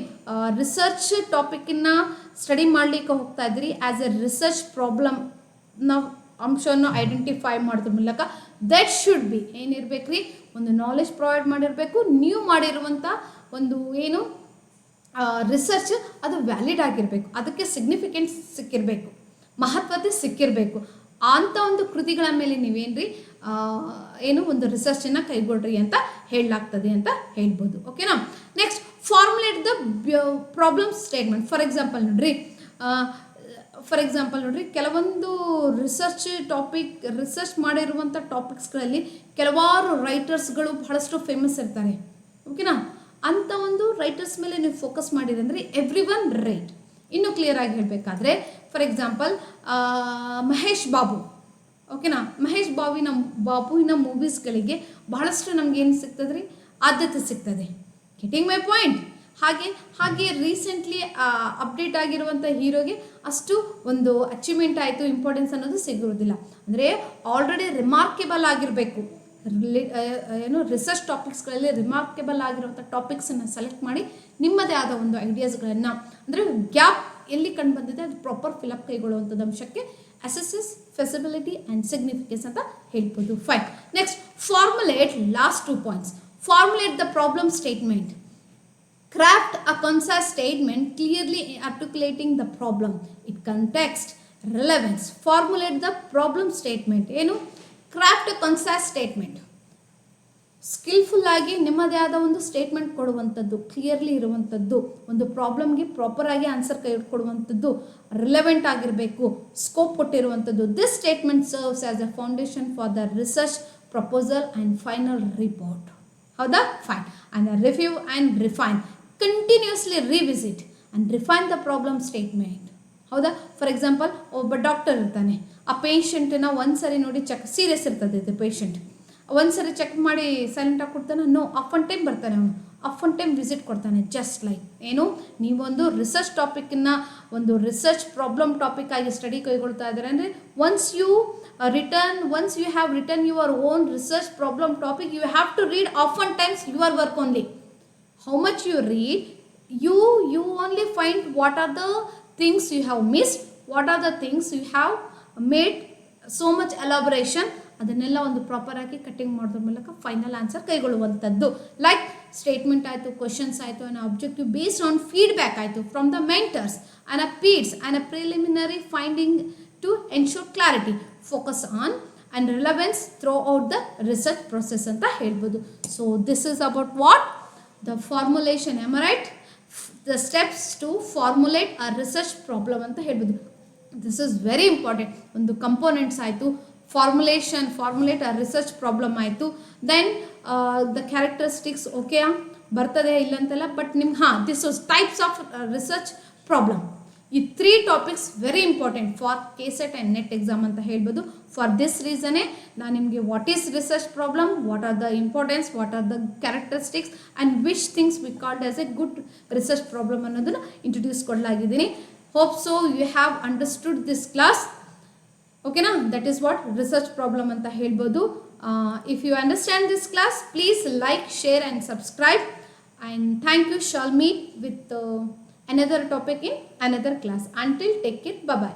research ಟಾಪಿಕನ್ನು study ಮಾಡಲಿಕ್ಕೆ ಹೋಗ್ತಾ ಇದ್ದೀರಿ, ಆ್ಯಸ್ ಎ ರಿಸರ್ಚ್ ಪ್ರಾಬ್ಲಮ್ನ ಅಂಶವನ್ನು ಐಡೆಂಟಿಫೈ ಮಾಡೋದ್ರ ಮೂಲಕ ದಟ್ ಶುಡ್ ಬಿ ಏನಿರಬೇಕು ರೀ, ಒಂದು ನಾಲೆಜ್ ಪ್ರೊವೈಡ್ ಮಾಡಿರಬೇಕು. ನೀವು ಮಾಡಿರುವಂಥ ಒಂದು ಏನು ರಿಸರ್ಚ್ ಅದು ವ್ಯಾಲಿಡ್ ಆಗಿರಬೇಕು, ಅದಕ್ಕೆ ಸಿಗ್ನಿಫಿಕೆನ್ಸ್ ಸಿಕ್ಕಿರಬೇಕು, ಮಹತ್ವತೆ ಸಿಕ್ಕಿರಬೇಕು. ಅಂಥ ಒಂದು ಕೃತಿಗಳ ಮೇಲೆ ನೀವೇನ್ರಿ ಏನು ಒಂದು ರಿಸರ್ಚನ್ನು ಕೈಗೊಳ್ರಿ ಅಂತ ಹೇಳಲಾಗ್ತದೆ ಅಂತ ಹೇಳ್ಬೋದು. ಓಕೆನಾ. Next, formulate the problem statement. For example ನೋಡ್ರಿ, ಕೆಲವೊಂದು ರಿಸರ್ಚ್ ಮಾಡಿರುವಂಥ ಟಾಪಿಕ್ಸ್ಗಳಲ್ಲಿ ಕೆಲವಾರು ರೈಟರ್ಸ್ಗಳು ಬಹಳಷ್ಟು ಫೇಮಸ್ ಇರ್ತಾರೆ. ಓಕೆನಾ. ಅಂಥ ಒಂದು ರೈಟರ್ಸ್ ಮೇಲೆ ನೀವು ಫೋಕಸ್ ಮಾಡಿರಂದರೆ ಎವ್ರಿ ಒನ್ ರೈಟ್. ಇನ್ನೂ ಕ್ಲಿಯರ್ ಆಗಿ ಹೇಳಬೇಕಾದ್ರೆ, ಫಾರ್ ಎಕ್ಸಾಂಪಲ್ ಮಹೇಶ್ ಬಾಬು. ಓಕೆನಾ. ಮಹೇಶ್ ಬಾಬುವಿನ ಮೂವೀಸ್ಗಳಿಗೆ ಬಹಳಷ್ಟು ನಮಗೇನು ಸಿಗ್ತದೆ ರೀ, ಆದ್ಯತೆ ಸಿಗ್ತದೆ. Getting my point. ಹಾಗೆ ರೀಸೆಂಟ್ಲಿ ಅಪ್ಡೇಟ್ ಆಗಿರುವಂಥ ಹೀರೋಗೆ ಅಷ್ಟು ಒಂದು ಅಚೀವ್ಮೆಂಟ್ ಆಯಿತು, ಇಂಪಾರ್ಟೆನ್ಸ್ ಅನ್ನೋದು ಸಿಗಿರೋದಿಲ್ಲ. ಅಂದರೆ ಆಲ್ರೆಡಿ ರಿಮಾರ್ಕೆಬಲ್ ಆಗಿರಬೇಕು. ರಿಸರ್ಚ್ ಟಾಪಿಕ್ಸ್ಗಳಲ್ಲಿ ರಿಮಾರ್ಕೆಬಲ್ ಆಗಿರುವಂಥ ಟಾಪಿಕ್ಸನ್ನು ಸೆಲೆಕ್ಟ್ ಮಾಡಿ ನಿಮ್ಮದೇ ಆದ ಒಂದು ಐಡಿಯಾಸ್ಗಳನ್ನು, ಅಂದರೆ ಗ್ಯಾಪ್ ಎಲ್ಲಿ ಕಂಡು ಬಂದಿದೆ ಅದು ಪ್ರಾಪರ್ ಫಿಲಪ್ ಕೈಗೊಳ್ಳುವಂಥದ್ದು ಅಂಶಕ್ಕೆ ಅಸೆಸಸ್, ಫೆಸಿಬಿಲಿಟಿ ಆ್ಯಂಡ್ ಸಿಗ್ನಿಫಿಕೆನ್ಸ್ ಅಂತ ಹೇಳ್ಬೋದು. Fine. Next, formulate last 2 points. Formulate the problem statement. Craft a concise statement clearly articulating the problem, its context, relevance. Formulate the problem statement. Craft a concise statement. Skilful ಆಗಿ ನಿಮ್ಮದೇ ಆದ ಒಂದು statement ಕೊಡುವಂಥದ್ದು, clearly ಇರುವಂಥದ್ದು, ಒಂದು ಪ್ರಾಬ್ಲಮ್ಗೆ ಪ್ರಾಪರಾಗಿ answer ಕೊಡುವಂಥದ್ದು, ರಿಲೆವೆಂಟ್ ಆಗಿರಬೇಕು, ಸ್ಕೋಪ್ ಕೊಟ್ಟಿರುವಂಥದ್ದು. This statement serves as a foundation for the research proposal and final report. ಹೌದಾ? Fine. And review and refine, continuously revisit and refine the problem statement. ಹೌದಾ? ಫಾರ್ ಎಕ್ಸಾಂಪಲ್, ಒಬ್ಬ ಡಾಕ್ಟರ್ ಇರ್ತಾನೆ, ಆ ಪೇಷಂಟನ್ನ ಒಂದು ಸರಿ ನೋಡಿ ಸೀರಿಯಸ್ ಇರ್ತದೆ ಇದು ಪೇಷಂಟ್, ಒಂದು ಸರಿ ಚೆಕ್ ಮಾಡಿ ಸೈಲೆಂಟಾಗಿ ಕೊಡ್ತಾನೆ? ನೋ, ಅಫ್ ಒನ್ ಟೈಮ್ ಬರ್ತಾನೆ ಅವನು, ಅಫ್ ಒನ್ ಟೈಮ್ ವಿಸಿಟ್ ಕೊಡ್ತಾನೆ. ಜಸ್ಟ್ ಲೈಕ್ ಏನು, ನೀವೊಂದು ರಿಸರ್ಚ್ ಟಾಪಿಕನ್ನು ಒಂದು ರಿಸರ್ಚ್ ಪ್ರಾಬ್ಲಮ್ ಟಾಪಿಕ್ ಆಗಿ ಸ್ಟಡಿ ಕೈಗೊಳ್ತಾ ಇದ್ದಾರೆ ಅಂದರೆ once you have written your own research problem topic, you have to read often times your work only. How much you read, you only find what are the things you have missed, what are the things you have made so much elaboration, ಅದನ್ನೆಲ್ಲ ಒಂದು proper ಆಗಿ cutting ಮಾಡೋದ್ರ ಮೂಲಕ final answer ಕೈಗೊಳ್ಳುವಂಥದ್ದು. Like statement ಆಯಿತು, questions ಆಯಿತು, and objective based on feedback ಆಯಿತು from the mentors and a peers and a preliminary finding to ensure clarity, focus on and relevance throughout the research process ಅಂತ ಹೇಳ್ಬೋದು. So this is about what the formulation. Am I right? The steps to formulate a research problem ಅಂತ ಹೇಳ್ಬೋದು. This is very important. ಒಂದು components ಆಯಿತು, formulate a research problem ಆಯಿತು, then the characteristics okay ಬರ್ತದೆ ಇಲ್ಲಂತೆಲ್ಲ, but ನಿಮ್ಗೆ this is types of research problem. ಈ 3 topics very important for KSET and NET exam ಅಂತ ಹೇಳ್ಬೋದು. ಫಾರ್ ದಿಸ್ ರೀಸನೇ ನಾನು ನಿಮಗೆ what is research problem, what are the importance, what are the characteristics and which things we called as a good research problem ಅನ್ನೋದನ್ನು introduce ಕೊಡಲಾಗಿದ್ದೀನಿ. Hope so you have understood this class. ಓಕೆನಾ? That is what research problem ಅಂತ ಹೇಳ್ಬೋದು. If you understand this class, please like, share and subscribe. And thank you. Shall meet with another topic in another class. Until, take care. Bye bye.